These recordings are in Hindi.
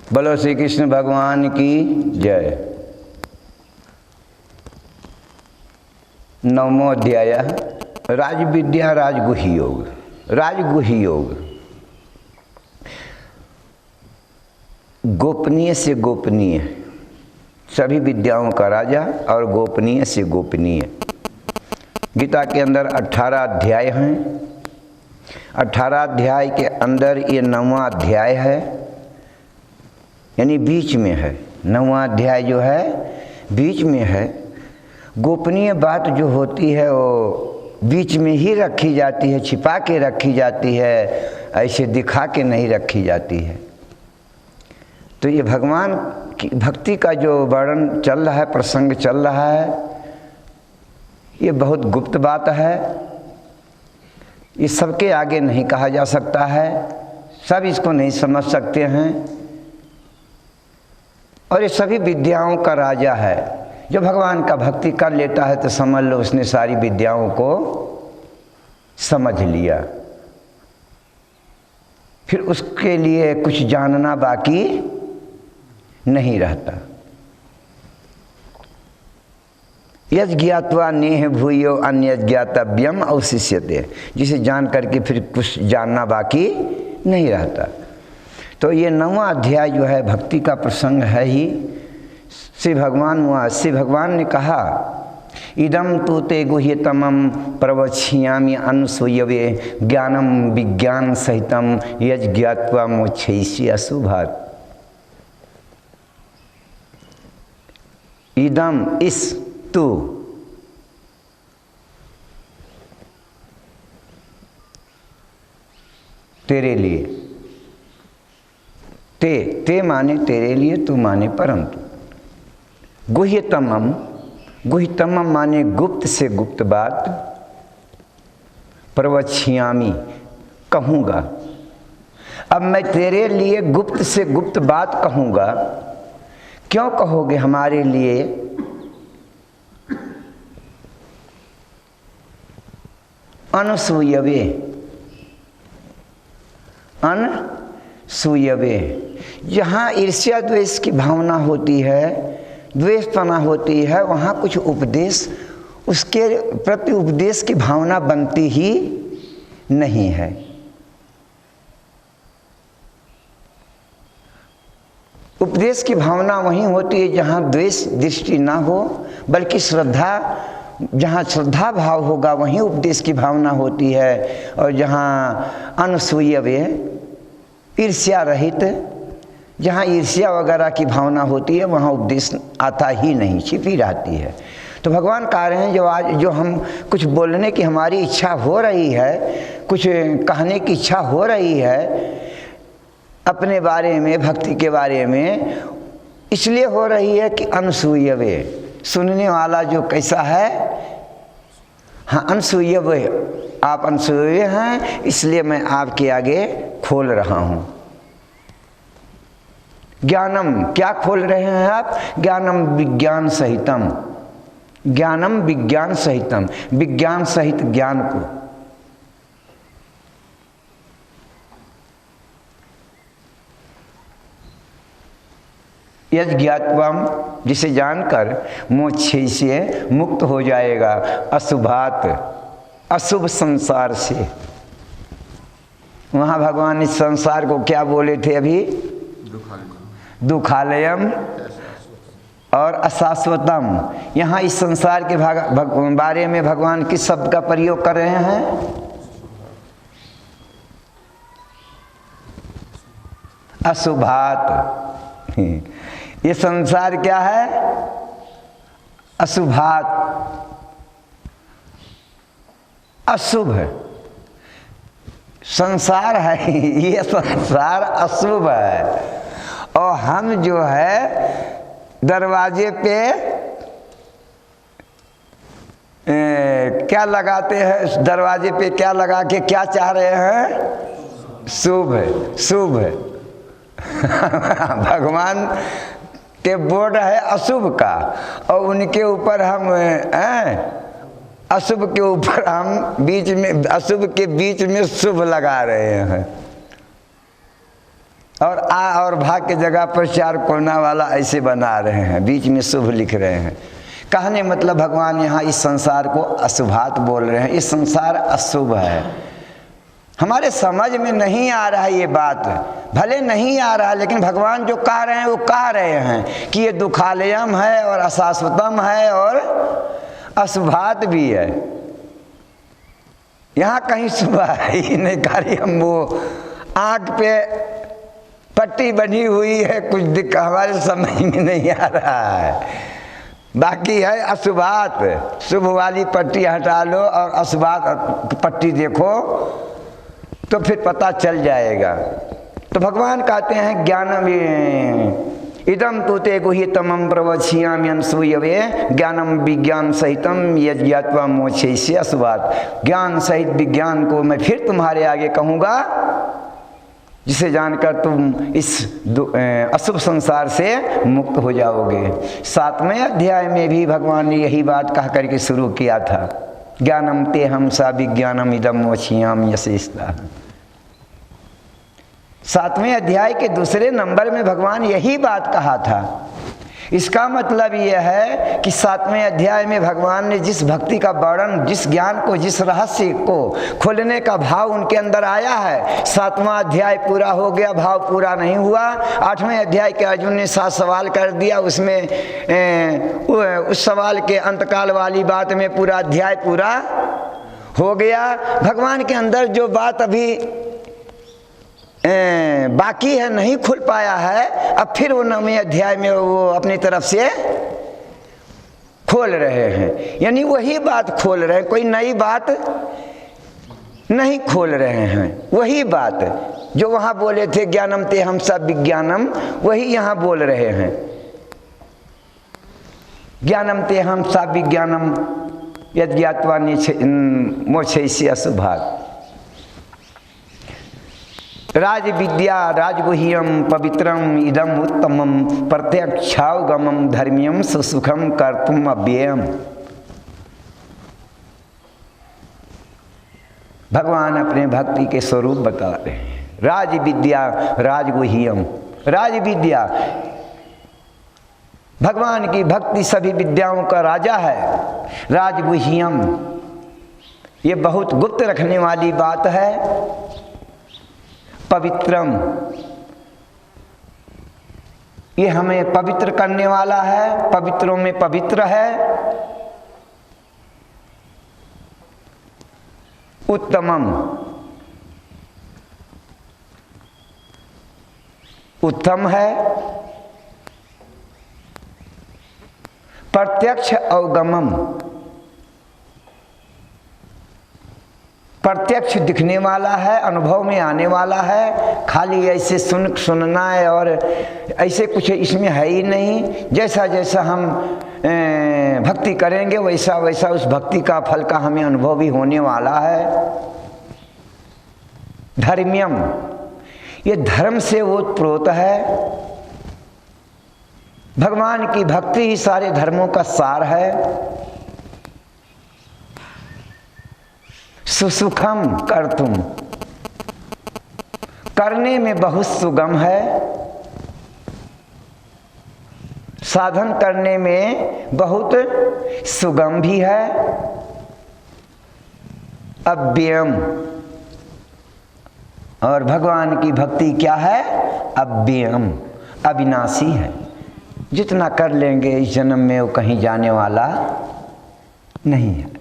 बोलो श्री कृष्ण भगवान की जय। नवमो अध्याय राजविद्या राजगुह्य योग। राजगुह्य योग गोपनीय से गोपनीय, सभी विद्याओं का राजा और गोपनीय से गोपनीय। गीता के अंदर 18 अध्याय हैं। 18 अध्याय के अंदर ये 9वां अध्याय है, यानी बीच में है। 9वां अध्याय जो है बीच में है। गोपनीय बात जो होती है वो बीच में ही रखी जाती है, छिपा के रखी जाती है, ऐसे दिखा के नहीं रखी जाती है। तो ये भगवान की भक्ति का जो वर्णन चल रहा है, प्रसंग चल रहा है, ये बहुत गुप्त बात है। ये सबके आगे नहीं कहा जा सकता है, सब इसको नहीं समझ सकते हैं। और ये सभी विद्याओं का राजा है। जो भगवान का भक्ति कर लेता है तो समझ लो उसने सारी विद्याओं को समझ लिया। फिर उसके लिए कुछ जानना बाकी नहीं रहता। यज् ज्ञात्वा नेह भूयो अन्य ज्ञातव्यम अवशिष्यते, जिसे जान करके फिर कुछ जानना बाकी नहीं रहता। तो ये 9वां अध्याय जो है भक्ति का प्रसंग है ही। श्री भगवान ने कहा इदम तु ते गुह्यतमं प्रवक्ष्यामि अनुसूयवे ज्ञानम विज्ञान सहितम यज् ज्ञात्वा मोक्षयिष्यसि अशुभात्। इदम इस तू तेरे लिए, ते माने तेरे लिए, तू माने परंतु। गुह्यतमम, गुह्यतमम माने गुप्त से गुप्त बात। प्रवक्ष्यामि कहूँगा। अब मैं तेरे लिए गुप्त से गुप्त बात कहूँगा। क्यों कहोगे हमारे लिए? अनसूयवे, अनसूयवे, जहाँ ईर्ष्या द्वेष की भावना होती है, द्वेषपना होती है, वहाँ कुछ उपदेश, उसके प्रति उपदेश की भावना बनती ही नहीं है। उपदेश की भावना वहीं होती है जहाँ द्वेष दृष्टि ना हो, बल्कि श्रद्धा, जहाँ श्रद्धा भाव होगा वहीं उपदेश की भावना होती है। और जहाँ अनसूयवे, ईर्ष्या रहित, जहाँ ईर्ष्या वगैरह की भावना होती है वहाँ उपदेश आता ही नहीं, छिपी रहती है। तो भगवान कह रहे हैं जो आज जो हम कुछ बोलने की हमारी इच्छा हो रही है, कुछ कहने की इच्छा हो रही है अपने बारे में, भक्ति के बारे में, इसलिए हो रही है कि अनसूयवे, सुनने वाला जो कैसा है, हाँ अनसूयवे, आप अनसूयवे हैं, इसलिए मैं आपके आगे खोल रहा हूँ। ज्ञानम, क्या खोल रहे हैं आप? ज्ञानम विज्ञान सहितम, ज्ञानम विज्ञान सहितम, विज्ञान सहित ज्ञान को। यज् ज्ञात्वम, जिसे जानकर मोक्ष से मुक्त हो जाएगा, अशुभात, अशुभ संसार से। वहाँ भगवान इस संसार को क्या बोले थे अभी? दुखालयम और अशाश्वतम। यहाँ इस संसार के बारे में भगवान किस शब्द का प्रयोग कर रहे हैं? अशुभात। ये संसार क्या है? अशुभात, अशुभ संसार है। ये संसार अशुभ है। और हम जो है दरवाजे पे क्या लगाते हैं? दरवाजे पे क्या लगा के क्या चाह रहे हैं? शुभ, शुभ। भगवान के बोर्ड है अशुभ का, और उनके ऊपर हम अशुभ के ऊपर हम बीच में, अशुभ के बीच में शुभ लगा रहे हैं। और आ और भाग के जगह पर चार कोना वाला ऐसे बना रहे हैं, बीच में शुभ लिख रहे हैं। कहने मतलब भगवान यहाँ इस संसार को अशुभात बोल रहे हैं। इस संसार अशुभ है, हमारे समझ में नहीं आ रहा है ये बात, भले नहीं आ रहा लेकिन भगवान जो कह रहे हैं वो कह रहे हैं कि ये दुखालयम है और अशाश्वतम है और अशुभात भी है। यहाँ कहीं सुबह ही नहीं कार्य, हम वो आँख पे पट्टी बनी हुई है, कुछ दिक्कत हमारे समझ में नहीं आ रहा है। बाकी है अशुभात, शुभ वाली पट्टी हटा लो और अशुभात पट्टी देखो तो फिर पता चल जाएगा। तो भगवान कहते हैं ज्ञानम इदम तो ते गुहितमं प्रवक्ष्यामि अनसूयवे ज्ञानम विज्ञान सहितम यज्ञात्वा मोक्षयसि अशुभात्। ज्ञान सहित विज्ञान को मैं फिर तुम्हारे आगे कहूँगा, जिसे जानकर तुम इस अशुभ संसार से मुक्त हो जाओगे। 7वें अध्याय में भी भगवान ने यही बात कह करके शुरू किया था, ज्ञानम ते हम सा विज्ञानम इदम मोक्षयामि यशेषता। 7वें अध्याय के दूसरे नंबर में भगवान यही बात कहा था। इसका मतलब यह है कि 7वें अध्याय में भगवान ने जिस भक्ति का वर्णन, जिस ज्ञान को, जिस रहस्य को खोलने का भाव उनके अंदर आया है, 7वां अध्याय पूरा हो गया, भाव पूरा नहीं हुआ। 8वें अध्याय के अर्जुन ने 7 सवाल कर दिया, उसमें उस सवाल के अंतकाल वाली बात में पूरा अध्याय पूरा हो गया। भगवान के अंदर जो बात अभी बाकी है, नहीं खुल पाया है, अब फिर वो 9वें अध्याय में वो अपनी तरफ से खोल रहे हैं, यानी वही बात खोल रहे हैं, कोई नई बात नहीं खोल रहे हैं। वही बात जो वहाँ बोले थे ज्ञानम ते हम सब विज्ञानम, वही यहाँ बोल रहे हैं। ज्ञानम ते हम सब विज्ञानम यज्ञात्वा मोक्षयसि अशुभात्। राज विद्या राजगुह्यम पवित्रम इदम उत्तमम प्रत्यक्षावगमम धर्म्यम सुसुखम कर्तुम अव्ययम। भगवान अपने भक्ति के स्वरूप बता रहे हैं। राज विद्या राजगुह्यम, राज विद्या भगवान की भक्ति सभी विद्याओं का राजा है। राजगुह्यम ये बहुत गुप्त रखने वाली बात है। पवित्रम ये हमें पवित्र करने वाला है, पवित्रों में पवित्र है। उत्तमम उत्तम है। प्रत्यक्ष अवगमम प्रत्यक्ष दिखने वाला है, अनुभव में आने वाला है। खाली ऐसे सुनना है और ऐसे कुछ इसमें है ही नहीं। जैसा जैसा हम भक्ति करेंगे वैसा वैसा उस भक्ति का फल का हमें अनुभव भी होने वाला है। धर्म्यम ये धर्म से ओतप्रोत है। भगवान की भक्ति ही सारे धर्मों का सार है। सुसुखम कर्तुम करने में बहुत सुगम है, साधन करने में बहुत सुगम भी है। अव्ययम और भगवान की भक्ति क्या है? अव्ययम अविनाशी है। जितना कर लेंगे इस जन्म में वो कहीं जाने वाला नहीं है।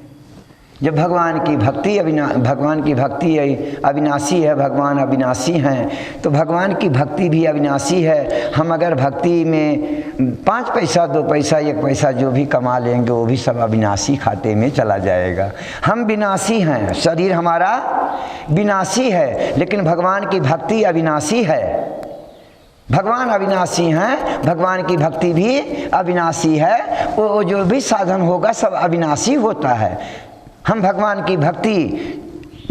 जब भगवान की भक्ति अविनाशी है, भगवान अविनाशी हैं, तो भगवान की भक्ति भी अविनाशी है। हम अगर भक्ति में 5 पैसा 2 पैसा 1 पैसा जो भी कमा लेंगे वो भी सब अविनाशी खाते में चला जाएगा। हम विनाशी हैं, शरीर हमारा विनाशी है, लेकिन भगवान की भक्ति अविनाशी है। भगवान अविनाशी हैं, भगवान की भक्ति भी अविनाशी है। वो जो भी साधन होगा सब अविनाशी होता है। हम भगवान की भक्ति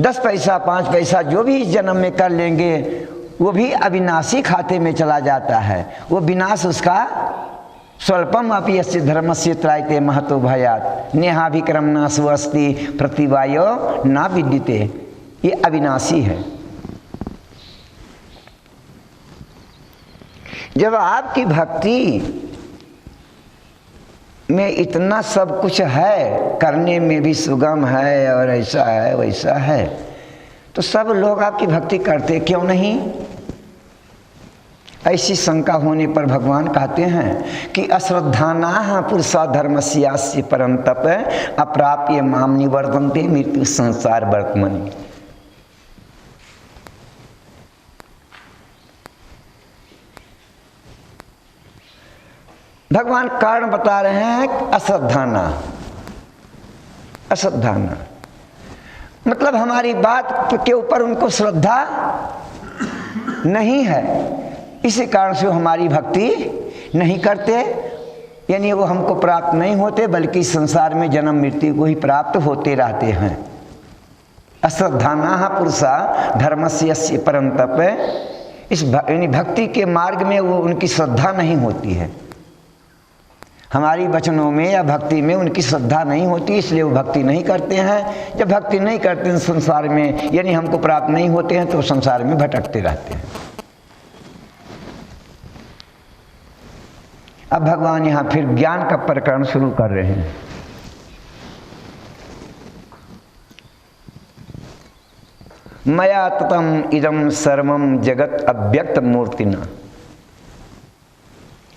10 पैसा 5 पैसा जो भी इस जन्म में कर लेंगे वो भी अविनाशी खाते में चला जाता है। वो विनाश उसका स्वल्पम अपि यस्य धर्मस्य त्रायते महतो भयात् नेहाभिक्रम नाशो अस्ति प्रतिवायो ना विद्यते। ये अविनाशी है। जब आपकी भक्ति में इतना सब कुछ है, करने में भी सुगम है और ऐसा है वैसा है, तो सब लोग आपकी भक्ति करते क्यों नहीं? ऐसी शंका होने पर भगवान कहते हैं कि अश्रद्धानाः पुरुषा धर्मस्यास्य परंतप अप्राप्य माम निवर्तन्ते मृत्यु संसार वर्तमनि। भगवान कारण बता रहे हैं अश्रद्धाना। अश्रद्धाना मतलब हमारी बात के ऊपर उनको श्रद्धा नहीं है, इसी कारण से वो हमारी भक्ति नहीं करते, यानी वो हमको प्राप्त नहीं होते, बल्कि संसार में जन्म मृत्यु को ही प्राप्त होते रहते हैं। अश्रद्धानाः पुरुषा धर्मस्य परंतप, इस यानी भक्ति के मार्ग में वो उनकी श्रद्धा नहीं होती है, हमारी वचनों में या भक्ति में उनकी श्रद्धा नहीं होती, इसलिए वो भक्ति नहीं करते हैं। जब भक्ति नहीं करते हैं संसार में, यानी हमको प्राप्त नहीं होते हैं, तो संसार में भटकते रहते हैं। अब भगवान यहाँ फिर ज्ञान का प्रकरण शुरू कर रहे हैं। मया ततम इदं सर्वं जगत अव्यक्त मूर्तिना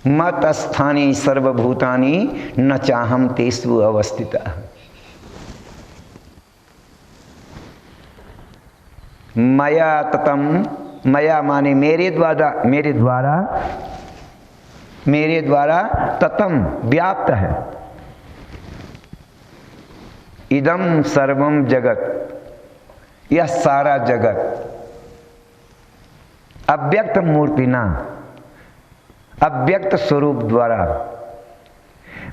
मत स्थानी सर्वभूतानि न चाहम तेषु अवस्थितः। मया ततम, मया माने मेरे द्वारा ततम व्याप्त है, इदम सर्वम जगत, यह सारा जगत, अव्यक्त मूर्तिना, अव्यक्त स्वरूप द्वारा,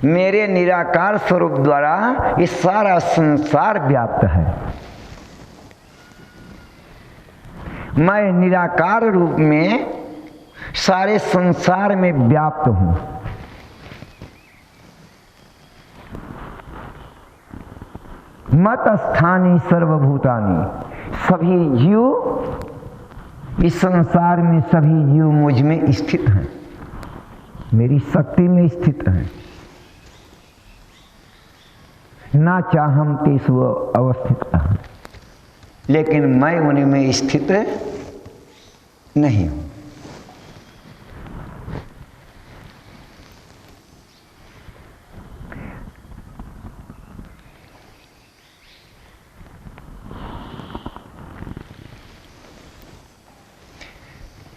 मेरे निराकार स्वरूप द्वारा ये सारा संसार व्याप्त है। मैं निराकार रूप में सारे संसार में व्याप्त हूं। मत स्थानी सर्वभूतानि, सभी जीव इस संसार में, सभी जीव मुझ में स्थित हैं, मेरी शक्ति में स्थित है। ना चाहम तेषु अवस्थितः, लेकिन मैं उनमें स्थित नहीं हूं।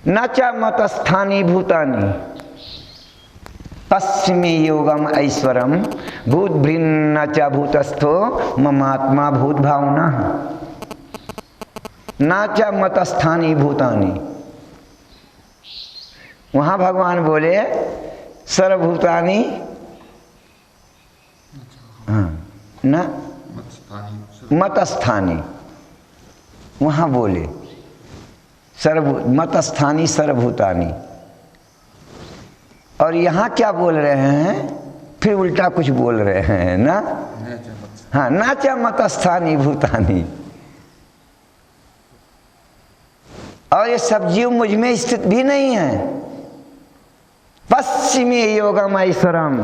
न च मतस्थानी भूतानि पश्चिमी योगम ऐश्वरम भूत भृन्न च भूतस्थो ममात्मा भूत भावना। न च मतस्थानी भूतानि, वहां भगवान बोले सर्वभूतानि, न मतस्थानी, वहां बोले मतस्थानी सर्वभूतानि, और यहाँ क्या बोल रहे हैं, फिर उल्टा कुछ बोल रहे हैं ना। हाँ, ना च मतस्थानी भूतानि, और ये सब जीव मुझ में स्थित भी नहीं है। पश्चिमी योगम ऐश्वरम,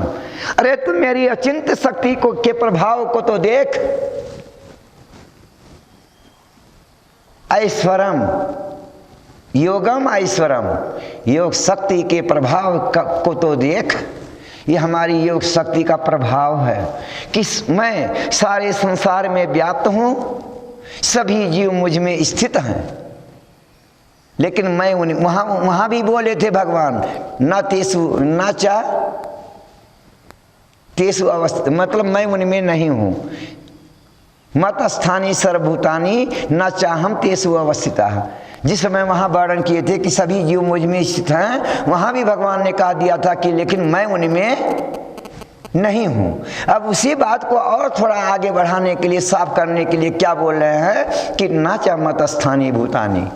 अरे तुम मेरी अचिंत्य शक्ति को के प्रभाव को तो देख। ऐश्वरम, योगम ऐश्वरम, योग शक्ति के प्रभाव को तो देख। ये हमारी योग शक्ति का प्रभाव है कि मैं सारे संसार में व्याप्त हूँ, सभी जीव मुझ में स्थित हैं, लेकिन मैं उन वहाँ भी बोले थे भगवान न तेषु न च तेषु अवस्थित, मतलब मैं उनमें नहीं हूँ। मत स्थानी सर्वभूतानि न चाहम तेषु अवस्थितः, जिस समय वहाँ वर्णन किए थे कि सभी जीव मुझ में स्थित हैं, वहाँ भी भगवान ने कहा दिया था कि लेकिन मैं उनमें नहीं हूँ। अब उसी बात को और थोड़ा आगे बढ़ाने के लिए, साफ करने के लिए क्या बोल रहे हैं कि न च मतस्थानी भूतानि,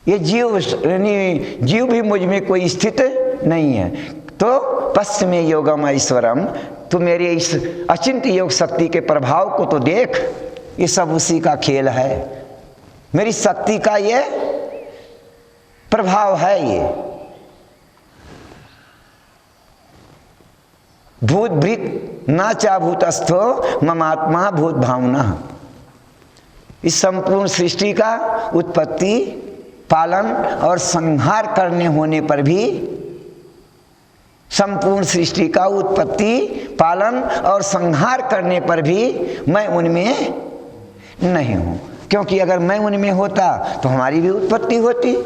ये जीव भी मुझ में कोई स्थित नहीं है। तो पश्चिमी योगम ऐश्वरम, तू मेरे इस अचिंत्य योग शक्ति के प्रभाव को तो देख, ये सब उसी का खेल है, मेरी शक्ति का ये प्रभाव है। ये भूत भृत ना चा भूतस्थो ममात्मा भूत भावना। इस संपूर्ण सृष्टि का उत्पत्ति, पालन और संहार करने होने पर भी, संपूर्ण सृष्टि का उत्पत्ति, पालन और संहार करने पर भी मैं उनमें नहीं हूँ। क्योंकि अगर मैं उनमें होता तो हमारी भी उत्पत्ति होती,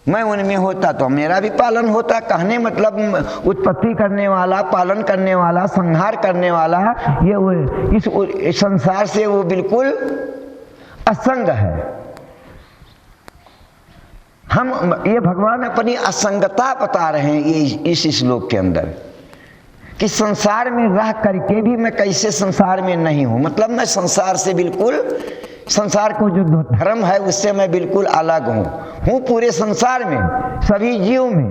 मैं उनमें होता तो मेरा भी पालन होता। कहने मतलब उत्पत्ति करने वाला, पालन करने वाला, संहार करने वाला, ये इस संसार से वो बिल्कुल असंग है। हम ये भगवान अपनी असंगता बता रहे हैं ये इस श्लोक के अंदर, कि संसार में रह करके भी मैं कैसे संसार में नहीं हूँ। मतलब मैं संसार से बिल्कुल, संसार को जो धर्म है उससे मैं बिल्कुल अलग हूँ पूरे संसार में, सभी जीव में,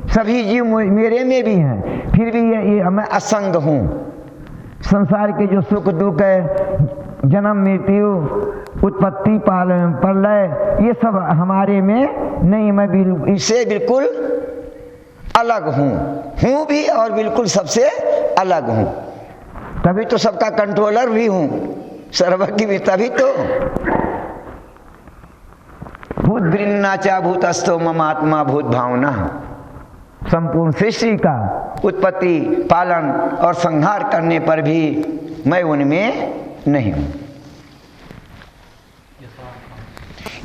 सभी जीव मेरे में भी हैं, फिर भी ये मैं असंग हूँ। संसार के जो सुख दुख है, जन्म मृत्यु, उत्पत्ति पालन प्रलय, ये सब हमारे में नहीं, मैं इससे बिल्कुल अलग हूँ भी और बिल्कुल सबसे अलग हूँ। तभी तो सबका कंट्रोलर भी हूँ, सर्वज्ञ भी, तभी तो। भूत भृन्नाचा भूतस्थो ममात्मा भूत भावना। संपूर्ण सृष्टि का उत्पत्ति, पालन और संहार करने पर भी मैं उनमें नहीं हूँ।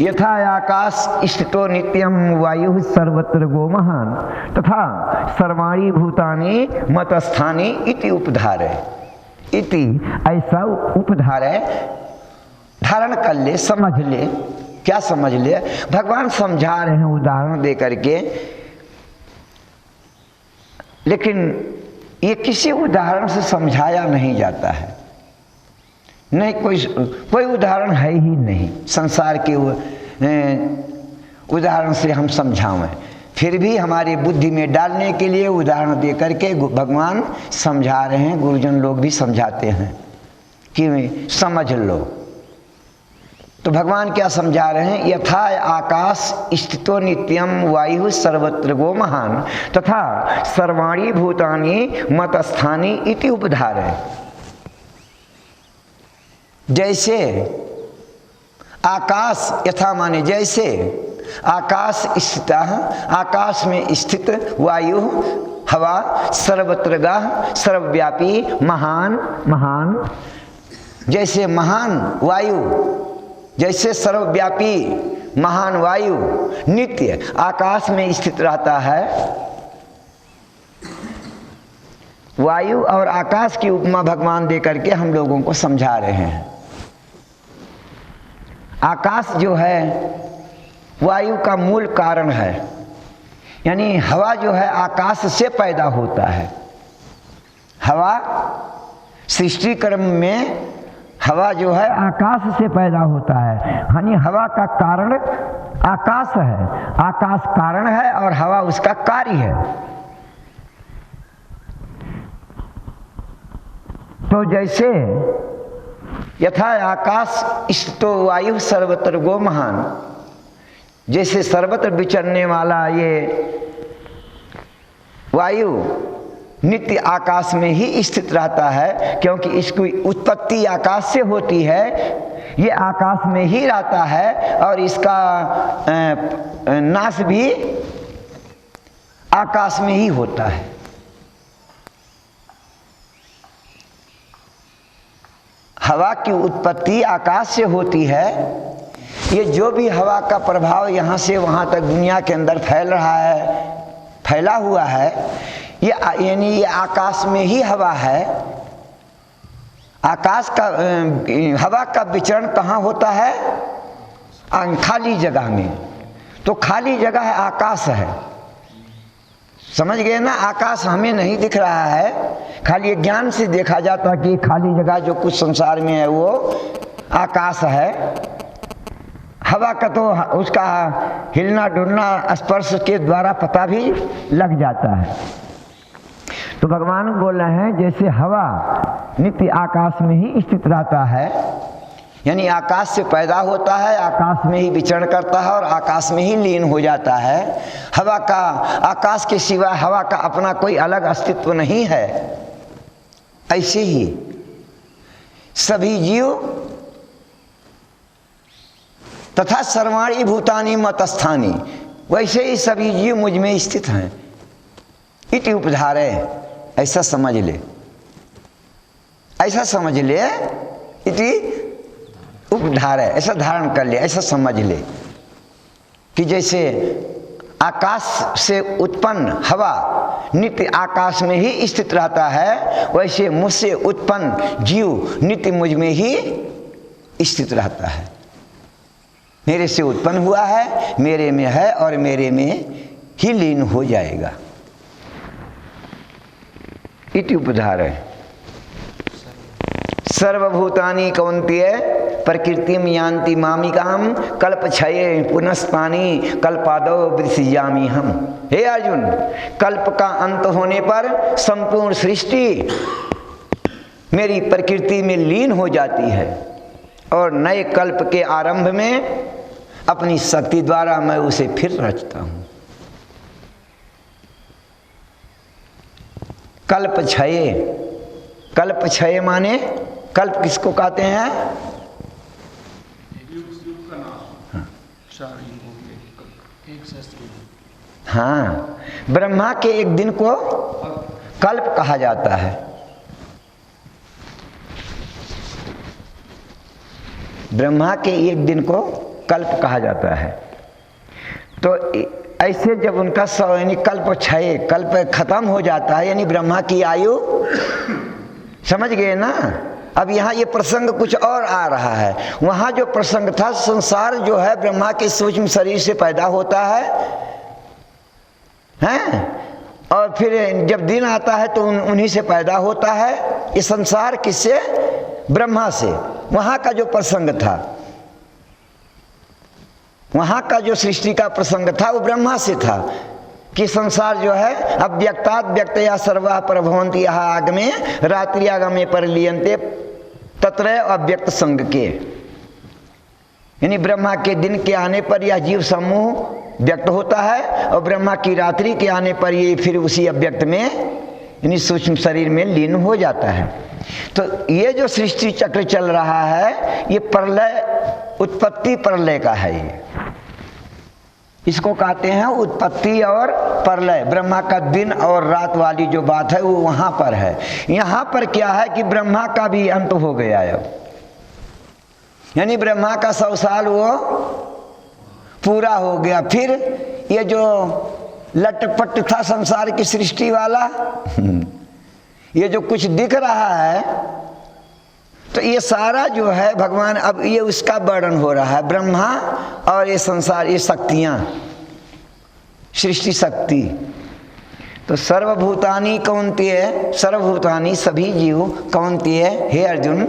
यथा आकाश स्थितो नित्यम वायु सर्वत्र गो महान तथा सर्वाणि भूतानि मतस्थानि इति उपधारे। इति ऐसा उपधारे, धारण कर ले, समझ ले। क्या समझ ले? भगवान समझा रहे हैं उदाहरण दे करके, लेकिन ये किसी उदाहरण से समझाया नहीं जाता है। नहीं, कोई उदाहरण है ही नहीं संसार के उदाहरण से हम समझावें। फिर भी हमारी बुद्धि में डालने के लिए उदाहरण दे करके भगवान समझा रहे हैं, गुरुजन लोग भी समझाते हैं कि समझ लो। तो भगवान क्या समझा रहे हैं? यथा आकाश स्थितो नित्यम वायु सर्वत्र गो महान तथा सर्वाणि भूतानि मतस्थानि इति उपधारे। जैसे आकाश, यथा माने जैसे आकाश स्थित, आकाश में स्थित वायु हवा सर्वत्र गह सर्वव्यापी महान महान, जैसे महान वायु, जैसे सर्वव्यापी महान वायु नित्य आकाश में स्थित रहता है। वायु और आकाश की उपमा भगवान दे करके हम लोगों को समझा रहे हैं। आकाश जो है वायु का मूल कारण है, यानी हवा जो है आकाश से पैदा होता है। हवा सृष्टि क्रम में हवा जो है आकाश से पैदा होता है, यानी हवा का कारण आकाश है, आकाश कारण है और हवा उसका कार्य है। तो जैसे यथा आकाश स्थितो वायु सर्वत्र गो महान, जैसे सर्वत्र विचरने वाला ये वायु नित्य आकाश में ही स्थित रहता है, क्योंकि इसकी उत्पत्ति आकाश से होती है, ये आकाश में ही रहता है और इसका नाश भी आकाश में ही होता है। हवा की उत्पत्ति आकाश से होती है। ये जो भी हवा का प्रभाव यहाँ से वहाँ तक दुनिया के अंदर फैल रहा है, फैला हुआ है, ये यानी ये आकाश में ही हवा है। आकाश का हवा का विचरण कहाँ होता है? खाली जगह में। तो खाली जगह है आकाश है, समझ गए ना? आकाश हमें नहीं दिख रहा है, खाली ज्ञान से देखा जाता कि खाली जगह जो कुछ संसार में है वो आकाश है। हवा का तो उसका हिलना डुलना स्पर्श के द्वारा पता भी लग जाता है। तो भगवान बोल रहे हैं जैसे हवा नित्य आकाश में ही स्थित रहता है, यानी आकाश से पैदा होता है, आकाश में ही विचरण करता है और आकाश में ही लीन हो जाता है। हवा का, आकाश के सिवा हवा का अपना कोई अलग अस्तित्व नहीं है। ऐसे ही सभी जीव तथा सर्वाणि भूतानि मतस्थानी, वैसे ही सभी जीव मुझ में स्थित हैं। इति उपधारे, ऐसा समझ ले, ऐसा समझ ले। इति उपधारे, ऐसा धारण कर ले, ऐसा समझ ले कि जैसे आकाश से उत्पन्न हवा नित्य आकाश में ही स्थित रहता है, वैसे मुझसे उत्पन्न जीव नित्य मुझ में ही स्थित रहता है। मेरे से उत्पन्न हुआ है, मेरे में है और मेरे में ही लीन हो जाएगा। इति उपधारे। सर्वभूतानि कौन्तेय प्रकृतिम यान्ति मामिकाम कल्पक्षये पुनस्तानि कल्पादौ विसृजामि हम। हे अर्जुन, कल्प का अंत होने पर संपूर्ण सृष्टि मेरी प्रकृति में लीन हो जाती है और नए कल्प के आरंभ में अपनी शक्ति द्वारा मैं उसे फिर रचता हूँ। कल्पक्षये, कल्पक्षय माने कल्प किसको कहते हैं? हाँ, ब्रह्मा के एक दिन को कल्प कहा जाता है। ब्रह्मा के एक दिन को कल्प कहा जाता है। तो ऐसे जब उनका यानी कल्प क्षय, कल्प खत्म हो जाता है, यानी ब्रह्मा की आयु, समझ गए ना? अब यहाँ ये प्रसंग कुछ और आ रहा है। वहाँ जो प्रसंग था, संसार जो है ब्रह्मा के सूक्ष्म शरीर से पैदा होता है, हैं? और फिर जब दिन आता है तो उन्हीं से पैदा होता है। ये संसार किससे? ब्रह्मा से। वहाँ का जो प्रसंग था, वहाँ का जो सृष्टि का प्रसंग था वो ब्रह्मा से था कि संसार जो है अव्यक्तात् व्यक्तया सर्वा प्रभवन्ति यह आगमे रात्रि आगमे परलीयन्ते तत्रय अव्यक्त संग के। यानी ब्रह्मा के दिन के आने पर यह जीव समूह व्यक्त होता है और ब्रह्मा की रात्रि के आने पर ये फिर उसी अव्यक्त में यानी सूक्ष्म शरीर में लीन हो जाता है। तो ये जो सृष्टि चक्र चल रहा है, ये प्रलय, उत्पत्ति प्रलय का है। ये इसको कहते हैं उत्पत्ति और प्रलय। ब्रह्मा का दिन और रात वाली जो बात है वो वहाँ पर है। यहाँ पर क्या है कि ब्रह्मा का भी अंत हो गया है। यानी ब्रह्मा का 100 साल वो पूरा हो गया। फिर ये जो लटपट था संसार की सृष्टि वाला, ये जो कुछ दिख रहा है, तो ये सारा जो है भगवान, अब ये उसका वर्णन हो रहा है। ब्रह्मा और ये संसार, ये शक्तियाँ, सृष्टि शक्ति। तो सर्वभूतानि कौन्तेय, सर्वभूतानि सभी जीव, कौन्तेय हे अर्जुन,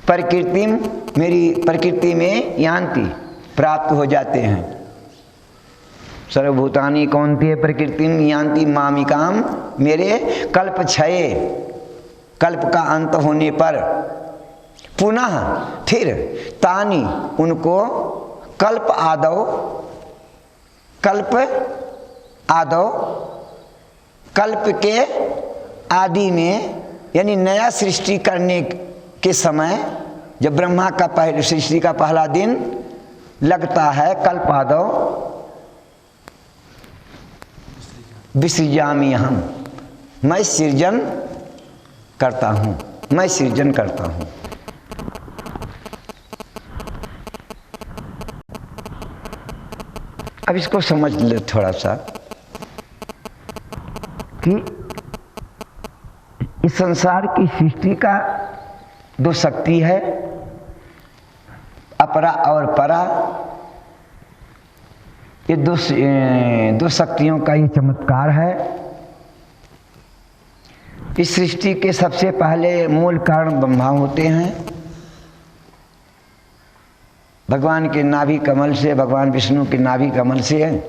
प्रकृतिम मेरी प्रकृति में यान्ति प्राप्त हो जाते हैं। सर्वभूतानि कौन्तेय प्रकृतिम यान्ति मामिकाम, मेरे कल्प क्षये, कल्प का अंत होने पर पुनः फिर तानी उनको कल्प आदौ, कल्प आदौ, कल्प के आदि में, यानी नया सृष्टि करने के समय जब ब्रह्मा का पहले सृष्टि का पहला दिन लगता है, कल्प आदौ विसृजामि हम, मैं सृजन करता हूँ, मैं सृजन करता हूँ। अब इसको समझ ले थोड़ा सा कि इस संसार की सृष्टि का दो शक्ति है, अपरा और परा। ये दो शक्तियों का ये चमत्कार है। इस सृष्टि के सबसे पहले मूल कारण ब्रह्मा होते हैं। भगवान के नाभि कमल से, भगवान विष्णु के नाभि कमल से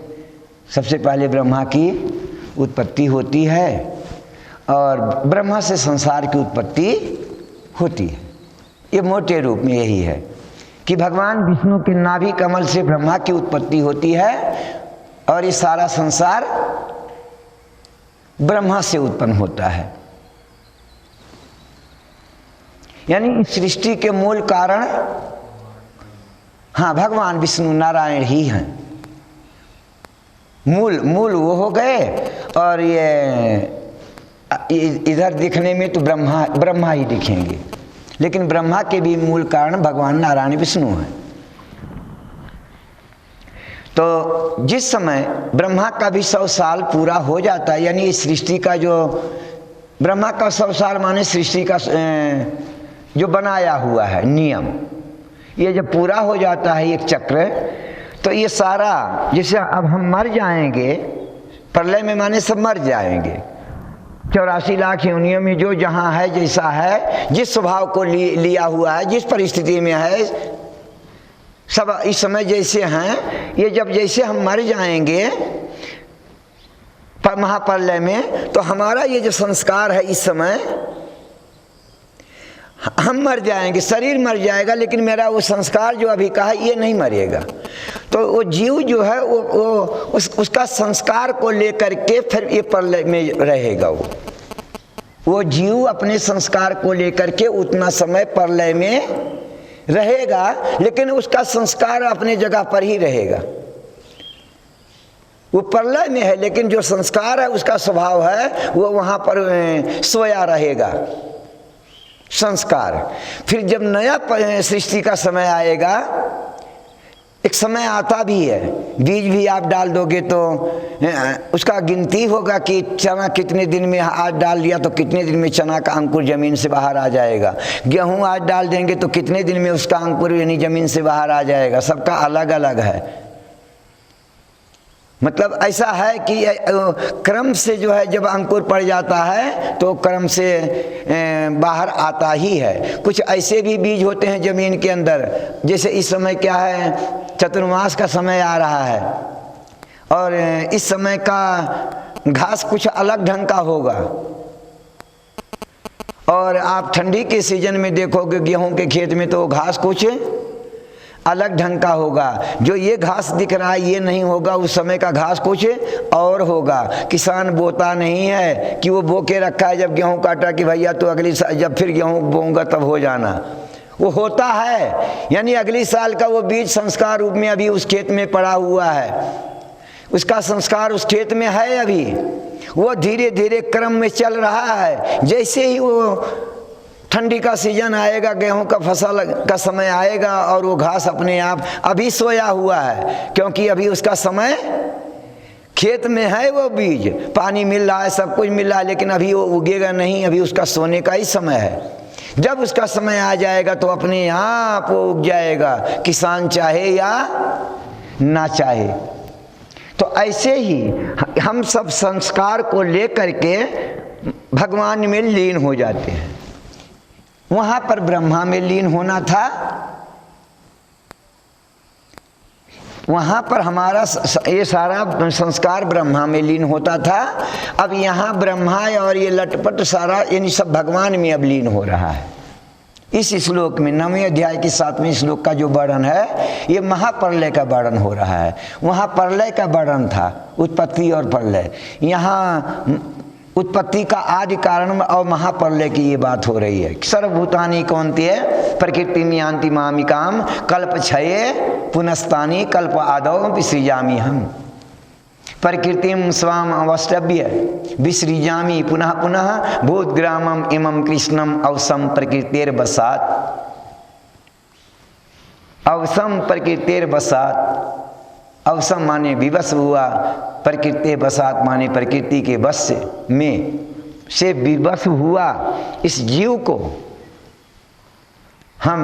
सबसे पहले ब्रह्मा की उत्पत्ति होती है और ब्रह्मा से संसार की उत्पत्ति होती है। ये मोटे रूप में यही है कि भगवान विष्णु के नाभि कमल से ब्रह्मा की उत्पत्ति होती है और ये सारा संसार ब्रह्मा से उत्पन्न होता है। यानी इस सृष्टि के मूल कारण हाँ भगवान विष्णु नारायण ही हैं। मूल वो हो गए और ये इधर दिखने में तो ब्रह्मा ही दिखेंगे, लेकिन ब्रह्मा के भी मूल कारण भगवान नारायण विष्णु हैं। तो जिस समय ब्रह्मा का भी 100 साल पूरा हो जाता है, यानी इस सृष्टि का जो ब्रह्मा का 100 साल माने सृष्टि का जो बनाया हुआ है नियम, ये जब पूरा हो जाता है एक चक्र, तो ये सारा जैसे अब हम मर जाएंगे प्रलय में माने सब मर जाएंगे। 84 लाख योनियों में जो जहाँ है जैसा है, जिस स्वभाव को लिया हुआ है, जिस परिस्थिति में है, सब इस समय जैसे हैं, ये जब जैसे हम मर जाएंगे महाप्रलय में, तो हमारा ये जो संस्कार है इस समय हम मर जाएंगे, शरीर मर जाएगा, लेकिन मेरा वो संस्कार जो अभी का है ये नहीं मरेगा। तो वो जीव जो है उसका संस्कार को लेकर के फिर ये प्रलय में रहेगा। वो जीव अपने संस्कार को लेकर के उतना समय प्रलय में रहेगा, लेकिन उसका संस्कार अपने जगह पर ही रहेगा। वो प्रलय में है, लेकिन जो संस्कार है उसका स्वभाव है वो वहाँ पर सोया रहेगा संस्कार। फिर जब नया सृष्टि का समय आएगा, एक समय आता भी है, बीज भी आप डाल दोगे तो उसका गिनती होगा कि चना कितने दिन में आज डाल दिया तो कितने दिन में चना का अंकुर जमीन से बाहर आ जाएगा। गेहूं आज डाल देंगे तो कितने दिन में उसका अंकुर यानी जमीन से बाहर आ जाएगा। सबका अलग अलग है। मतलब ऐसा है कि क्रम से जो है जब अंकुर पड़ जाता है तो क्रम से बाहर आता ही है। कुछ ऐसे भी बीज होते हैं ज़मीन के अंदर, जैसे इस समय क्या है, चतुर्मास का समय आ रहा है और इस समय का घास कुछ अलग ढंग का होगा। और आप ठंडी के सीजन में देखोगे गेहूं के खेत में तो घास कुछ अलग ढंग का होगा। जो ये घास दिख रहा है ये नहीं होगा, उस समय का घास कुछ और होगा। किसान बोता नहीं है कि वो बो के रखा है जब गेहूं काटा कि भैया तो अगली साल जब फिर गेहूं बोऊंगा तब हो जाना। वो होता है, यानी अगली साल का वो बीज संस्कार रूप में अभी उस खेत में पड़ा हुआ है, उसका संस्कार उस खेत में है। अभी वो धीरे धीरे क्रम में चल रहा है। जैसे ही वो ठंडी का सीजन आएगा, गेहूं का फसल का समय आएगा और वो घास अपने आप अभी सोया हुआ है, क्योंकि अभी उसका समय खेत में है। वो बीज पानी मिल रहा है, सब कुछ मिल रहा है, लेकिन अभी वो उगेगा नहीं, अभी उसका सोने का ही समय है। जब उसका समय आ जाएगा तो अपने आप वो उग जाएगा, किसान चाहे या ना चाहे। तो ऐसे ही हम सब संस्कार को लेकर के भगवान में लीन हो जाते हैं। वहां पर ब्रह्मा में लीन होना था, वहां पर हमारा ये सारा संस्कार ब्रह्मा में लीन होता था। अब यहाँ ब्रह्मा और ये लटपट सारा यानी सब भगवान में अब लीन हो रहा है। इस श्लोक में 9वें अध्याय के 7वें श्लोक का जो वर्णन है ये महाप्रलय का वर्णन हो रहा है। वहाँ प्रलय का वर्णन था, उत्पत्ति और प्रलय। यहाँ उत्पत्ति का आदि कारण और महाप्रलय की ये बात हो रही है। सर्वभूतानि कौन्तेय प्रकृति में यान्ति मामिकाम कल्प क्षये पुनस्तानि कल्प आदौ विसृजामि हम प्रकृतिम स्वाम अवष्टभ्य विसृजामि पुनः पुनः भूतग्रामम इमं कृष्णम अवसम प्रकृतेर्वसात्। अवसम प्रकृतेर्वसात्, अवसम माने विवश हुआ, प्रकृति वसात माने प्रकृति के वश में से विवश हुआ। इस जीव को हम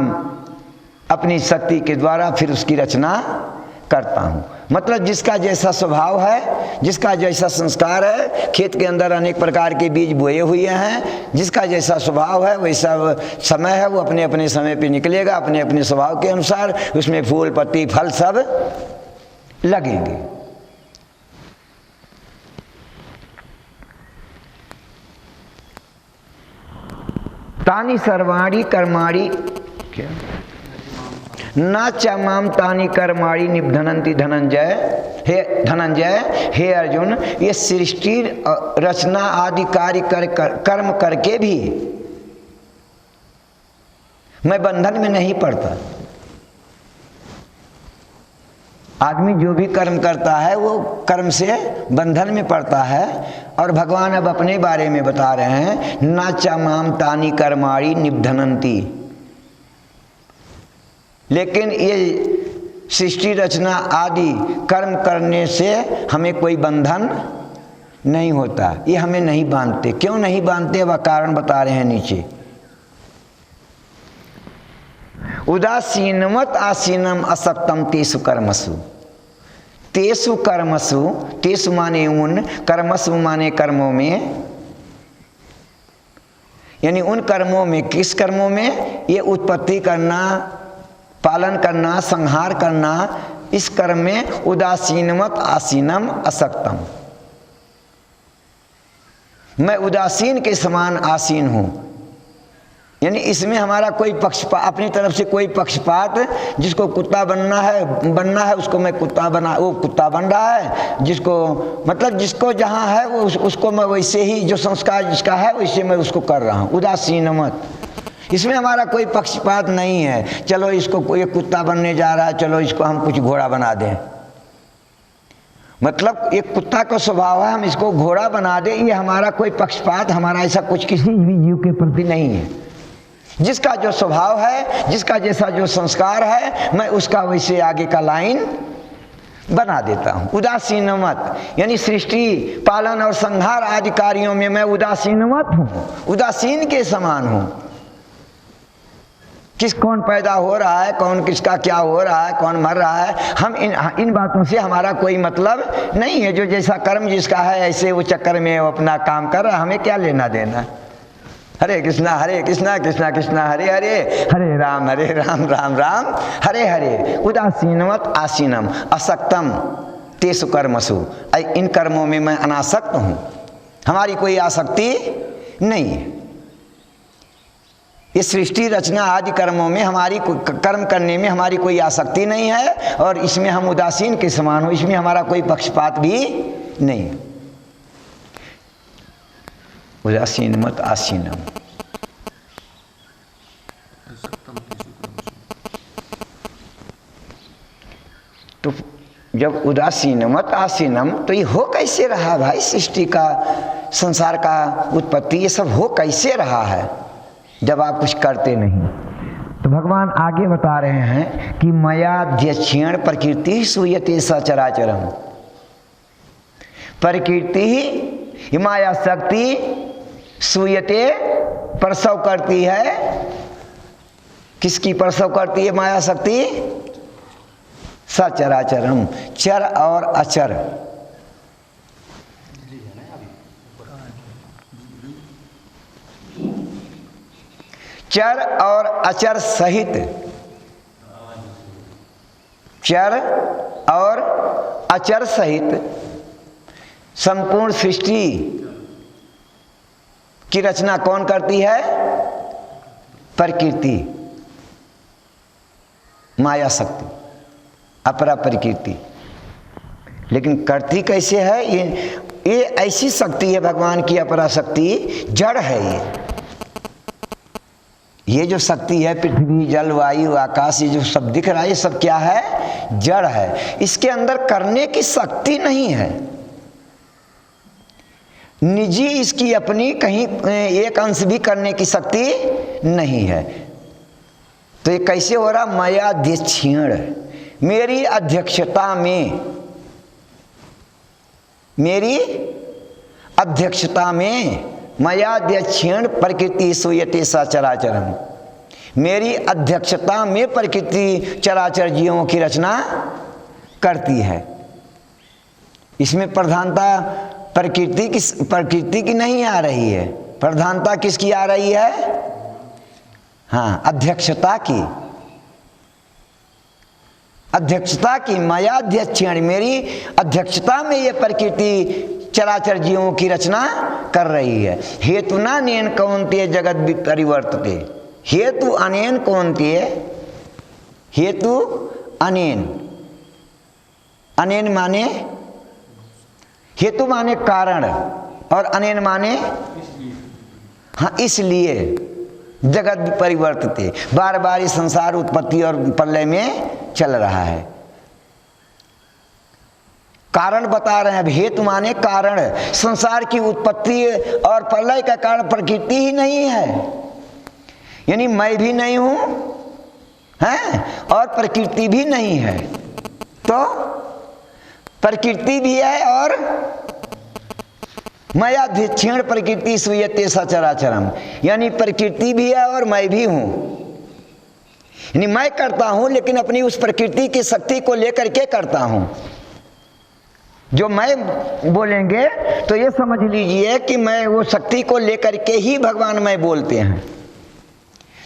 अपनी शक्ति के द्वारा फिर उसकी रचना करता हूँ। मतलब जिसका जैसा स्वभाव है, जिसका जैसा संस्कार है, खेत के अंदर अनेक प्रकार के बीज बोए हुए हैं, जिसका जैसा स्वभाव है वैसा समय है, वो अपने अपने समय पे निकलेगा, अपने अपने स्वभाव के अनुसार उसमें फूल पत्ती फल सब लगेंगे। तानि सर्वाणि कर्माणि न च माम तानि कर्माणि निबधनन्ति धनंजय। हे धनंजय, हे अर्जुन, ये सृष्टि रचना आदि कार्य कर्म करके भी मैं बंधन में नहीं पड़ता। आदमी जो भी कर्म करता है वो कर्म से बंधन में पड़ता है। और भगवान अब अपने बारे में बता रहे हैं, ना चा माम तानी कर्माणि निबधनंती। लेकिन ये सृष्टि रचना आदि कर्म करने से हमें कोई बंधन नहीं होता, ये हमें नहीं बांधते। क्यों नहीं बांधते, वह कारण बता रहे हैं नीचे। उदासीनवत आसीनम असक्तम तेसु कर्मसु। तेसु कर्मसु, तेसु माने उन, कर्मसु माने कर्मों में, यानी उन कर्मों में। किस कर्मों में? ये उत्पत्ति करना, पालन करना, संहार करना, इस कर्म में उदासीनवत आसीनम असक्तम। मैं उदासीन के समान आसीन हूं, यानी इसमें हमारा कोई पक्षपात, अपनी तरफ से कोई पक्षपात, जिसको कुत्ता बनना है उसको मैं कुत्ता बना, वो कुत्ता बन रहा है। जिसको मतलब जिसको जहाँ है वो उसको मैं वैसे ही, जो संस्कार जिसका है वैसे मैं उसको कर रहा हूँ। उदासीन मत, इसमें हमारा कोई पक्षपात नहीं है। चलो इसको, ये कुत्ता बनने जा रहा है, चलो इसको हम कुछ घोड़ा बना दें। मतलब एक कुत्ता का स्वभाव है, हम इसको घोड़ा बना दें, ये हमारा कोई पक्षपात, हमारा ऐसा कुछ किसी भी जीव के प्रति नहीं है। जिसका जो स्वभाव है, जिसका जैसा जो संस्कार है, मैं उसका वैसे आगे का लाइन बना देता हूँ। उदासीन मत, यानी सृष्टि पालन और संहार आदि कार्यों में मैं उदासीन मत हूँ, उदासीन के समान हूँ। कौन पैदा हो रहा है, कौन किसका क्या हो रहा है, कौन मर रहा है, हम इन बातों से हमारा कोई मतलब नहीं है। जो जैसा कर्म जिसका है ऐसे वो चक्कर में वो अपना काम कर रहा है, हमें क्या लेना देना। हरे कृष्णा कृष्णा कृष्णा हरे हरे, हरे राम राम राम हरे हरे। उदासीनवत आसीनम असक्तम तेसु कर्मसु। इन कर्मों में मैं अनासक्त हूँ, हमारी कोई आसक्ति नहीं है। इस सृष्टि रचना आदि कर्मों में हमारी, कर्म करने में हमारी कोई आसक्ति नहीं है, और इसमें हम उदासीन के समान हो, इसमें हमारा कोई पक्षपात भी नहीं। उदासीन मत आसीनम। तो जब उदासीन मत आसीनम, तो ये हो कैसे रहा भाई? सृष्टि का, संसार का उत्पत्ति, ये सब हो कैसे रहा है जब आप कुछ करते नहीं? तो भगवान आगे बता रहे हैं कि मयाध्यक्षेण प्रकृति सूयते सचराचरम। प्रकृति ही माया शक्ति सूयते प्रसव करती है। किसकी प्रसव करती है माया शक्ति? सचराचरम, चर और अचर। चर और अचर सहित, चर और अचर सहित संपूर्ण सृष्टि की रचना कौन करती है? प्रकृति, माया शक्ति, अपरा प्रकृति। लेकिन करती कैसे है? ये ऐसी शक्ति है भगवान की, अपरा शक्ति जड़ है। ये जो शक्ति है, पृथ्वी जल वायु आकाश, ये जो सब दिख रहा है, ये सब क्या है? जड़ है। इसके अंदर करने की शक्ति नहीं है। निजी इसकी अपनी कहीं एक अंश भी करने की शक्ति नहीं है। तो ये कैसे हो रहा? मयाध्यक्षेण, मेरी अध्यक्षता में, मेरी अध्यक्षता में, मयाध्यक्षेण प्रकृति सूयते सचराचरम। मेरी अध्यक्षता में प्रकृति चराचर जीवों की रचना करती है। इसमें प्रधानता प्रकृति की नहीं आ रही है, प्रधानता किसकी आ रही है? हाँ, अध्यक्षता की, अध्यक्षता की। मयाध्यक्षेण, मेरी अध्यक्षता में ये प्रकृति चराचर जीवों की रचना कर रही है। हेतुना नेन कौन्तेय जगत परिवर्तते। हेतु अनेन कौन्तेय, हेतु अनेन, अनेन माने हेतु माने कारण, और अनेन माने हाँ इसलिए जगत परिवर्तित, बार बार ये संसार उत्पत्ति और प्रलय में चल रहा है। कारण बता रहे हैं। अब हेतु माने कारण, संसार की उत्पत्ति और प्रलय का कारण प्रकृति ही नहीं है, यानी मैं भी नहीं हूं हैं और प्रकृति भी नहीं है। तो प्रकृति भी है और मयाध्यक्षेण प्रकृति सूयते सचराचरम, यानी प्रकृति भी है और मैं भी हूं, यानी मैं करता हूं लेकिन अपनी उस प्रकृति की शक्ति को लेकर के करता हूं। जो मैं बोलेंगे तो ये समझ लीजिए कि मैं वो शक्ति को लेकर के ही भगवान मैं बोलते हैं।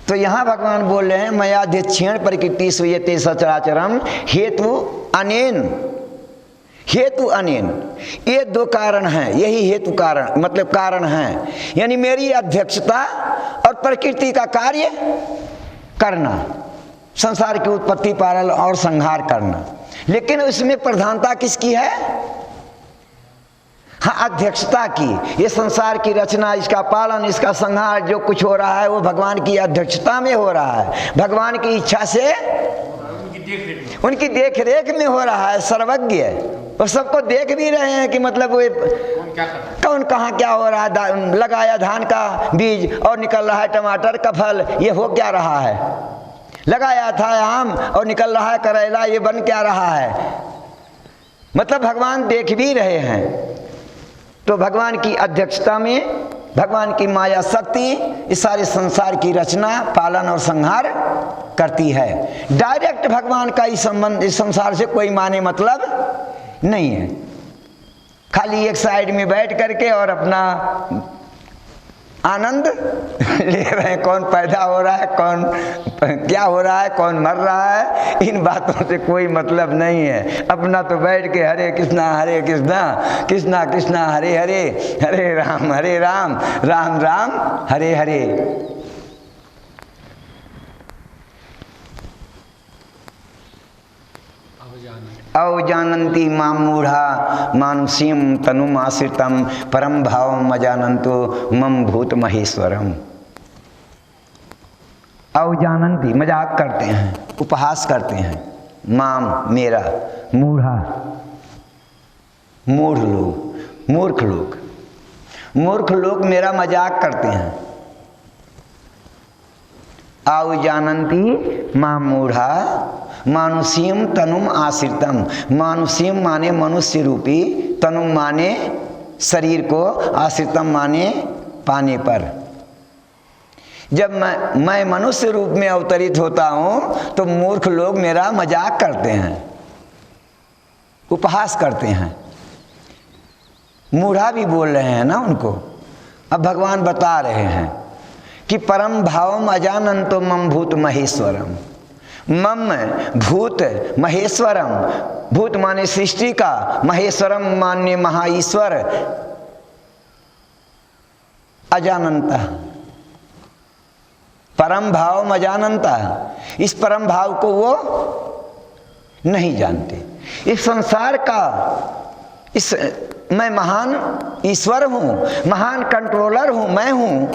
तो यहाँ भगवान बोल रहे हैं मयाध्यक्षेण प्रकृति सूयते सचराचरम हेतु अनेन, हेतु अनेन, ये दो कारण हैं, यही हेतु कारण मतलब कारण है, यानी मेरी अध्यक्षता और प्रकृति का कार्य करना, संसार की उत्पत्ति पालन और संहार करना। लेकिन उसमें प्रधानता किसकी है? हाँ अध्यक्षता की। ये संसार की रचना, इसका पालन, इसका संहार जो कुछ हो रहा है वो भगवान की अध्यक्षता में हो रहा है, भगवान की इच्छा से, उनकी देख रेख में हो रहा है। सर्वज्ञ और सबको देख भी रहे हैं कि मतलब वो कौन कहाँ क्या हो रहा है। लगाया धान का बीज और निकल रहा है टमाटर का फल, ये हो क्या रहा है? लगाया था आम और निकल रहा है करेला, ये बन क्या रहा है? मतलब भगवान देख भी रहे हैं। तो भगवान की अध्यक्षता में भगवान की माया शक्ति इस सारे संसार की रचना, पालन और संहार करती है। डायरेक्ट भगवान का इस संबंध, इस संसार से कोई माने मतलब नहीं है। खाली एक साइड में बैठ करके और अपना आनंद ले रहे हैं। कौन पैदा हो रहा है, कौन क्या हो रहा है, कौन मर रहा है, इन बातों से कोई मतलब नहीं है। अपना तो बैठ के हरे कृष्णा कृष्णा कृष्णा हरे हरे, हरे राम राम राम हरे हरे। अवजानन्ति मां मूढ़ा मानुषीं तनुम आश्रितं परम भावम अजानन्तो मम भूत महेश्वरम। अवजानन्ति मजाक करते हैं, उपहास करते हैं, माम मेरा, मूढ़ा मूढ़ लोग, मूर्ख लोग मेरा मजाक करते हैं। अवजानन्ति मां मूढ़ा मानुषीम तनुम आश्रितम, मानुषीम माने मनुष्य रूपी, तनुम माने शरीर को, आश्रितम माने पाने पर। जब मैं मनुष्य रूप में अवतरित होता हूँ तो मूर्ख लोग मेरा मजाक करते हैं, उपहास करते हैं, मूढ़ा भी बोल रहे हैं ना उनको। अब भगवान बता रहे हैं कि परम भावम अजानन्तो मम भूत महेश्वरम। मम भूत महेश्वरम, भूत माने सृष्टि का, महेश्वरम माने महाईश्वर, अजानंता परम भाव अजानंता, इस परम भाव को वो नहीं जानते। इस संसार का इस मैं महान ईश्वर हूँ, महान कंट्रोलर हूँ, मैं हूँ,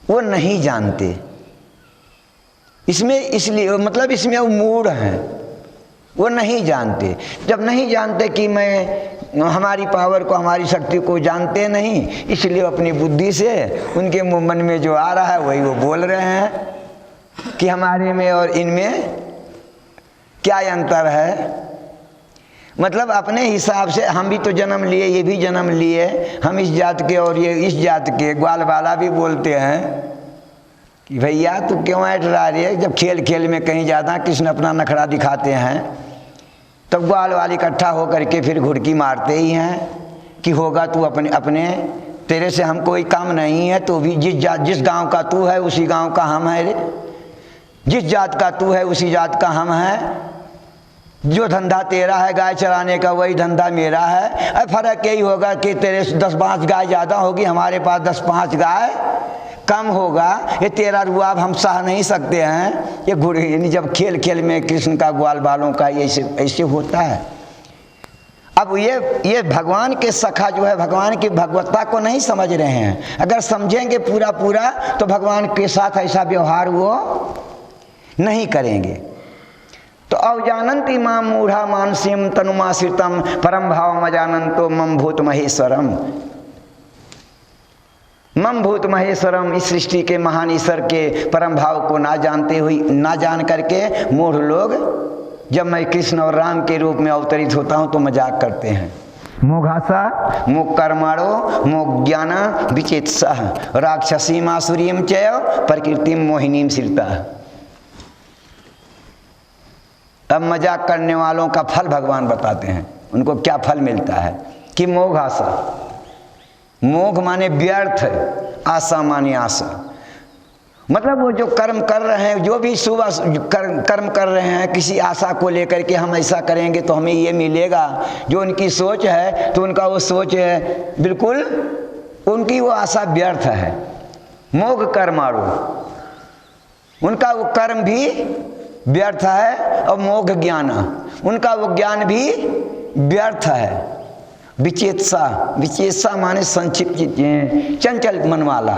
वो नहीं जानते। इसमें इसलिए मतलब इसमें वो मूढ़ हैं, वो नहीं जानते। जब नहीं जानते कि मैं हमारी पावर को, हमारी शक्ति को जानते नहीं, इसलिए अपनी बुद्धि से उनके मन में जो आ रहा है वही वो बोल रहे हैं कि हमारे में और इनमें क्या अंतर है। मतलब अपने हिसाब से हम भी तो जन्म लिए, ये भी जन्म लिए, हम इस जात के और ये इस जात के। ग्वाल वाला भी बोलते हैं कि भैया तू क्यों ऐट रहा रे। जब खेल खेल में कहीं ज़्यादा कृष्ण अपना नखरा दिखाते हैं तब ग्वाल वाले इकट्ठा होकर के फिर घुड़की मारते ही हैं कि होगा तू अपने तेरे से हम कोई काम नहीं है। तो भी जिस गांव का तू है उसी गांव का हम है रे, जिस जात का तू है उसी जात का हम है। जो धंधा तेरा है गाय चराने का वही धंधा मेरा है। अब फर्क यही होगा कि तेरे 10-5 गाय ज़्यादा होगी, हमारे पास 10-5 गाय कम होगा, ये तेरा रुआब हम सह नहीं सकते हैं। ये गुड़ यानी जब खेल खेल में कृष्ण का ग्वाल बालों का ऐसे ऐसे होता है। अब ये भगवान के सखा जो है भगवान की भगवत्ता को नहीं समझ रहे हैं। अगर समझेंगे पूरा पूरा तो भगवान के साथ ऐसा व्यवहार वो नहीं करेंगे। तो अवजानन्ति माम मूढ़ा मानसीम तनुमाश्रितम परम भाव अजानन्तो मम भूत महेश्वरम। मम भूत महेश्वरम, इस सृष्टि के महान ईश्वर के परम भाव को ना जानते हुए, ना जान करके मूढ़ लोग जब मैं कृष्ण और राम के रूप में अवतरित होता हूँ तो मजाक करते हैं। मोघासा मोह कर्माणो मोह ज्ञान विचेतसा राक्षसीम आसुरीम चैव प्रकृतिम मोहिनीम श्रिता। अब मजाक करने वालों का फल भगवान बताते हैं, उनको क्या फल मिलता है कि मोघासा, मोघ माने व्यर्थ, आशा माने आशा। मतलब वो जो कर्म कर रहे हैं, जो भी सुबह कर्म कर रहे हैं किसी आशा को लेकर के हम ऐसा करेंगे तो हमें ये मिलेगा, जो उनकी सोच है तो उनका वो सोच है बिल्कुल, उनकी वो आशा व्यर्थ है। मोघ कर्माणु, उनका वो कर्म भी व्यर्थ है और मोघ ज्ञान, उनका वो ज्ञान भी व्यर्थ है। विचेतसा, विचेतसा माने संक्षिप्त, चंचल मन वाला।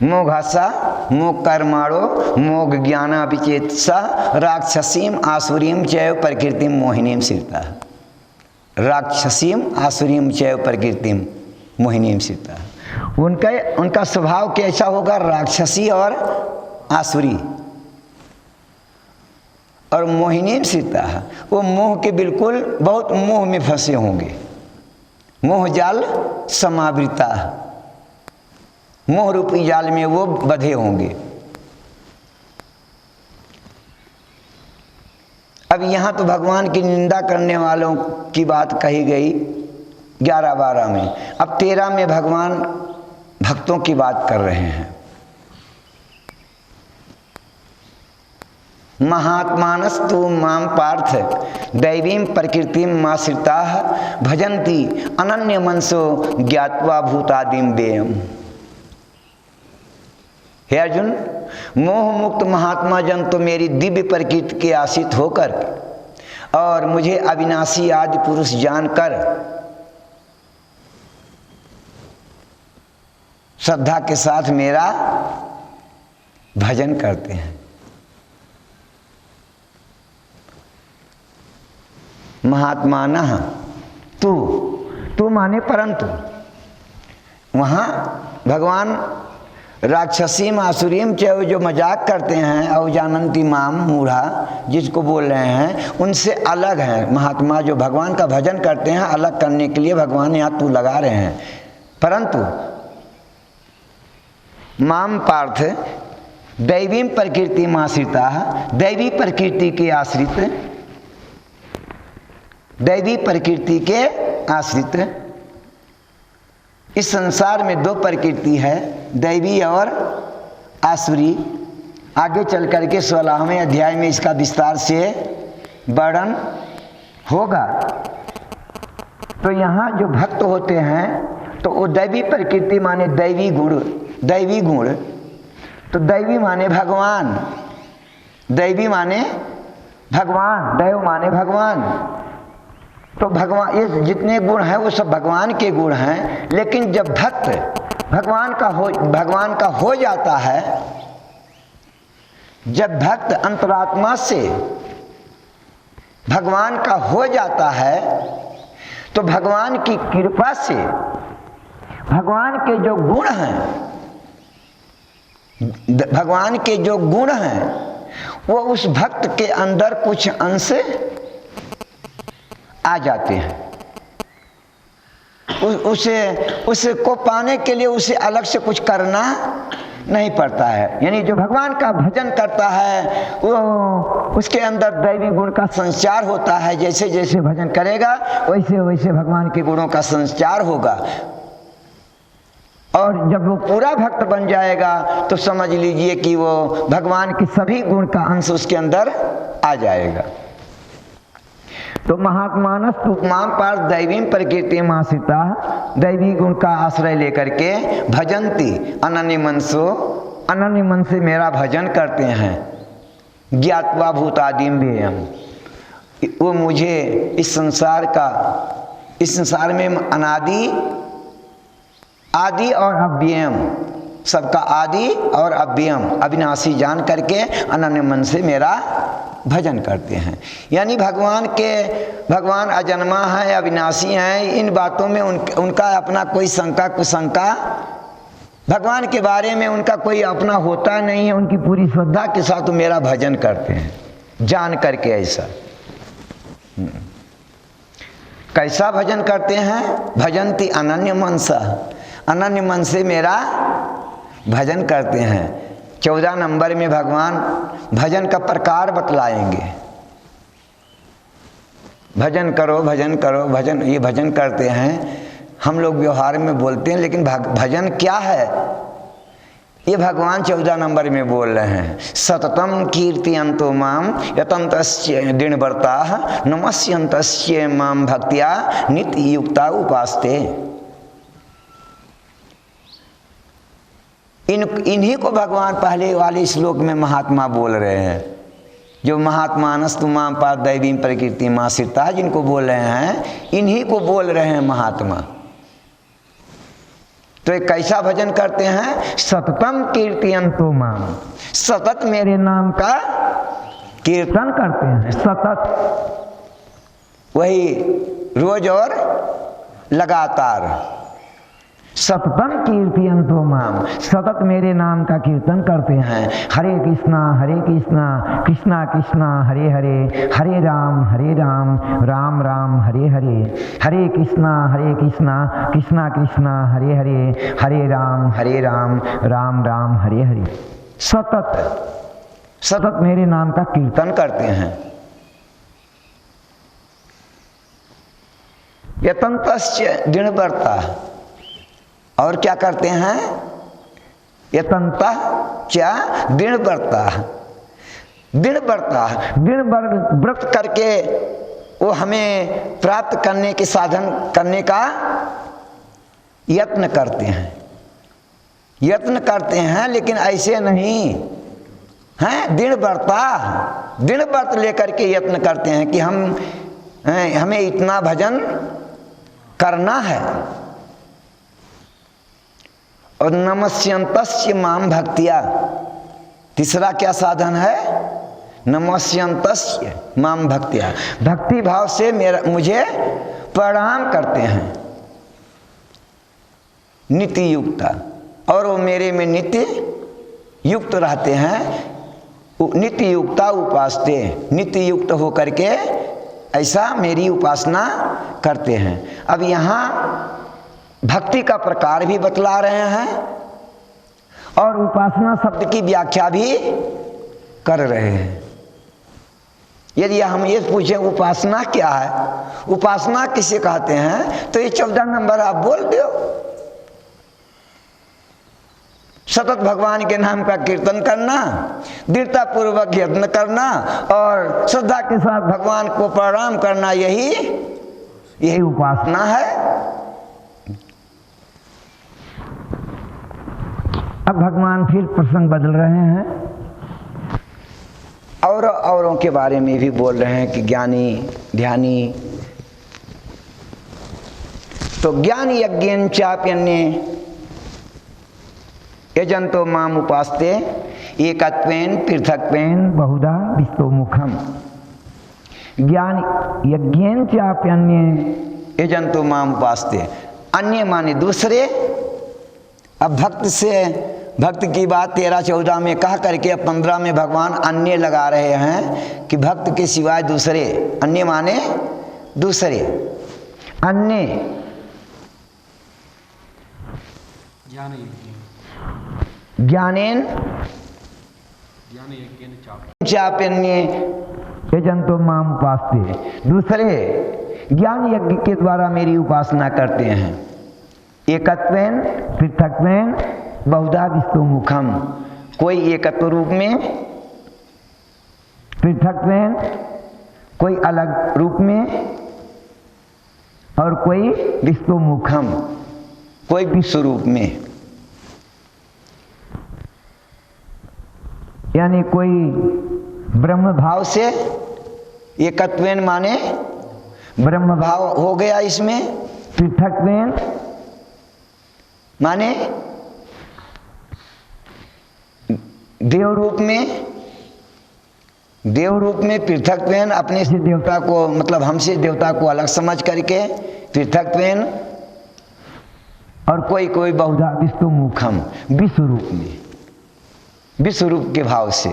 मोघासा मोह कर्माणो मोघ ज्ञान विचेतसा राक्षसीम आसुरीम चैव प्रकृतिम मोहिनीम श्रिता। राक्षसीम आसुरीम चैव प्रकृतिम मोहिनीम श्रिता। उनका स्वभाव कैसा होगा? राक्षसी और आसुरी और मोहिनीम श्रिता। वो मोह के बिल्कुल बहुत मोह में फंसे होंगे, मोह जाल समावृता, मोह रूपी जाल में वो बंधे होंगे। अब यहाँ तो भगवान की निंदा करने वालों की बात कही गई 11-12 में। अब 13 में भगवान भक्तों की बात कर रहे हैं। महात्मानस्तु माम पार्थ दैवीं प्रकृतिम आश्रिताः भजन्ति अनन्य मनसो ज्ञात्वा भूतादिम व्ययम्। हे अर्जुन, मोह मुक्त महात्मा जन तो मेरी दिव्य प्रकृति के आश्रित होकर और मुझे अविनाशी आदि पुरुष जानकर श्रद्धा के साथ मेरा भजन करते हैं। महात्मानः, तू माने परंतु। वहाँ भगवान राक्षसीम आसुरीम चैव जो मजाक करते हैं, अवजानन्ति माम मूढ़ा जिसको बोल रहे हैं, उनसे अलग हैं। महात्मा जो भगवान का भजन करते हैं, अलग करने के लिए भगवान यहाँ तू लगा रहे हैं। परंतु माम पार्थ दैवीं प्रकृति आश्रिता, दैवी प्रकृति के आश्रित, दैवी प्रकृति के आश्रित। इस संसार में 2 प्रकृति है, दैवी और आसुरी। आगे चल करके 16वें अध्याय में इसका विस्तार से वर्णन होगा। तो यहाँ जो भक्त होते हैं तो वो दैवी प्रकृति माने दैवी गुण, दैवी गुण। तो दैवी माने भगवान, दैवी माने भगवान, दैव माने भगवान। तो भगवान, ये जितने गुण हैं वो सब भगवान के गुण हैं। लेकिन जब भक्त भगवान का हो जाता है, जब भक्त अंतरात्मा से भगवान का हो जाता है तो भगवान की कृपा से भगवान के जो गुण हैं, भगवान के जो गुण हैं वो उस भक्त के अंदर कुछ अंश आ जाते हैं। उसे को पाने के लिए उसे अलग से कुछ करना नहीं पड़ता है। यानी जो भगवान का भजन करता है वो उसके अंदर दैवी गुण का संचार होता है। जैसे जैसे भजन करेगा वैसे वैसे भगवान के गुणों का संचार होगा। और जब वो पूरा भक्त बन जाएगा तो समझ लीजिए कि वो भगवान के सभी गुण का अंश उसके अंदर आ जाएगा। तो महात्मानस उपमा पार दैवी प्रकृति मासिता, दैवी गुण का आश्रय लेकर के भजंती अनन्य मनसो, अनन्य मन से मेरा भजन करते हैं। ज्ञात्वा भूतादिम व्ययम, वो मुझे इस संसार में अनादि, आदि और अव्ययम, सबका आदि और अव्ययम अविनाशी जान करके अनन्य मन से मेरा भजन करते हैं। यानी भगवान अजन्मा है, अविनाशी हैं, इन बातों में उनका अपना कोई शंका कुशंका, भगवान के बारे में उनका कोई अपना होता नहीं है। उनकी पूरी श्रद्धा के साथ मेरा भजन करते हैं जान करके। ऐसा कैसा भजन करते हैं? भजंती अनन्य मनसा, अनन्य मन से मेरा भजन करते हैं। 14 नंबर में भगवान भजन का प्रकार बतलाएंगे। भजन करो, भजन करो, भजन, ये भजन करते हैं। हम लोग व्यवहार में बोलते हैं, लेकिन भजन क्या है ये भगवान 14 नंबर में बोल रहे हैं। सततम कीर्तयन्तो माम यतन्तस्य दृढ़व्रताः नमस्यन्तस्य माम भक्त्या नित्य युक्ता उपास्ते। इन्हीं को भगवान पहले वाले श्लोक में महात्मा बोल रहे हैं, जो महात्मानस्तु माम पाद दैवीं प्रकृति मासिता, जिनको बोल रहे हैं इन्हीं को बोल रहे हैं महात्मा। तो एक कैसा भजन करते हैं? सततम कीर्तयन्तो माम, सतत मेरे नाम का कीर्तन करते हैं। सतत वही रोज और लगातार। सततम कीर्तयन्तो माम, सतत मेरे नाम का कीर्तन करते हैं। हरे कृष्णा कृष्णा कृष्णा हरे हरे, हरे राम राम राम हरे हरे, हरे कृष्णा कृष्णा कृष्णा हरे हरे, हरे राम राम राम हरे हरे। सतत मेरे नाम का कीर्तन करते हैं। यतन्तस्य दृढ़व्रता, और क्या करते हैं? यतन्तः क्या? दृढ़व्रता, दृढ़ व्रत करके वो हमें प्राप्त करने के साधन करने का यत्न करते हैं, लेकिन ऐसे नहीं हैं। दृढ़ व्रत लेकर के यत्न करते हैं कि हमें इतना भजन करना है। और नमस्यन्तस्य माम भक्त्या, तीसरा क्या साधन है? नमस्यन्तस्य माम भक्त्या, भक्ति भाव से मुझे प्रणाम करते हैं। नित्य युक्ता, और वो मेरे में नित्य युक्त रहते हैं। नित्य युक्ता उपासते, नित्य युक्त होकर के ऐसा मेरी उपासना करते हैं। अब यहाँ भक्ति का प्रकार भी बतला रहे हैं और उपासना शब्द की व्याख्या भी कर रहे हैं। यदि हम ये पूछें उपासना क्या है, उपासना किसे कहते हैं, तो ये 14 नंबर आप बोल दो। सतत भगवान के नाम का कीर्तन करना, दृढ़ता पूर्वक यत्न करना और श्रद्धा के साथ भगवान को प्रणाम करना, यही उपासना है। अब भगवान फिर प्रसंग बदल रहे हैं और औरों के बारे में भी बोल रहे हैं कि ज्ञानी ध्यानी। तो ज्ञान यज्ञेन चाप्यन्ये यजन्तो माम उपास्ते एकत्वेन पृथक्त्वेन बहुधा विस्तोमुखम। ज्ञान यज्ञेन चाप्यन्ये यजन्तो माम उपास्ते, अन्य माने दूसरे। अब भक्त की बात 13-14 में कह करके अब 15 में भगवान अन्य लगा रहे हैं कि भक्त के सिवाय दूसरे, अन्य माने दूसरे, अन्य ज्ञानेन चाप्यन्ये यजन्तो माम उपास्ते, दूसरे ज्ञान यज्ञ के द्वारा मेरी उपासना करते हैं। एकत्वेन पृथक्त्वेन बहुधा विस्तोमुखम, कोई एकत्व रूप में, पृथक्त्वेन कोई अलग रूप में और कोई विश्वमुखम, कोई विश्व रूप में, यानी कोई ब्रह्म भाव से एकत्वेन माने ब्रह्म भाव हो गया इसमें, पृथकवेन माने देव रूप में पृथकवेन अपने से देवता को, मतलब हमसे देवता को अलग समझ करके पृथकवेन, और कोई कोई बहुधा विश्वमुखम, विश्व रूप में, विश्व रूप के भाव से,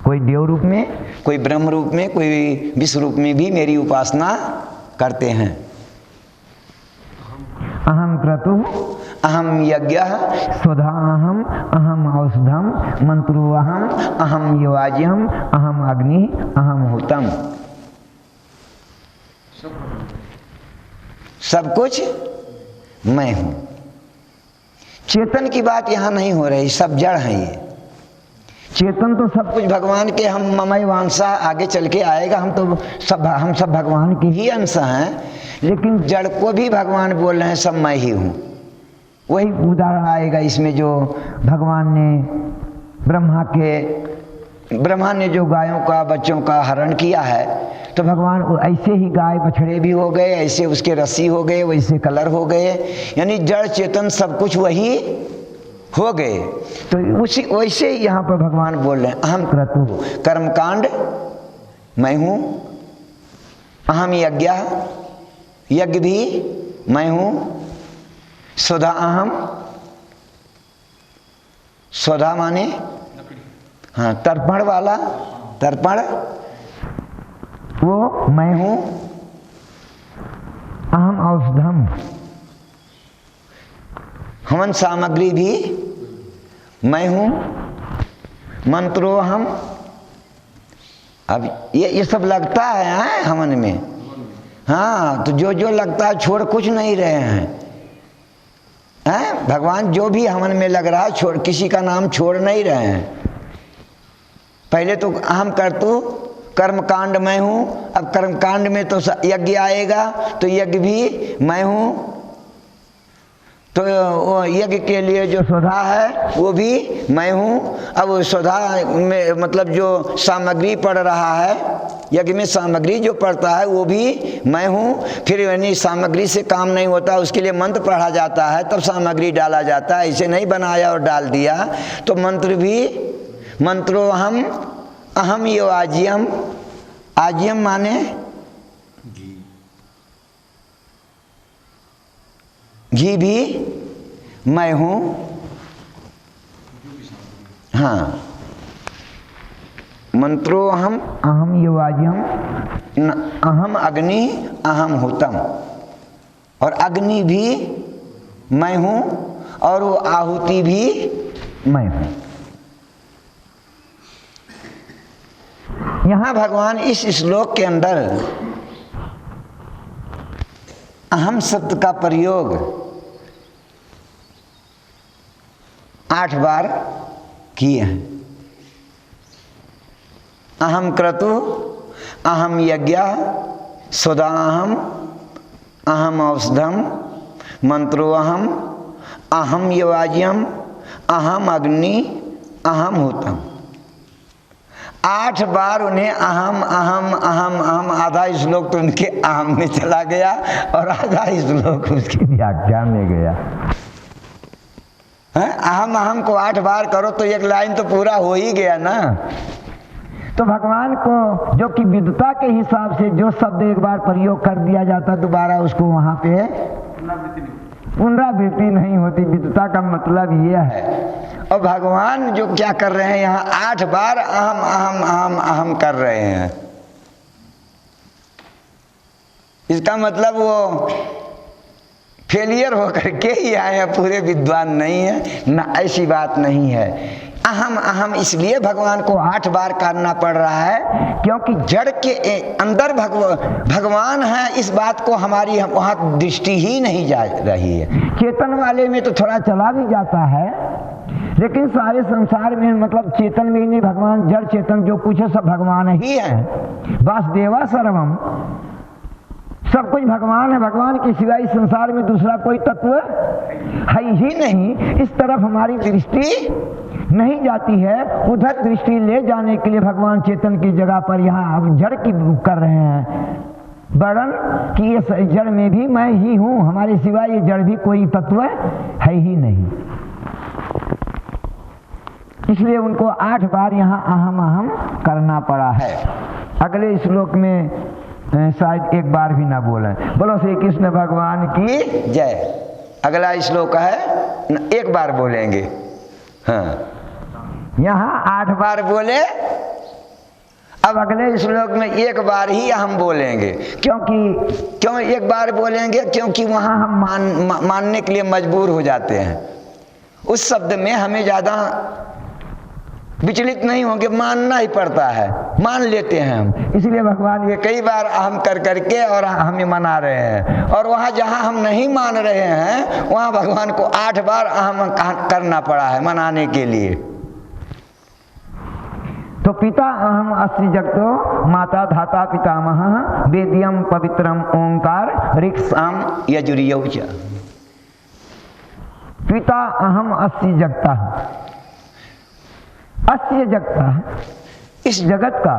कोई देव रूप में, कोई ब्रह्म रूप में, कोई विश्व रूप में भी मेरी उपासना करते हैं। अहम क्रतु अहम यज्ञ स्वधा अहम अहम औषधम मंत्रो अहम अहम योवाज्यम अहम अग्नि अहम होतम। सब कुछ मैं हूं। चेतन की बात यहां नहीं हो रही, सब जड़ है ये। चेतन तो सब कुछ भगवान के, हम ममय वांसा आगे चल के आएगा, हम सब भगवान के ही अंश हैं, लेकिन जड़ को भी भगवान बोल रहे हैं सब मैं ही हूँ। वही उदाहरण आएगा इसमें, जो भगवान ने ब्रह्मा ने जो गायों का बच्चों का हरण किया है, तो भगवान ऐसे ही गाय बछड़े भी हो गए, ऐसे उसके रस्सी हो गए, वैसे कलर हो गए, यानी जड़ चेतन सब कुछ वही हो गए। तो उसी वैसे ही यहाँ पर भगवान बोल रहे हैं अहम क्रतु, कर्मकांड मैं हूँ, अहम यज्ञ, यज्ञ भी मैं हूँ, स्वधा अहम, स्वधा माने हाँ तर्पण वाला, तर्पण वो मैं हूँ, अहम औषधम, हवन सामग्री भी मैं हूँ, मंत्रो अहम। अब ये सब लगता है हवन में, हाँ, तो जो लगता है छोड़ कुछ नहीं रहे हैं, भगवान जो भी हवन में लग रहा है छोड़, किसी का नाम छोड़ नहीं रहे हैं। पहले तो अहम कर्तु कर्मकांड मैं हूँ, अब कर्मकांड में तो यज्ञ आएगा, तो यज्ञ भी मैं हूँ, तो वो यज्ञ के लिए जो स्वधा है वो भी मैं हूँ। अब स्वधा में मतलब जो सामग्री पड़ रहा है, यज्ञ में सामग्री जो पड़ता है वो भी मैं हूँ। फिर यानी सामग्री से काम नहीं होता, उसके लिए मंत्र पढ़ा जाता है, तब सामग्री डाला जाता है, ऐसे नहीं बनाया और डाल दिया। तो मंत्र भी, मंत्रो अहम अहम यो आज्यम, आज्यम माने घी भी मैं हूँ, हाँ, मंत्रो अहम अहम योवाज्यम, अहम अग्नि अहम होतम, और अग्नि भी मैं हूँ और वो आहुति भी मैं हूँ। यहाँ भगवान इस श्लोक के अंदर अहम शब्द का प्रयोग 8 बार किए हैं। अहम क्रतु अहम यज्ञ स्वधा अहम अहम औषधम मंत्रो अहम अहम योवाज्यम अहम अग्नि अहम होतम। 8 बार उन्हें अहम अहम अहम अहम, आधा श्लोक तो उनके अहम में चला गया और आधा श्लोक उसकी व्याख्या में गया। अहम अहम को 8 बार करो तो एक लाइन तो पूरा हो ही गया ना। तो भगवान को जो कि विद्वता के हिसाब से जो शब्द एक बार प्रयोग कर दिया जाता, दोबारा उसको वहाँ पे पुनरावृत्ति नहीं होती। विद्वता का मतलब यह है। और भगवान जो क्या कर रहे हैं यहाँ 8 बार अहम अहम अहम अहम कर रहे हैं। इसका मतलब वो फेलियर होकर के ही आए हैं, पूरे विद्वान नहीं है ना, ऐसी बात नहीं है। अहम अहम इसलिए भगवान को 8 बार करना पड़ रहा है क्योंकि जड़ के अंदर भगवान है, इस बात को हमारी वहाँ दृष्टि ही नहीं जा रही है। चेतन वाले में तो थोड़ा चला भी जाता है, लेकिन सारे संसार में मतलब चेतन में ही नहीं, भगवान जड़ चेतन जो कुछ है सब भगवान ही है। वासुदेवा सर्वम, सब कुछ भगवान है। भगवान के सिवाय इस संसार में दूसरा कोई तत्व है ही नहीं। इस तरफ हमारी दृष्टि नहीं जाती है। उधर दृष्टि ले जाने के लिए भगवान चेतन की जगह पर यहाँ अब जड़ की कर रहे हैं वर्णन कि ये जड़ में भी मैं ही हूँ, हमारे सिवाय ये जड़ भी कोई तत्व है ही नहीं। इसलिए उनको 8 बार यहाँ अहम अहम करना पड़ा है। अगले श्लोक में शायद एक बार भी ना बोले। बोलो श्री कृष्ण भगवान की जय। अगला श्लोक है एक बार बोलेंगे। हाँ, यहाँ 8 बार बोले, अब अगले श्लोक में एक बार ही हम बोलेंगे। क्यों एक बार बोलेंगे? क्योंकि वहाँ हम मानने के लिए मजबूर हो जाते हैं। उस शब्द में हमें ज़्यादा विचलित नहीं होंगे, मानना ही पड़ता है, मान लेते हैं हम। इसलिए भगवान ये कई बार अहम कर करके और हमें मना रहे हैं। और वहाँ जहाँ हम नहीं मान रहे हैं वहाँ भगवान को 8 बार अहम करना पड़ा है मनाने के लिए। तो पिता अहम अस्ति जगतो, माता धाता पितामह, वेद्यम पवित्रम ओंकार, ऋक्साम यजुर्यौ च। पिता अहम अस्ति जगता, अस्य जगता, इस जगत का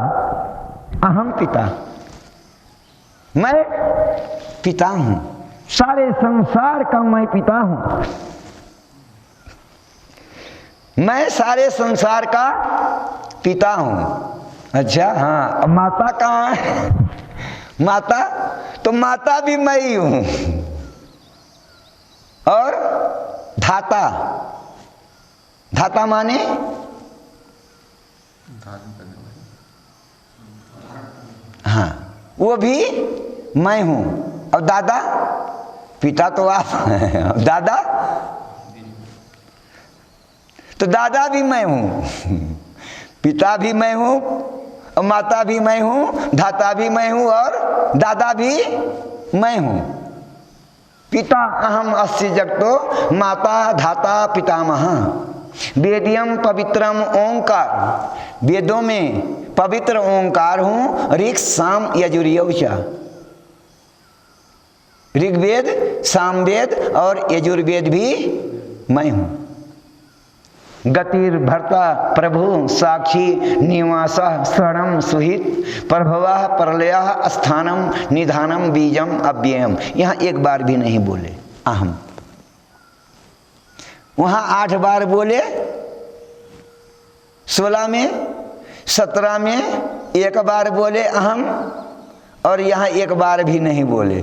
अहम पिता, मैं पिता हूँ, सारे संसार का मैं पिता हूँ। मैं सारे संसार का पिता हूँ। अच्छा, हाँ, अब माता कहाँ है? माता तो माता भी मैं ही हूँ। और धाता, धाता माने हाँ, वो भी मैं हूँ। और दादा, पिता तो आप हैं, दादा तो दादा भी मैं हूँ, पिता भी मैं हूँ, और माता भी मैं हूँ, धाता भी मैं हूँ, और दादा भी मैं हूँ। पिता अहम अस्ति जगतो, माता धाता पितामह, वेद्यम पवित्रम ओंकार, वेदों में पवित्र ओंकार हूँ। ऋक् साम यजुर्यौ च, ऋग्वेद, सामवेद और यजुर्वेद भी मैं हूँ। गतिर्भर्ता प्रभु साक्षी निवासः शरणम सुहित, प्रभवः प्रलयः स्थानम निधानम बीजम अव्ययम। यहाँ एक बार भी नहीं बोले अहम, वहाँ 8 बार बोले। 16 में, 17 में एक बार बोले अहम, और यहाँ एक बार भी नहीं बोले।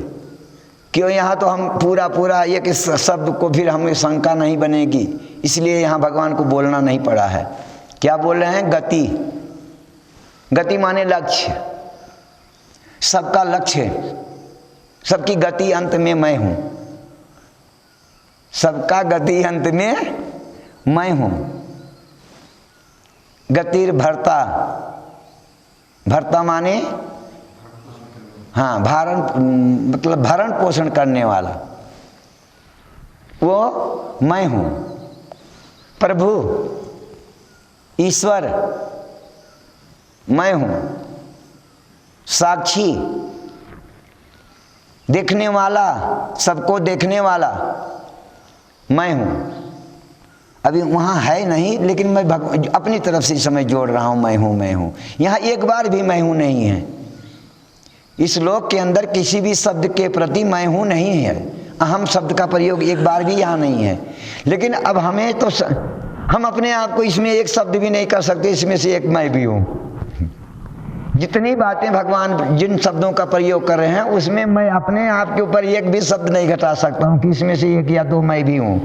क्यों? यहाँ तो हम पूरा एक शब्द को फिर हमें शंका नहीं बनेगी, इसलिए यहाँ भगवान को बोलना नहीं पड़ा है। क्या बोल रहे हैं? गति। गति माने लक्ष्य, सबका लक्ष्य, सबकी गति अंत में मैं हूँ, सबका गति अंत में मैं हूँ। गतिर्भर्ता, भर्ता माने हाँ, भारण, मतलब भरण पोषण करने वाला, वो मैं हूँ। प्रभु ईश्वर मैं हूँ। साक्षी देखने वाला, सबको देखने वाला मैं हूँ। अभी वहाँ है नहीं, लेकिन मैं अपनी तरफ से समय जोड़ रहा हूँ, मैं हूँ मैं हूँ। यहाँ एक बार भी मैं हूँ नहीं है। इस श्लोक के अंदर किसी भी शब्द के प्रति मैं हूँ नहीं है। अहम शब्द का प्रयोग एक बार भी यहाँ नहीं है। लेकिन अब हमें तो हम अपने आप को इसमें एक शब्द भी नहीं कर सकते, इसमें से एक मैं भी हूँ। जितनी बातें भगवान जिन शब्दों का प्रयोग कर रहे हैं उसमें मैं अपने आप के ऊपर एक भी शब्द नहीं घटा सकता हूँ कि इसमें से 1 या 2 मैं भी हूँ।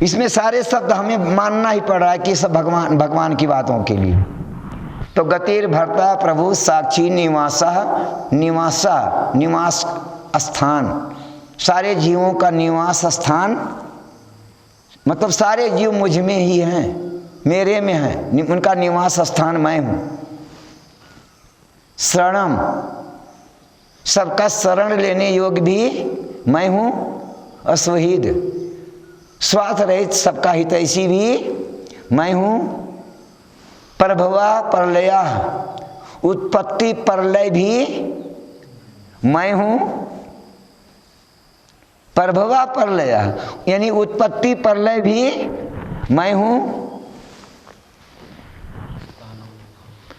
इसमें सारे शब्द हमें मानना ही पड़ रहा है कि सब भगवान की बातों के लिए। तो गतिर्भर्ता प्रभु साक्षी निवास स्थान, सारे जीवों का निवास स्थान, मतलब सारे जीव मुझ में ही हैं, मेरे में हैं, उनका निवास स्थान मैं हूँ। शरणम, सबका शरण लेने योग्य भी मैं हूँ। असुहिद, स्वार्थ रहित सबका हितैषी भी मैं हूँ। प्रभवा प्रलया, उत्पत्ति प्रलय भी मैं हूँ। प्रभवा प्रलया यानी उत्पत्ति प्रलय भी मैं हूँ।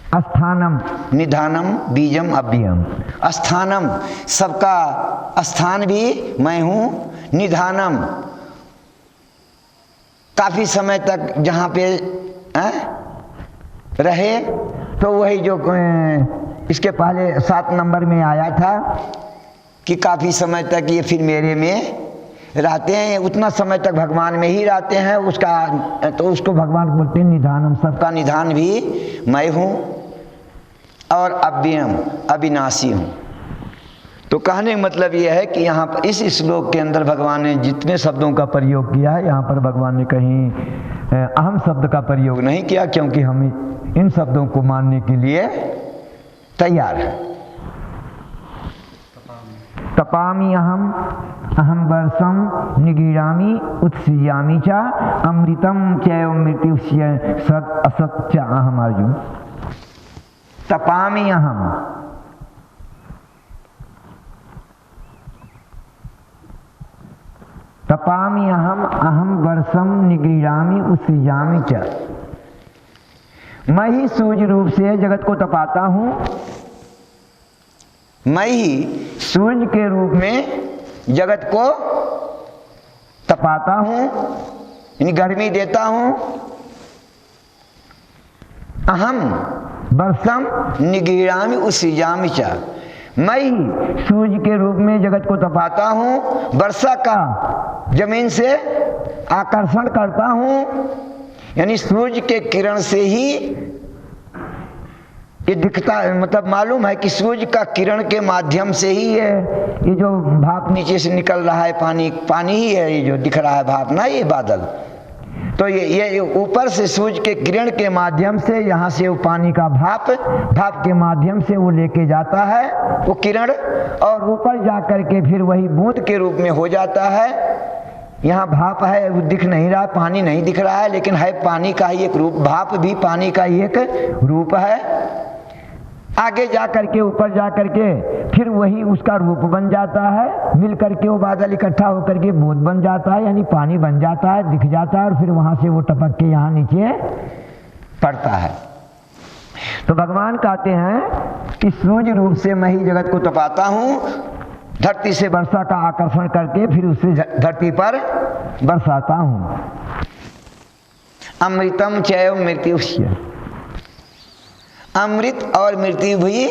स्थानम निधानम बीजम अव्ययम, स्थानम सबका स्थान भी मैं हूँ। निधानम काफ़ी समय तक जहाँ पे रहे, तो वही जो इसके पहले 7 नंबर में आया था कि काफ़ी समय तक ये फिर मेरे में रहते हैं, उतना समय तक भगवान में ही रहते हैं, उसका तो उसको भगवान बोलते हैं निधानम, सबका निधान भी मैं हूँ। और अव्ययम अविनाशी हूँ। तो कहने का मतलब यह है कि यहाँ पर इस श्लोक के अंदर भगवान ने जितने शब्दों का प्रयोग किया है, यहाँ पर भगवान ने कहीं अहम शब्द का प्रयोग नहीं किया, क्योंकि हम इन शब्दों को मानने के लिए तैयार है। तपामि अहम, अहम वर्षम निगीरामि उत्सीयामि च, अमृतम चैव मृत्युस्य सत् असत् च अहम अर्जुन। तपामि अहम, तपामि अहम, अहम वर्षम निगीरामि उत्सीयामि च। मैं ही सूर्य रूप से जगत को तपाता हूँ, मैं ही सूर्य के रूप में जगत को तपाता हूँ, यानी गर्मी देता हूँ। अहम वर्षम निगीरामि उत्सीयामि च, मैं ही सूर्य के रूप में जगत को तपाता हूँ, वर्षा का जमीन से आकर्षण करता हूँ, यानी सूर्य के किरण से ही ये दिखता है, मतलब मालूम है कि सूर्य का किरण के माध्यम से ही ये जो भाप नीचे से निकल रहा है, पानी ही है ये जो दिख रहा है भाप ना, ये बादल। तो ये ऊपर से सूर्य के किरण के माध्यम से यहाँ से वो पानी का भाप के माध्यम से वो लेके जाता है वो किरण, और ऊपर जा कर के फिर वही बूंद के रूप में हो जाता है। यहाँ भाप है, वो दिख नहीं रहा, पानी नहीं दिख रहा है, लेकिन है पानी का ही एक रूप, भाप भी पानी का ही एक रूप है। आगे जा करके ऊपर जा करके फिर वही उसका रूप बन जाता है, मिल करके वो बादल इकट्ठा होकर के बूंद बन जाता है, यानी पानी बन जाता है, दिख जाता है, और फिर वहाँ से वो टपक के यहाँ नीचे पड़ता है। तो भगवान कहते हैं कि सूर्य रूप से मैं ही जगत को तपाता हूँ, धरती से वर्षा का आकर्षण करके फिर उसे धरती पर बरसाता हूँ। अमृतम चैव मृत्युस्य, अमृत और मृत्यु भी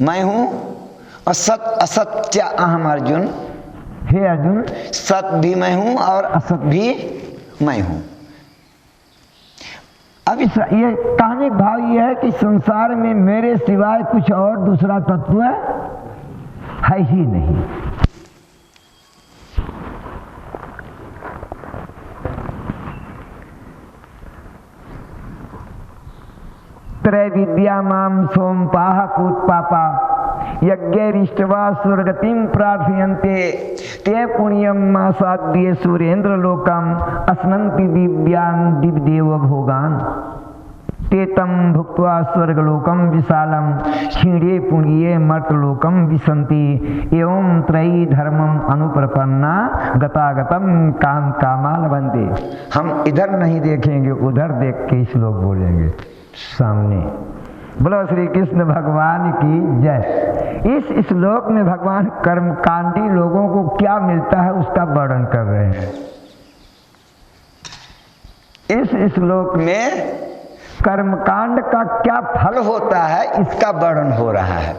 मैं हूँ। और सत असत्य अहम अर्जुन, हे अर्जुन सत भी मैं हूँ और असत भी मैं हूँ। अब इस ये कहने का भाव ये है कि संसार में मेरे सिवाय कुछ और दूसरा तत्व है ही नहीं। त्रय विद्या माम सोम पाह कूट पापा यज्ञरिष्टवा स्वर्गतिम प्रार्थयन्ते ते पुण्यम मासाद्य सुरेंद्र लोकम अस्नन्ति दिव्यान दिव्यदेव भोगान ते तम भुक्त्वा स्वर्गलोकम विशालम क्षीणे पुण्ये मर्तलोकम विसन्ति एवं त्रयी धर्मम अनुप्रपन्ना गतागतम काम कामा लभन्ते। हम इधर नहीं देखेंगे, उधर देख के इस लोग बोलेंगे सामने। बोलो श्री कृष्ण भगवान की जय। इस श्लोक में भगवान कर्मकांडी लोगों को क्या मिलता है उसका वर्णन कर रहे हैं। इस श्लोक में कर्मकांड का क्या फल होता है इसका वर्णन हो रहा है।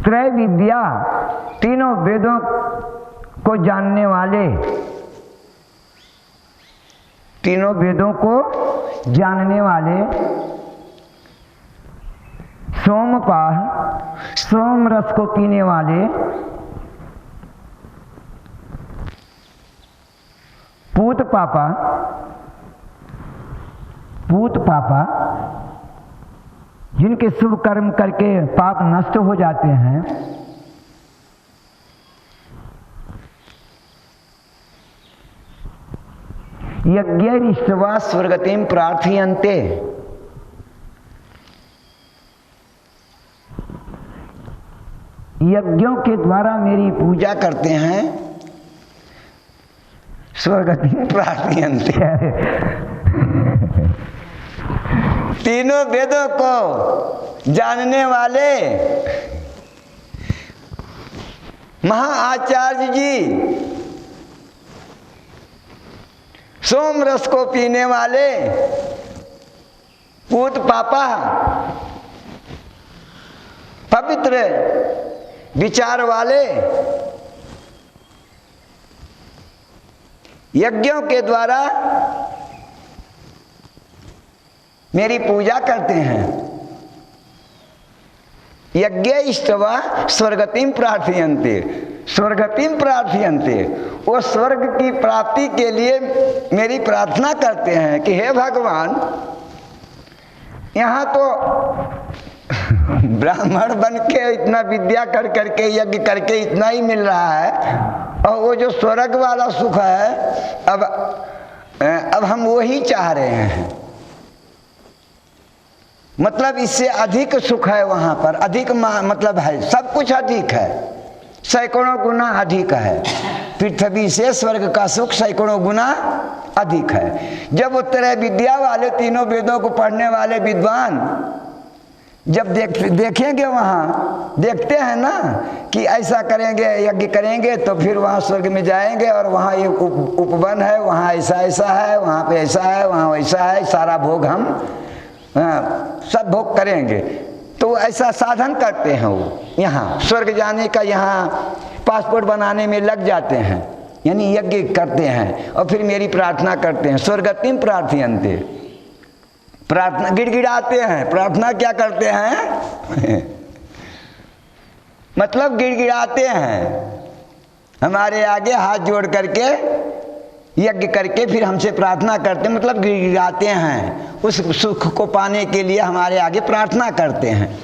त्रय विद्या, तीनों वेदों को जानने वाले, तीनों वेदों को जानने वाले, सोमपाह सोम रस को पीने वाले, पूत पापा जिनके शुभ कर्म करके पाप नष्ट हो जाते हैं, यज्ञैरिष्ट्वा स्वर्गतिं प्रार्थयन्ते। यज्ञों के द्वारा मेरी पूजा करते हैं, स्वर्गतिं प्रार्थयन्ते। तीनों वेदों को जानने वाले महाआचार्य जी, सोम रस को पीने वाले पूत पापा, पवित्र विचार वाले, यज्ञों के द्वारा मेरी पूजा करते हैं। यज्ञ इष्टवा स्वर्गतिं प्रार्थयन्ते, स्वर्गतिं प्रार्थयन्ते, वो स्वर्ग की प्राप्ति के लिए मेरी प्रार्थना करते हैं कि हे भगवान, यहाँ तो ब्राह्मण बन के इतना विद्या कर करके यज्ञ करके इतना ही मिल रहा है, और वो जो स्वर्ग वाला सुख है अब हम वही चाह रहे हैं। मतलब इससे अधिक सुख है वहाँ पर, अधिक मतलब है, सब कुछ अधिक है, सैकड़ों गुना अधिक है। पृथ्वी से स्वर्ग का सुख सैकड़ों गुना अधिक है। जब वो त्रय विद्या वाले, तीनों वेदों को पढ़ने वाले विद्वान जब देखेंगे, वहाँ देखते हैं ना कि ऐसा करेंगे, यज्ञ करेंगे तो फिर वहाँ स्वर्ग में जाएंगे, और वहाँ ये उपवन है, वहाँ ऐसा ऐसा है, वहाँ पे ऐसा है, वहाँ वैसा है, सारा भोग हम सब भोग करेंगे। तो ऐसा साधन करते हैं वो, यहाँ स्वर्ग जाने का यहाँ पासपोर्ट बनाने में लग जाते हैं, यानी यज्ञ करते हैं और फिर मेरी प्रार्थना करते हैं। स्वर्गतिं प्रार्थयन्ते, प्रार्थना गिड़गिड़ाते हैं। प्रार्थना क्या करते हैं? मतलब गिड़गिड़ाते हैं, हमारे आगे हाथ जोड़ करके यज्ञ करके फिर हमसे प्रार्थना करते हैं, मतलब गिड़गिड़ाते हैं, उस सुख को पाने के लिए हमारे आगे प्रार्थना करते हैं।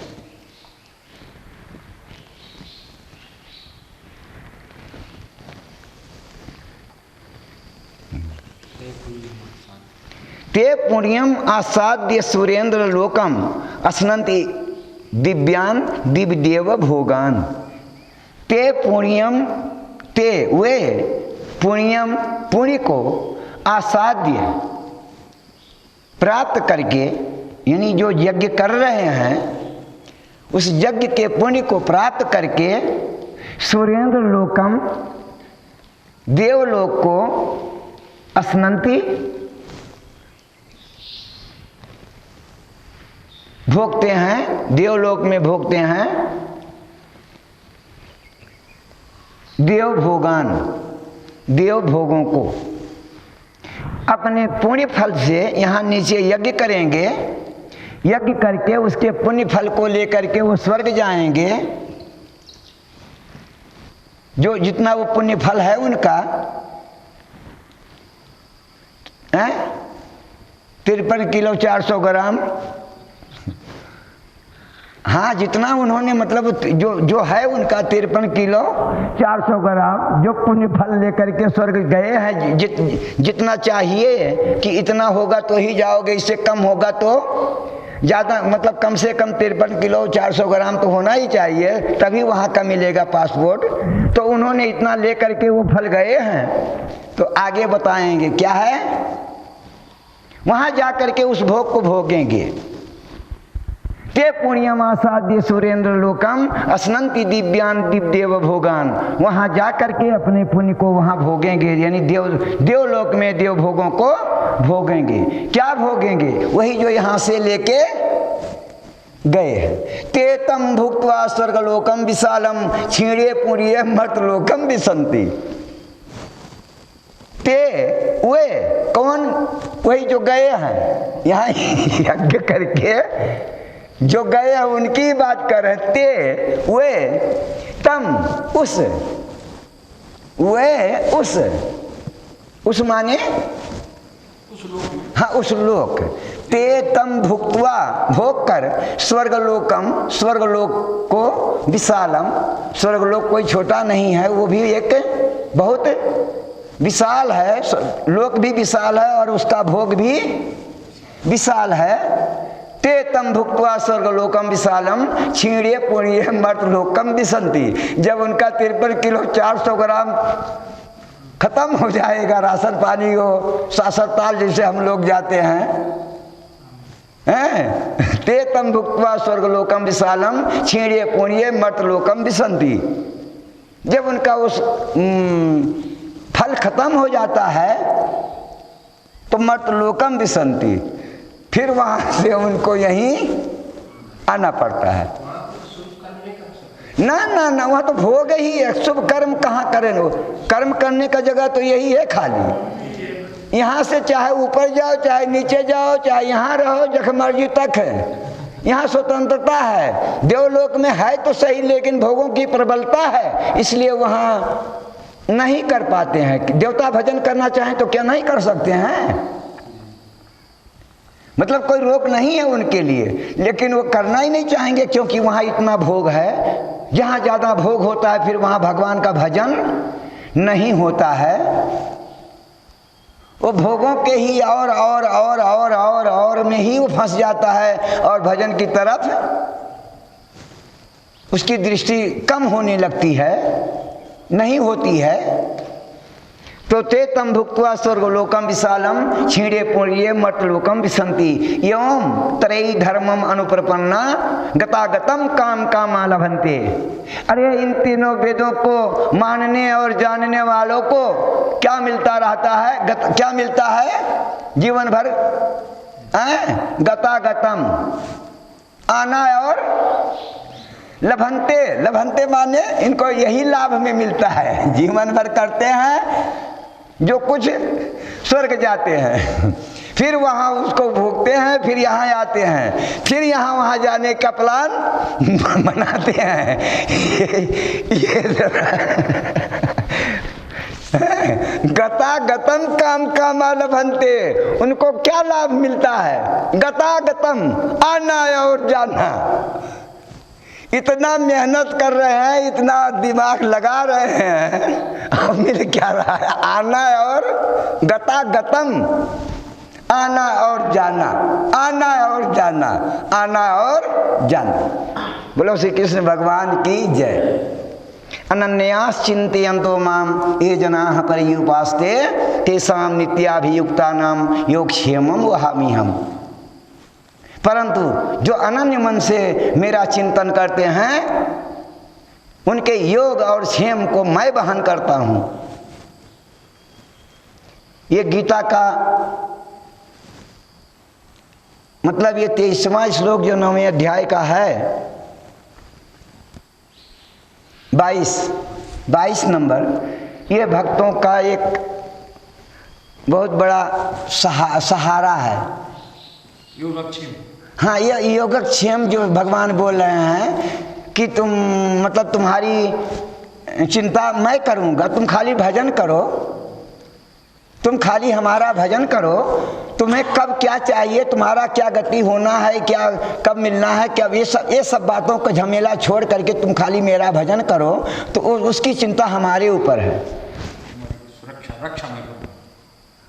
ते पुण्यम आसाद्य सुरेंद्र लोकम अस्नंति दिव्यान दिव्यदेव भोगान। ते पुण्यम, ते वे पुण्यम, पुण्य को आसाद्य प्राप्त करके, यानी जो यज्ञ कर रहे हैं उस यज्ञ के पुण्य को प्राप्त करके, सुरेंद्र लोकम, देवलोक को, अस्नंति भोगते हैं, देवलोक में भोगते हैं, देव भोगान, देव भोगों को। अपने पुण्य फल से यहाँ नीचे यज्ञ करेंगे, यज्ञ करके उसके पुण्य फल को लेकर के वो स्वर्ग जाएंगे। जो जितना वो पुण्य फल है उनका 53 किलो 400 ग्राम, हाँ जितना उन्होंने मतलब जो है उनका 53 किलो 400 ग्राम जो पुण्य फल लेकर के स्वर्ग गए हैं। जितना चाहिए कि इतना होगा तो ही जाओगे, इससे कम होगा तो ज़्यादा, मतलब कम से कम 53 किलो 400 ग्राम तो होना ही चाहिए, तभी वहाँ का मिलेगा पासपोर्ट। तो उन्होंने इतना लेकर के वो फल गए हैं, तो आगे बताएंगे क्या है, वहाँ जा कर के उस भोग को भोगेंगे। ते पुण्यमासाद्य सुरेंद्र लोकम अस्नंति दिव्यान दिव्यदेव भोगान। वहाँ जा करके अपने पुण्य को वहाँ भोगेंगे, यानी देवलोक में देव भोगों को भोगेंगे। क्या भोगेंगे? वही जो यहाँ से लेके गए हैं। ते तम भुक्त्वा स्वर्गलोकम विशालम क्षीणे पुण्य मर्तलोकम विसंति। ते वे कौन? वही जो गए हैं यहाँ यज्ञ करके जो गए हैं उनकी बात कर रहे। ते वे तम उस, वे उस माने हाँ उस लोक। ते तम भुक्त्वा भोग कर स्वर्गलोकम, स्वर्गलोक को विशालम, स्वर्गलोक कोई छोटा नहीं है, वो भी एक बहुत विशाल है, लोक भी विशाल है और उसका भोग भी विशाल है। ते तम भुक्त्वा स्वर्गलोकम विशालम क्षीणे पुण्य मर्तलोकम विसंति। जब उनका 53 किलो 400 ग्राम खत्म हो जाएगा, राशन पानी हो सासरताल जैसे हम लोग जाते हैं, ते तम भुक्त्वा स्वर्गलोकम विशालम क्षीणे पुण्य मर्तलोकम विसंति। जब उनका उस फल खत्म हो जाता है तो मर्तलोकम विसंति, फिर वहां से उनको यहीं आना पड़ता है। ना ना ना, वहां तो भोग ही है, शुभ कर्म कहाँ करें वो? कर्म करने का जगह तो यही है खाली। यहाँ से चाहे ऊपर जाओ, चाहे नीचे जाओ, चाहे यहाँ रहो, जख मर्जी तक है। यहाँ स्वतंत्रता है। देवलोक में है तो सही, लेकिन भोगों की प्रबलता है, इसलिए वहाँ नहीं कर पाते हैं। देवता भजन करना चाहें तो क्या नहीं कर सकते हैं? मतलब कोई रोक नहीं है उनके लिए, लेकिन वो करना ही नहीं चाहेंगे क्योंकि वहाँ इतना भोग है। जहाँ ज़्यादा भोग होता है फिर वहाँ भगवान का भजन नहीं होता है। वो भोगों के ही और में ही वो फंस जाता है और भजन की तरफ उसकी दृष्टि कम होने लगती है, नहीं होती है। तो ते तम भुक्त्वा स्वर्गलोकम विशालम क्षीणे पुण्ये मर्तलोकम विसंति एवं त्रयी धर्मम अनुप्रपन्ना गतागतम काम कामा लभन्ते। अरे इन तीनों वेदों को मानने और जानने वालों को क्या मिलता रहता है? क्या मिलता है जीवन भर? गतागतम, आना और लभन्ते। लभन्ते माने इनको यही लाभ में मिलता है। जीवन भर करते हैं जो कुछ, स्वर्ग जाते हैं, फिर वहाँ उसको भोगते हैं, फिर यहाँ आते हैं, फिर यहाँ वहाँ जाने का प्लान बनाते हैं। गता गतम काम कामा लभन्ते। उनको क्या लाभ मिलता है? गता गतम, आना और जाना। इतना मेहनत कर रहे हैं, इतना दिमाग लगा रहे हैं, और मिल क्या रहा है? आना और गता गतम, आना और जाना, आना और जाना, आना और जाना। बोलो श्री कृष्ण भगवान की जय। अनन्यास चिंतयन्तो माम ये जनाः पर्युपास्ते तेषां नित्याभियुक्तानां योगक्षेमं वहाम्यहम्। परंतु जो अनन्य मन से मेरा चिंतन करते हैं उनके योग और क्षेम को मैं वहन करता हूं। ये गीता का मतलब ये 23वां श्लोक जो 9वें अध्याय का है, 22 नंबर, ये भक्तों का एक बहुत बड़ा सहारा है। हाँ, ये योगक्षेम जो भगवान बोल रहे हैं कि तुम मतलब तुम्हारी चिंता मैं करूँगा, तुम खाली भजन करो, तुम खाली हमारा भजन करो। तुम्हें कब क्या चाहिए, तुम्हारा क्या गति होना है, क्या कब मिलना है, क्या ये सब बातों का झमेला छोड़ करके तुम खाली मेरा भजन करो, तो उसकी चिंता हमारे ऊपर है।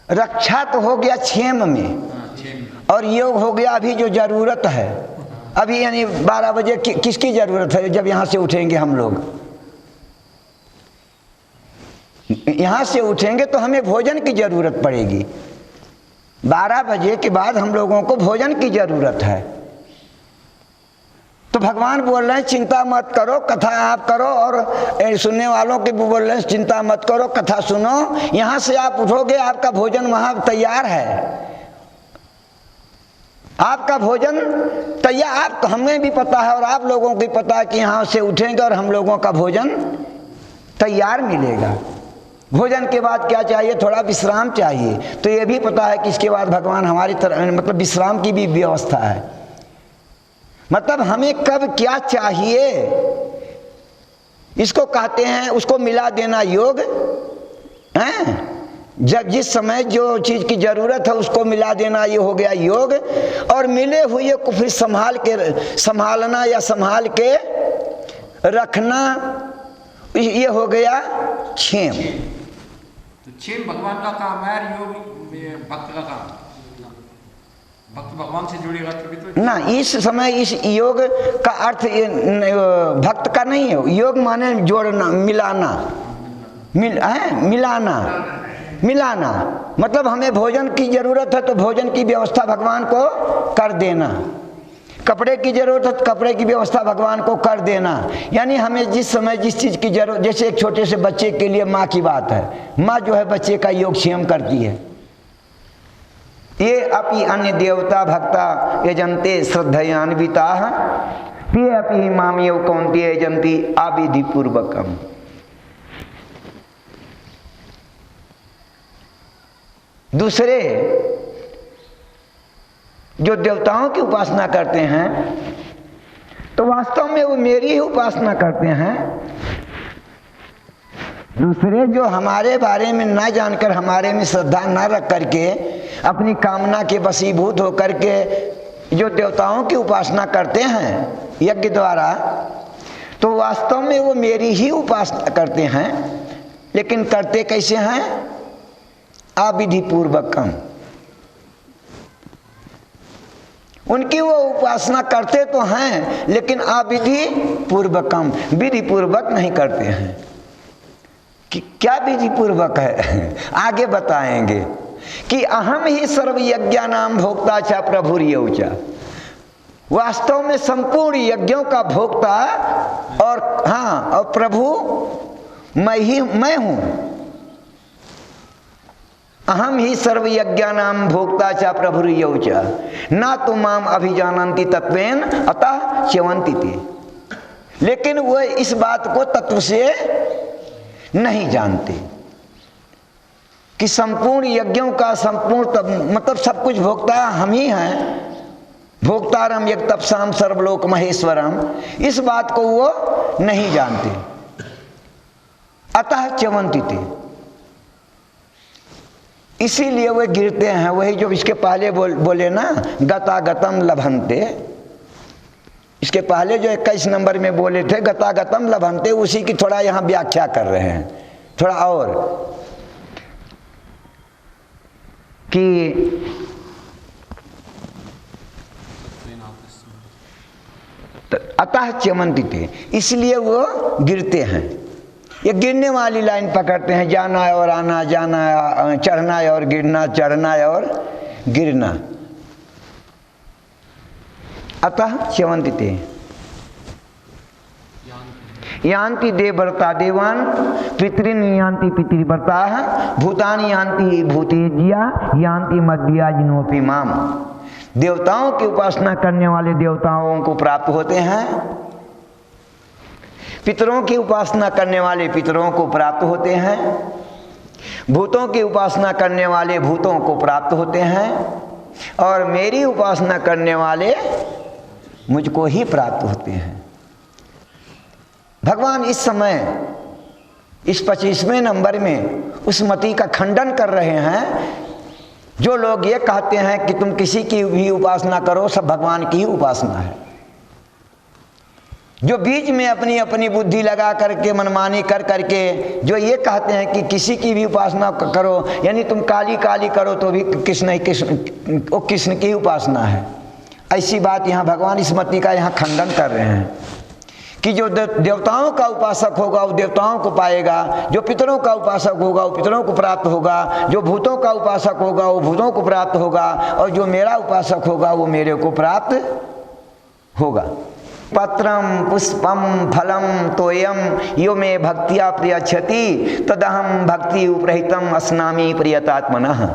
रक्षा तो हो गया क्षेम में, और योग हो गया अभी जो जरूरत है। अभी यानी 12 बजे किसकी जरूरत है? जब यहाँ से उठेंगे हम लोग, यहाँ से उठेंगे तो हमें भोजन की जरूरत पड़ेगी। 12 बजे के बाद हम लोगों को भोजन की जरूरत है। तो भगवान बोल रहे हैं चिंता मत करो, कथा आप करो, और सुनने वालों के भी बोल रहे हैं चिंता मत करो, कथा सुनो। यहाँ से आप उठोगे, आपका भोजन वहाँ तैयार है, आपका भोजन तैयार। आप हमें भी पता है और आप लोगों को भी पता है कि यहाँ से उठेंगे और हम लोगों का भोजन तैयार मिलेगा। भोजन के बाद क्या चाहिए? थोड़ा विश्राम चाहिए। तो ये भी पता है कि इसके बाद भगवान हमारी तरह मतलब विश्राम की भी व्यवस्था है। मतलब हमें कब क्या चाहिए इसको कहते हैं, उसको मिला देना योग है। जब जिस समय जो चीज़ की ज़रूरत है उसको मिला देना, ये हो गया योग। और मिले हुए को फिर संभालना या संभाल के रखना, ये हो गया क्षेम। क्षेम भगवान का काम है और योग भक्त का काम। भक्त भगवान से जुड़ेगा तभी तो ना। इस समय इस योग का अर्थ भक्त का नहीं है। योग माने जोड़ना, मिलाना, मिलाना मतलब हमें भोजन की जरूरत है तो भोजन की व्यवस्था भगवान को कर देना, कपड़े की जरूरत है तो कपड़े की व्यवस्था भगवान को कर देना। यानी हमें जिस समय जिस चीज़ की जरूरत, जैसे एक छोटे से बच्चे के लिए माँ की बात है, माँ जो है बच्चे का योगक्षेम करती है। ये अपि अन्य देवता भक्ता यजन्ते श्रद्धयान्विता ते अपि मामेव कौन्तेय यजन्ति अविधि पूर्वकम। दूसरे जो देवताओं की उपासना करते हैं तो वास्तव में वो मेरी ही उपासना करते हैं। दूसरे जो हमारे बारे में ना जानकर, हमारे में श्रद्धा ना रख करके, अपनी कामना के वशीभूत होकर के जो देवताओं की उपासना करते हैं यज्ञ द्वारा, तो वास्तव में वो मेरी ही उपासना करते हैं। लेकिन करते कैसे हैं? अविधि पूर्वकम। उनकी वो उपासना करते तो हैं लेकिन अविधि पूर्वकम, विधि पूर्वक नहीं करते हैं। कि क्या विधि पूर्वक है आगे बताएंगे कि अहम ही सर्व यज्ञानाम भोक्ता च प्रभुर्यौ च। वास्तव में संपूर्ण यज्ञों का भोक्ता और और प्रभु मैं हूं। अहम ही सर्व यज्ञानाम भोक्ता च प्रभुर्यौ च न तो माम अभिजानन्ति तत्वेन अतः च्यवन्ति ते। लेकिन वह इस बात को तत्व से नहीं जानते कि संपूर्ण यज्ञों का संपूर्ण मतलब सब कुछ भोक्ता हम ही हैं। भोक्तारम यज्ञ तपसाम सर्वलोक महेश्वरम, इस बात को वो नहीं जानते। अतः च्यवन्ति ते, इसीलिए वे गिरते हैं। वही जो इसके पहले बोले ना, गतागतम लभन्ते। इसके पहले जो 21 नंबर में बोले थे गतागतम लभन्ते, उसी की थोड़ा यहाँ व्याख्या कर रहे हैं थोड़ा और, कि अतः च्यवन्ति ते, इसलिए वो गिरते हैं। ये गिरने वाली लाइन पकड़ते हैं, जाना और आना, जाना चढ़ना और गिरना, चढ़ना और गिरना। अतः च्यवन्ति ते यान्ति देवव्रता देवान् पितॄन् यान्ति पितृव्रताः भूतानि यान्ति भूतेज्या यान्ति मध्या जिनोपि माम। देवताओं की उपासना करने वाले देवताओं को प्राप्त होते हैं, पितरों की उपासना करने वाले पितरों को प्राप्त होते हैं, भूतों की उपासना करने वाले भूतों को प्राप्त होते हैं, और मेरी उपासना करने वाले मुझको ही प्राप्त होते हैं। भगवान इस समय इस 25वें नंबर में उस मति का खंडन कर रहे हैं जो लोग ये कहते हैं कि तुम किसी की भी उपासना करो, सब भगवान की ही उपासना है। जो बीच में अपनी अपनी बुद्धि लगा करके मनमानी कर करके जो ये कहते हैं कि किसी की भी उपासना करो, यानी तुम काली काली करो तो भी कृष्ण कृष्ण की उपासना है, ऐसी बात यहाँ भगवान इस मति का यहाँ खंडन कर रहे हैं कि जो देवताओं का उपासक होगा वो देवताओं को पाएगा, जो पितरों का उपासक होगा वो पितरों को प्राप्त होगा, जो भूतों का उपासक होगा वो भूतों को प्राप्त होगा, और जो मेरा उपासक होगा वो मेरे को प्राप्त होगा। पत्रम पुष्पम फलम तोयम यो मे भक्तिया प्रियच्छति तदहम भक्ति उपरहितम अस्नामि प्रियतात्मनः।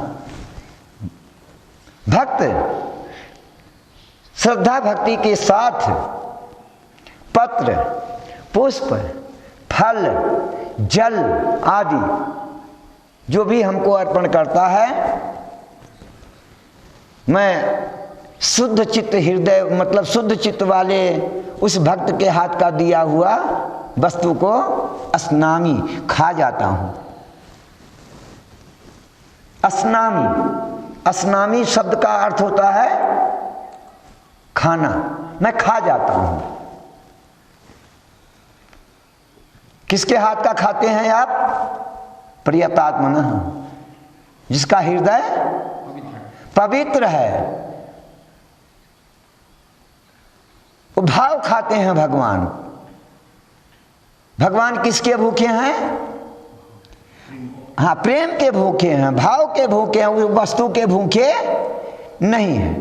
भक्त श्रद्धा भक्ति के साथ पत्र, पुष्प, फल, जल आदि जो भी हमको अर्पण करता है, मैं शुद्ध चित्त हृदय मतलब शुद्ध चित्त वाले उस भक्त के हाथ का दिया हुआ वस्तु को अस्नामी खा जाता हूं। अस्नामी, अस्नामी शब्द का अर्थ होता है खाना, मैं खा जाता हूं। किसके हाथ का खाते हैं आप? प्रियतात्मनः, जिसका हृदय पवित्र है, वो भाव खाते हैं भगवान। भगवान किसके भूखे हैं? हाँ, प्रेम के भूखे हैं, भाव के भूखे हैं, उस वस्तु के भूखे नहीं है।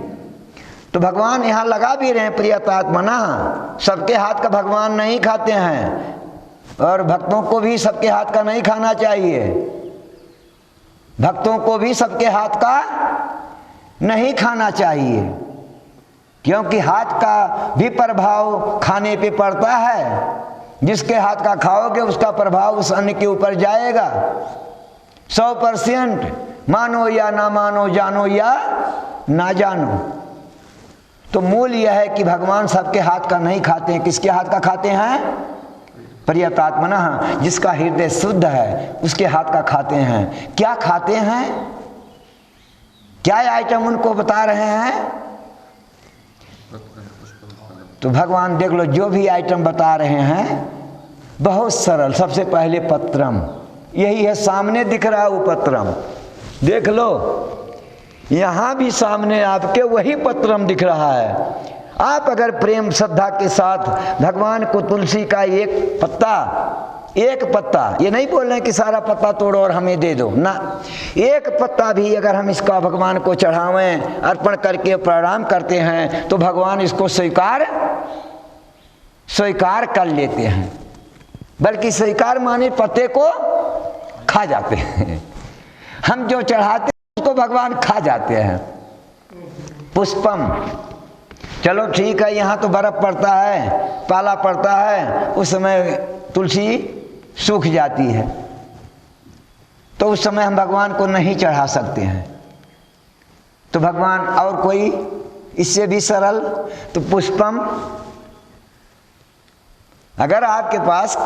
तो भगवान यहाँ लगा भी रहे हैं प्रियतात्मना। सबके हाथ का भगवान नहीं खाते हैं, और भक्तों को भी सबके हाथ का नहीं खाना चाहिए। भक्तों को भी सबके हाथ का नहीं खाना चाहिए, क्योंकि हाथ का भी प्रभाव खाने पे पड़ता है। जिसके हाथ का खाओगे उसका प्रभाव उस अन्न के ऊपर जाएगा। 100% मानो या ना मानो, जानो या ना जानो। तो मूल यह है कि भगवान सबके हाथ का नहीं खाते हैं। किसके हाथ का खाते हैं? प्रियतात्मनः, जिसका हृदय शुद्ध है उसके हाथ का खाते हैं। क्या खाते हैं? क्या आइटम उनको बता रहे हैं? तो भगवान देख लो, जो भी आइटम बता रहे हैं बहुत सरल। सबसे पहले पत्रम, यही है, सामने दिख रहा है वो पत्रम, देख लो। यहाँ भी सामने आपके वही पत्रम दिख रहा है। आप अगर प्रेम श्रद्धा के साथ भगवान को तुलसी का एक पत्ता, ये नहीं बोल रहे कि सारा पत्ता तोड़ो और हमें दे दो ना, एक पत्ता भी अगर हम इसका भगवान को चढ़ावें, अर्पण करके प्रणाम करते हैं, तो भगवान इसको स्वीकार कर लेते हैं। बल्कि स्वीकार माने पत्ते को खा जाते हैं। हम जो चढ़ाते हैं उसको भगवान खा जाते हैं। पुष्पम, चलो ठीक है, यहाँ तो बर्फ पड़ता है, पाला पड़ता है, उस समय तुलसी सूख जाती है, तो उस समय हम भगवान को नहीं चढ़ा सकते हैं। तो भगवान और कोई इससे भी सरल, तो पुष्पम, अगर आपके पास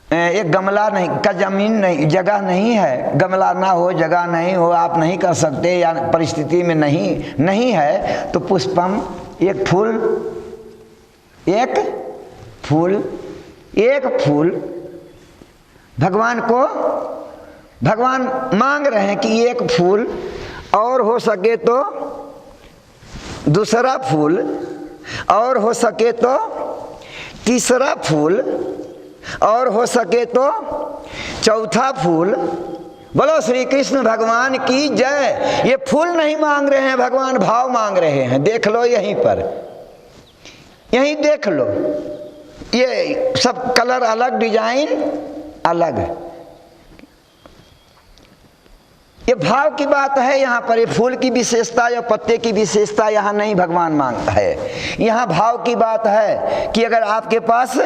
एक गमला नहीं का जमीन नहीं, जगह नहीं है, गमला ना हो, जगह नहीं हो, आप नहीं कर सकते या परिस्थिति में नहीं है, तो पुष्पम, एक फूल भगवान मांग रहे हैं कि एक फूल, और हो सके तो दूसरा फूल, और हो सके तो तीसरा फूल, और हो सके तो चौथा फूल। बोलो श्री कृष्ण भगवान की जय। ये फूल नहीं मांग रहे हैं भगवान, भाव मांग रहे हैं। देख लो यहीं पर, यहीं देख लो, ये सब कलर अलग, डिजाइन अलग, ये भाव की बात है। यहाँ पर ये फूल की विशेषता या पत्ते की विशेषता यहाँ नहीं भगवान मांगता है। यहाँ भाव की बात है कि अगर आपके पास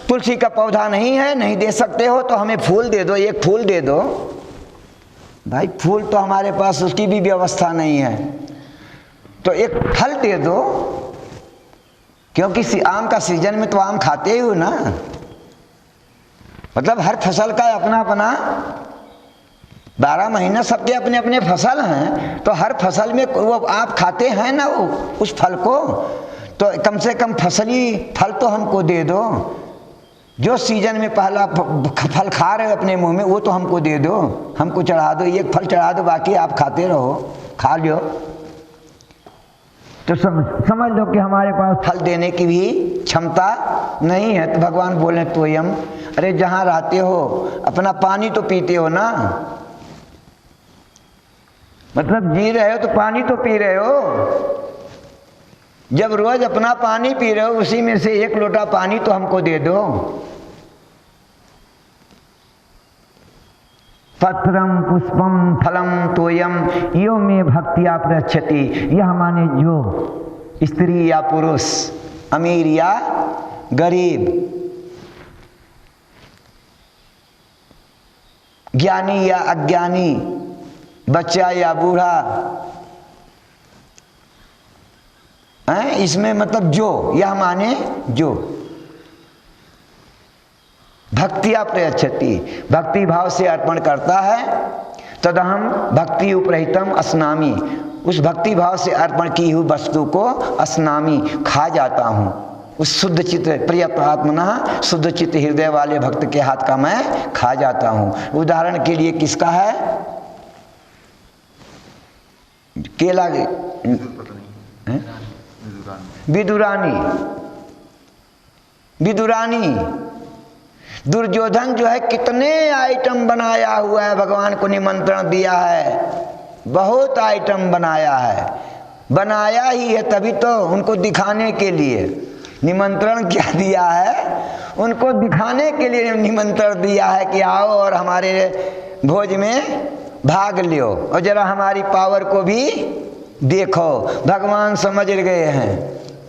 तुलसी का पौधा नहीं है, नहीं दे सकते हो, तो हमें फूल दे दो, एक फूल दे दो। भाई फूल तो हमारे पास उसकी भी व्यवस्था नहीं है, तो एक फल दे दो, क्योंकि आम का सीजन में तो आम खाते ही हो ना। मतलब हर फसल का अपना अपना 12 महीना सबके अपने अपने फसल हैं, तो हर फसल में वो आप खाते हैं ना वो उस फल को, तो कम से कम फसली फल तो हमको दे दो। जो सीजन में पहला फल खा रहे हो अपने मुंह में, वो तो हमको दे दो, हमको चढ़ा दो, एक फल चढ़ा दो, बाकी आप खाते रहो, खा लो। तो समझ लो कि हमारे पास फल देने की भी क्षमता नहीं है। तो भगवान बोले तोयम, अरे जहाँ रहते हो अपना पानी तो पीते हो ना, मतलब जी रहे हो तो पानी तो पी रहे हो। जब रोज अपना पानी पी रहे हो, उसी में से एक लोटा पानी तो हमको दे दो। पत्रम पुष्पम फलम तोयम यो में भक्तिया प्रच्छति, यह माने जो स्त्री या पुरुष, अमीर या गरीब, ज्ञानी या अज्ञानी, बच्चा या बूढ़ा, हैं, इसमें मतलब जो, यह माने जो भक्तिया प्रयच्छति, भक्ति भाव से अर्पण करता है, तदहम भक्ति उपरहितम अस्नामी, उस भक्ति भाव से अर्पण की हुई वस्तु को अस्नामी खा जाता हूँ। उस शुद्ध चित्त प्रियत आत्मना शुद्ध चित्त हृदय वाले भक्त के हाथ का मैं खा जाता हूँ। उदाहरण के लिए किसका है? केला विदुरानी। विदुरानी दुर्योधन जो है कितने आइटम बनाया हुआ है, भगवान को निमंत्रण दिया है, बहुत आइटम बनाया है, बनाया ही है तभी तो उनको दिखाने के लिए निमंत्रण क्या दिया है, उनको दिखाने के लिए निमंत्रण दिया है कि आओ और हमारे भोज में भाग लियो और जरा हमारी पावर को भी देखो। भगवान समझ गए हैं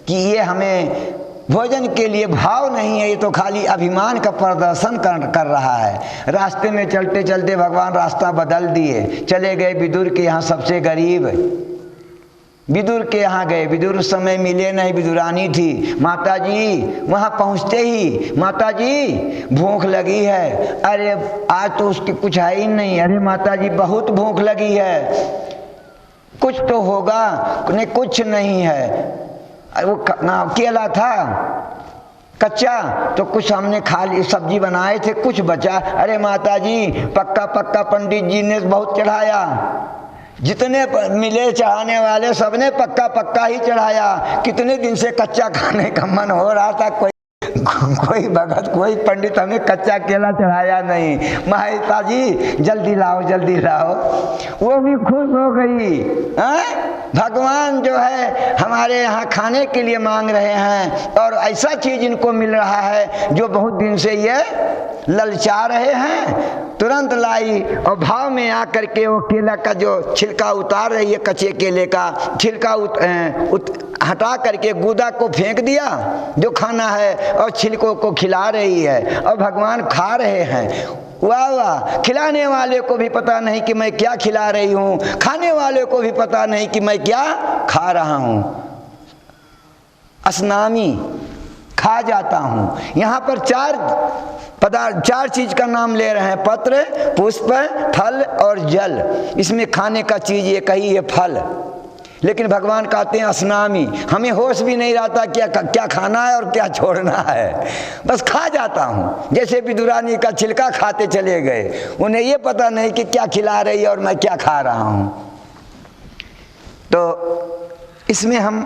कि ये हमें भोजन के लिए भाव नहीं है, ये तो खाली अभिमान का प्रदर्शन कर रहा है। रास्ते में चलते चलते भगवान रास्ता बदल दिए, चले गए विदुर के यहाँ, सबसे गरीब विदुर के यहाँ गए। विदुर उस समय मिले नहीं, विदुरानी थी। माता जी वहाँ पहुँचते ही, माता जी भूख लगी है। अरे आज तो उसकी कुछ है ही नहीं। अरे माता जी बहुत भूख लगी है, कुछ तो होगा। नहीं कुछ नहीं है। वो केला था कच्चा, तो कुछ हमने खा ली, सब्जी बनाए थे, कुछ बचा। अरे माता जी पक्का पक्का पंडित जी ने बहुत चढ़ाया, जितने मिले चढ़ाने वाले सबने पक्का पक्का ही चढ़ाया। कितने दिन से कच्चा खाने का मन हो रहा था, कोई भगत कोई पंडित हमें कच्चा केला चढ़ाया नहीं। माता जी जल्दी लाओ जल्दी लाओ। वो भी खुश हो गई। भगवान जो है हमारे यहाँ खाने के लिए मांग रहे हैं और ऐसा चीज इनको मिल रहा है जो बहुत दिन से ये ललचा रहे हैं। तुरंत लाई और भाव में आकर के वो केला का जो छिलका उतार रही है, कच्चे केले का छिलका हटा करके गूदा को फेंक दिया जो खाना है और छिलकों को खिला रही है और भगवान खा रहे हैं। वाह वाह। खिलाने वाले को भी पता नहीं कि मैं क्या खिला रही हूँ, खाने वाले को भी पता नहीं कि मैं क्या खा रहा हूँ। असनामी खा जाता हूँ। यहाँ पर चार पदार्थ, चार चीज का नाम ले रहे हैं, पत्र, पुष्प, फल और जल। इसमें खाने का चीज एक ही है, फल। लेकिन भगवान कहते हैं असनामी। हमें होश भी नहीं रहता क्या खाना है और क्या छोड़ना है, बस खा जाता हूँ। जैसे विदुरानी का छिलका खाते चले गए, उन्हें ये पता नहीं कि क्या खिला रही है और मैं क्या खा रहा हूँ। तो इसमें हम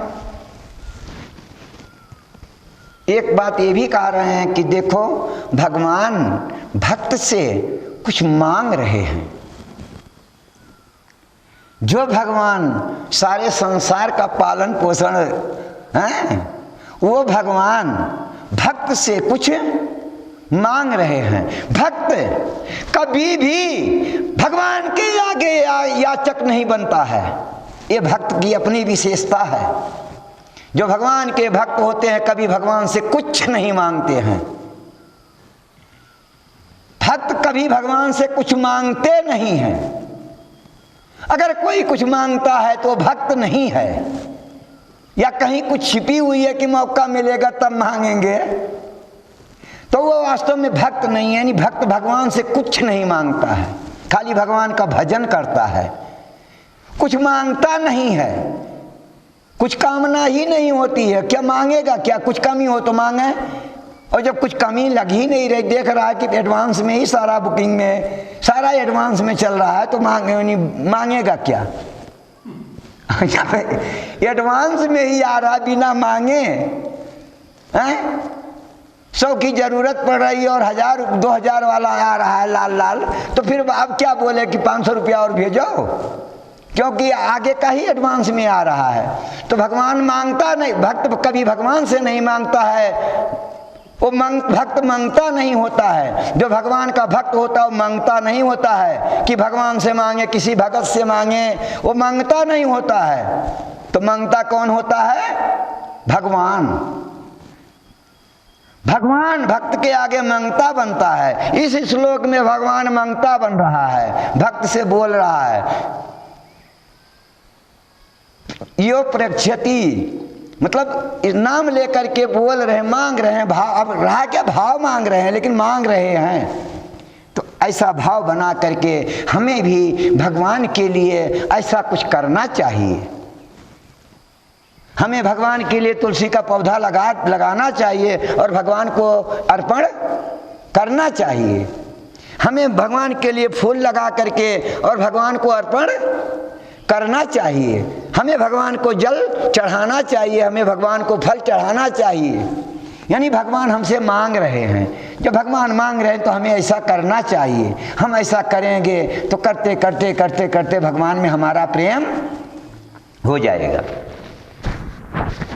एक बात ये भी कह रहे हैं कि देखो भगवान भक्त से कुछ मांग रहे हैं। जो भगवान सारे संसार का पालन पोषण है, वो भगवान भक्त से कुछ मांग रहे हैं। भक्त कभी भी भगवान के आगे याचक नहीं बनता है, ये भक्त की अपनी विशेषता है। जो भगवान के भक्त होते हैं कभी भगवान से कुछ नहीं मांगते हैं। भक्त कभी भगवान से कुछ मांगते नहीं हैं। अगर कोई कुछ मांगता है तो भक्त नहीं है, या कहीं कुछ छिपी हुई है कि मौका मिलेगा तब मांगेंगे, तो वो वास्तव में भक्त नहीं है। यानी भक्त भगवान से कुछ नहीं मांगता है, खाली भगवान का भजन करता है, कुछ मांगता नहीं है, कुछ कामना ही नहीं होती है। क्या मांगेगा क्या? कुछ कमी हो तो मांगे, और जब कुछ कमी लग ही नहीं रही, देख रहा है कि एडवांस में ही सारा बुकिंग में सारा एडवांस में चल रहा है, तो मांगेगा क्या? एडवांस में ही आ रहा बिना मांगे हैं? 100 की जरूरत पड़ रही है और 1000 2000 वाला आ रहा है लाल लाल, तो फिर आप क्या बोले कि 500 रुपया और भेजो, क्योंकि आगे का ही एडवांस में आ रहा है। तो भगवान मांगता नहीं, भक्त कभी भगवान से नहीं मांगता है, वो भक्त मांगता नहीं होता है। जो भगवान का भक्त होता है वो मांगता नहीं होता है कि भगवान से मांगे, किसी भगत से मांगे, वो मांगता नहीं होता है। तो मांगता कौन होता है? भगवान। भगवान भक्त के आगे मांगता बनता है। इस श्लोक में भगवान मांगता बन रहा है, भक्त से बोल रहा है। यो प्रक्षति, मतलब इस नाम लेकर के बोल रहे, मांग रहे हैं। भाव अब रहा क्या? भाव मांग रहे हैं, लेकिन मांग रहे हैं। तो ऐसा भाव बना करके हमें भी भगवान के लिए ऐसा कुछ करना चाहिए। हमें भगवान के लिए तुलसी का पौधा लगाना चाहिए और भगवान को अर्पण करना चाहिए। हमें भगवान के लिए फूल लगा करके और भगवान को अर्पण करना चाहिए। हमें भगवान को जल चढ़ाना चाहिए, हमें भगवान को फल चढ़ाना चाहिए। यानी भगवान हमसे मांग रहे हैं। जब भगवान मांग रहे हैं तो हमें ऐसा करना चाहिए। हम ऐसा करेंगे तो करते करते करते करते भगवान में हमारा प्रेम हो जाएगा।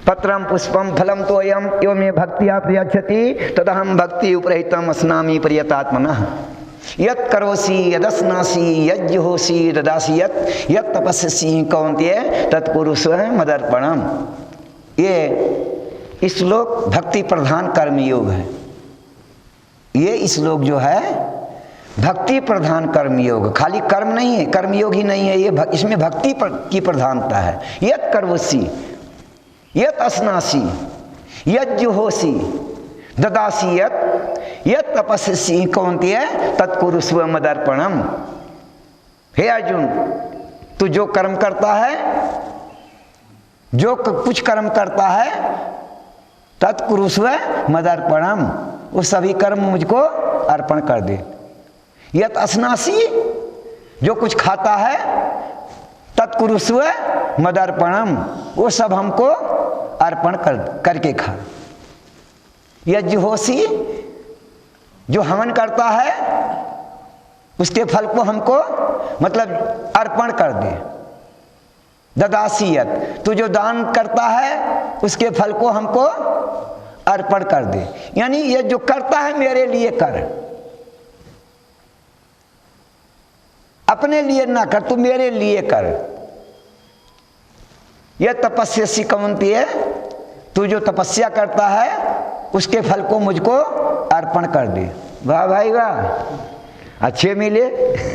पत्रम पुष्पम फलम तोयम यो मे भक्तिया प्रयच्छति तदहम भक्ति उपरहितम अस्नामि प्रियतात्मनः। यत् करोसि यदस्नासि यज्जुहोसि ददासि यत् तपस्यसि कौन्तेय तत्कुरुष्व मदर्पणम। ये श्लोक भक्ति प्रधान कर्मयोग है। ये श्लोक जो है भक्ति प्रधान कर्मयोग, खाली कर्म नहीं है, कर्मयोग ही नहीं है, ये इसमें भक्ति की प्रधानता है। यत् करोसि यत् अस्नासि यज्जुहोसि ददासि यत् तपस्यसि कौन्तेय तत्कुरुष्व मदर्पणम। हे अर्जुन, तू जो कर्म करता है, जो कुछ कर्म करता है, तत्कुरुष्व मदर्पणम, वो सभी कर्म मुझको अर्पण कर दे। यत् अस्नासि, जो कुछ खाता है, तत्कुरुष्व मदर्पणम, वो सब हमको अर्पण करके खा। यज्जुहोसि, जो हवन करता है उसके फल को हमको मतलब अर्पण कर दे। ददासि यत्, तू जो दान करता है उसके फल को हमको अर्पण कर दे। यानी ये जो करता है मेरे लिए कर, अपने लिए ना कर, तू मेरे लिए कर। यह तपस्यसि कौन्तेय, तू जो तपस्या करता है उसके फल को मुझको अर्पण कर दे। वाह भाई वाह, अच्छे मिले।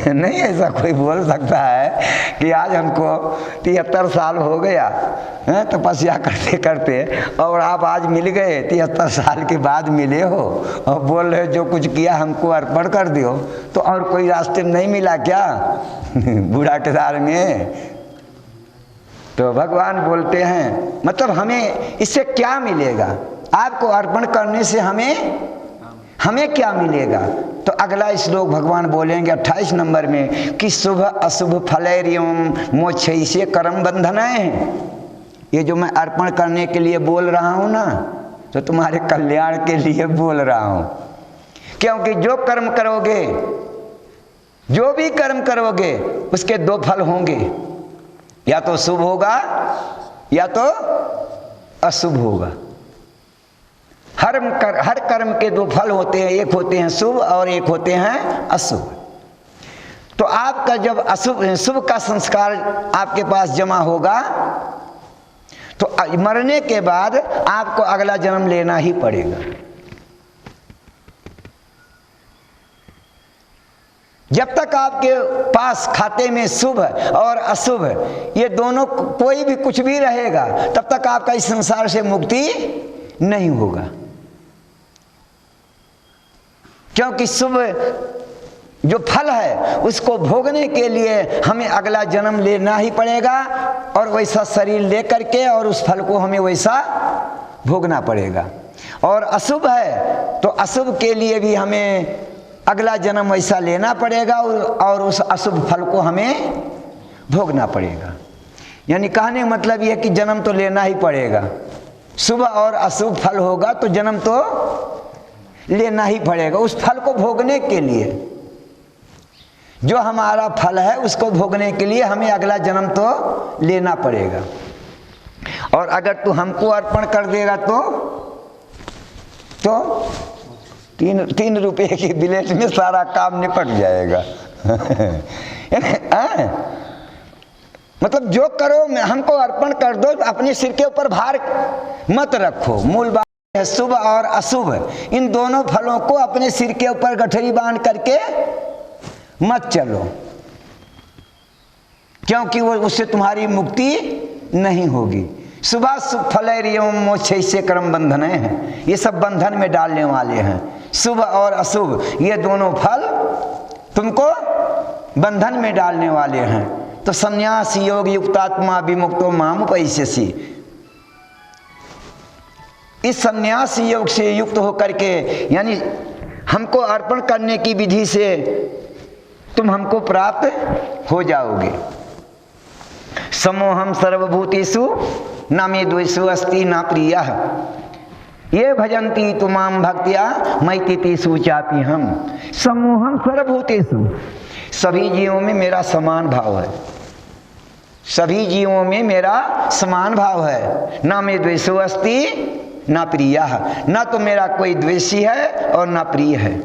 नहीं ऐसा कोई बोल सकता है कि आज हमको 73 साल हो गया है तपस्या करते करते और आप आज मिल गए, 73 साल के बाद मिले हो और बोल रहे जो कुछ किया हमको अर्पण कर दियो। तो और कोई रास्ते नहीं मिला क्या बूढ़ा केदार में? तो भगवान बोलते हैं मतलब हमें इससे क्या मिलेगा? आपको अर्पण करने से हमें क्या मिलेगा? तो अगला श्लोक भगवान बोलेंगे 28 नंबर में कि शुभ अशुभ फलैर्यम मोक्षैसे कर्म बंधनैः। ये जो मैं अर्पण करने के लिए बोल रहा हूँ ना, तो तुम्हारे कल्याण के लिए बोल रहा हूँ। क्योंकि जो कर्म करोगे, जो भी कर्म करोगे उसके दो फल होंगे, या तो शुभ होगा या तो अशुभ होगा। हर कर्म के दो फल होते हैं, एक होते हैं शुभ और एक होते हैं अशुभ। तो आपका जब शुभ का संस्कार आपके पास जमा होगा तो मरने के बाद आपको अगला जन्म लेना ही पड़ेगा। जब तक आपके पास खाते में शुभ और अशुभ ये दोनों कोई भी कुछ भी रहेगा, तब तक आपका इस संसार से मुक्ति नहीं होगा। क्योंकि शुभ जो फल है उसको भोगने के लिए हमें अगला जन्म लेना ही पड़ेगा और वैसा शरीर लेकर के और उस फल को हमें वैसा भोगना पड़ेगा। और अशुभ है तो अशुभ के लिए भी हमें अगला जन्म वैसा लेना पड़ेगा और उस अशुभ फल को हमें भोगना पड़ेगा। यानी कहने का मतलब यह कि जन्म तो लेना ही पड़ेगा। शुभ और अशुभ फल होगा तो जन्म तो लेना ही पड़ेगा। उस फल को भोगने के लिए, जो हमारा फल है उसको भोगने के लिए हमें अगला जन्म तो लेना पड़ेगा। और अगर तू हमको अर्पण कर देगा तो 3 रुपये की बिलेट में सारा काम निपट जाएगा। मतलब जो करो हमको अर्पण कर दो, अपने सिर के ऊपर भार मत रखो। मूल बात है शुभ और अशुभ, इन दोनों फलों को अपने सिर के ऊपर गठरी बांध करके मत चलो, क्योंकि वो उससे तुम्हारी मुक्ति नहीं होगी। शुभा शुभ फलैर्यम मोक्षैसे कर्म बंधनैः, ये सब बंधन में डालने वाले हैं। शुभ और अशुभ ये दोनों फल तुमको बंधन में डालने वाले हैं। तो संन्यास योग युक्तात्मा विमुक्तो मामुपैस्यसि, इस संन्यास योग से युक्त होकर के, यानी हमको अर्पण करने की विधि से तुम हमको प्राप्त हो जाओगे। समोहम सर्वभूतेषु न मे द्वेषो अस्ति न प्रियः ये भजन्ति तुमाम भक्त्या मयि तेषु चापि हम। समूहम सर्वभूतेषु, सभी जीवों में मेरा समान भाव है, सभी जीवों में मेरा समान भाव है। न मे द्वेषो अस्ति न प्रियः, न तो मेरा कोई द्वेषी है और न प्रिय है।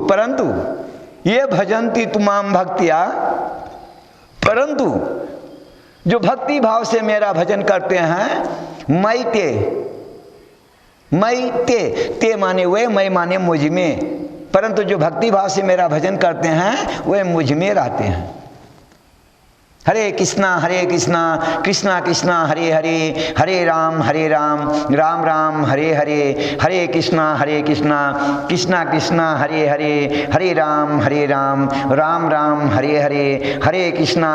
परंतु ये भजन्ति तुमाम भक्त्या, परंतु जो भक्ति भाव से मेरा भजन करते हैं, मयि ते माने वे, मैं माने मुझ में, परंतु जो भक्ति भाव से मेरा भजन करते हैं वे मुझ में रहते हैं। हरे कृष्णा कृष्णा कृष्णा हरे हरे, हरे राम राम राम हरे हरे, हरे कृष्णा कृष्णा कृष्णा हरे हरे, हरे राम राम राम हरे हरे, हरे कृष्णा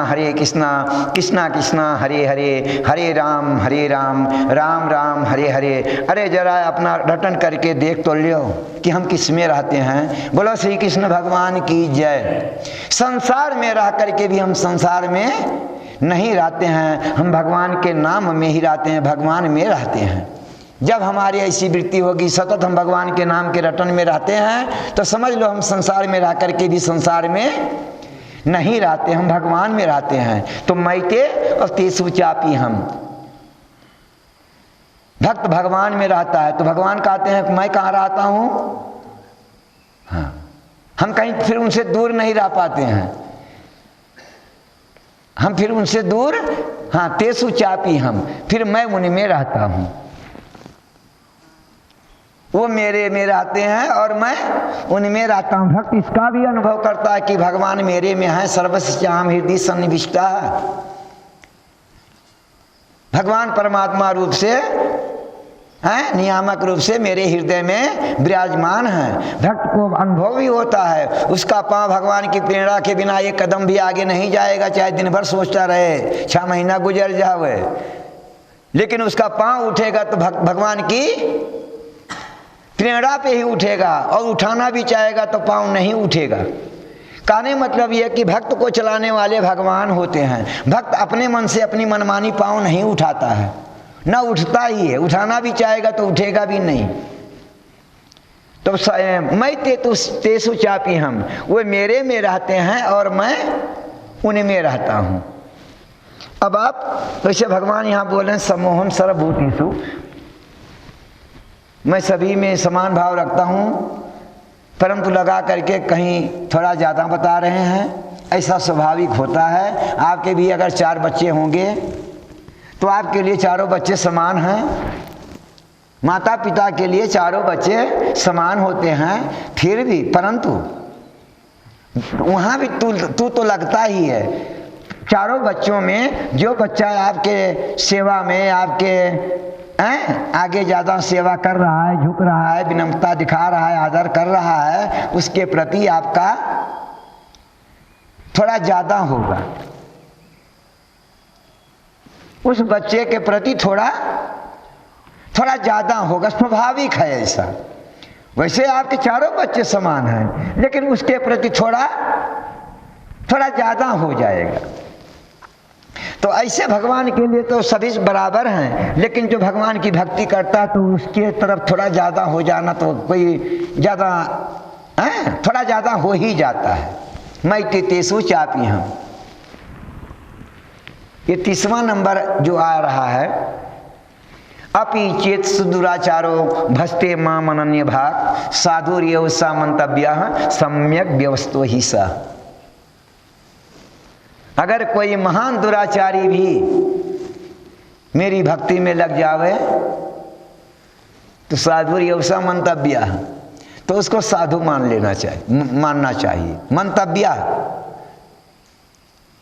कृष्णा कृष्णा हरे हरे, हरे राम राम राम हरे हरे। अरे जरा अपना रटन करके देख तो लियो कि हम किस में रहते हैं। बोलो श्री कृष्ण भगवान की जय। संसार में रह करके भी हम संसार में नहीं रहते हैं, हम भगवान के नाम में ही रहते हैं, भगवान में रहते हैं। जब हमारी ऐसी वृत्ति होगी, सतत हम भगवान के नाम के रटन में रहते हैं, तो समझ लो हम संसार में रह करके भी संसार में नहीं रहते, हम भगवान में रहते हैं। तो मयि और तेषु चापि हम, भक्त भगवान में रहता है तो भगवान कहते हैं मैं कहाँ रहता हूँ। हाँ, हम कहीं फिर उनसे दूर नहीं रह पाते हैं, हम फिर उनसे दूर, हाँ तेषु चापि हम, फिर मैं उनमें रहता हूँ। वो मेरे में रहते हैं और मैं उनमें रहता हूँ। भक्त इसका भी अनुभव करता है कि भगवान मेरे में है, सर्वस्याम हृदय सन्निविष्टा है। भगवान परमात्मा रूप से हैं, नियामक रूप से मेरे हृदय में विराजमान है। भक्त को अनुभव भी होता है, उसका पांव भगवान की प्रेरणा के बिना एक कदम भी आगे नहीं जाएगा, चाहे दिन भर सोचता रहे, 6 महीना गुजर जावे, लेकिन उसका पांव उठेगा तो भगवान की प्रेरणा पे ही उठेगा, और उठाना भी चाहेगा तो पांव नहीं उठेगा। कहने मतलब यह कि भक्त को चलाने वाले भगवान होते हैं। भक्त अपने मन से अपनी मनमानी पांव नहीं उठाता है, ना उठता ही है, उठाना भी चाहेगा तो उठेगा भी नहीं। तो मैं तेषु चापि हम, वो मेरे में रहते हैं और मैं उनमें रहता हूँ। अब आप वैसे भगवान यहाँ बोल रहे हैं समोहम सर्वभूतेषु, मैं सभी में समान भाव रखता हूँ, परंतु लगा करके कहीं थोड़ा ज़्यादा बता रहे हैं। ऐसा स्वाभाविक होता है। आपके भी अगर 4 बच्चे होंगे तो आपके लिए चारों बच्चे समान हैं, माता पिता के लिए चारों बच्चे समान होते हैं, फिर भी परंतु वहाँ भी तू तो लगता ही है। चारों बच्चों में जो बच्चा आपके सेवा में, आपके आगे ज़्यादा सेवा कर रहा है, झुक रहा है, विनम्रता दिखा रहा है, आदर कर रहा है, उसके प्रति आपका थोड़ा ज़्यादा होगा, उस बच्चे के प्रति थोड़ा ज़्यादा होगा, स्वाभाविक है ऐसा। वैसे आपके चारों बच्चे समान हैं, लेकिन उसके प्रति थोड़ा ज़्यादा हो जाएगा। तो ऐसे भगवान के लिए तो सभी बराबर हैं, लेकिन जो भगवान की भक्ति करता है तो उसके तरफ थोड़ा ज़्यादा हो जाना तो कोई ज़्यादा थोड़ा ज़्यादा हो ही जाता है। मयि तेषु चापि हम, ये 30वां नंबर जो आ रहा है, अपि चेत सुदुराचारो भस्ते माम अनन्य भाग साधुर्यव सा मंतव्यः सम्यक व्यवस्थो ही सा। अगर कोई महान दुराचारी भी मेरी भक्ति में लग जावे तो साधुर्यव सा मंतव्यः, तो उसको साधु मानना चाहिए। मंतव्य,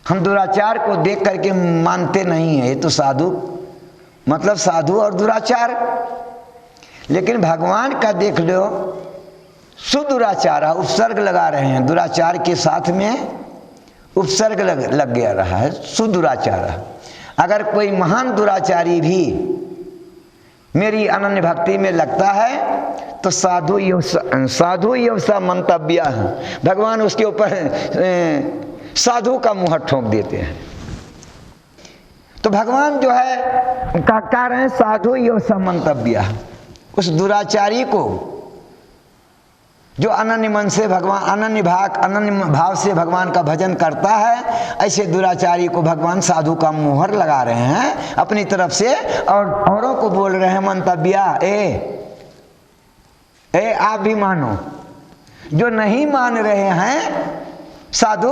हम दुराचार को देख करके मानते नहीं है, ये तो साधु मतलब साधु और दुराचार। लेकिन भगवान का देख लो, सुदुराचार, उपसर्ग लगा रहे हैं, दुराचार के साथ में उपसर्ग लग गया रहा है, सुदुराचार। अगर कोई महान दुराचारी भी मेरी अनन्य भक्ति में लगता है तो साधु यवसा मंतव्य, भगवान उसके ऊपर साधु का मुहर ठोक देते हैं। तो भगवान जो है कह रहे हैं साधु यवसा मंतव्य, उस दुराचारी को जो अनन्य मन से भगवान अनन्य भाव से भगवान का भजन करता है, ऐसे दुराचारी को भगवान साधु का मुहर लगा रहे हैं अपनी तरफ से और औरों को बोल रहे हैं मंतव्य, ए आप भी मानो। जो नहीं मान रहे हैं साधु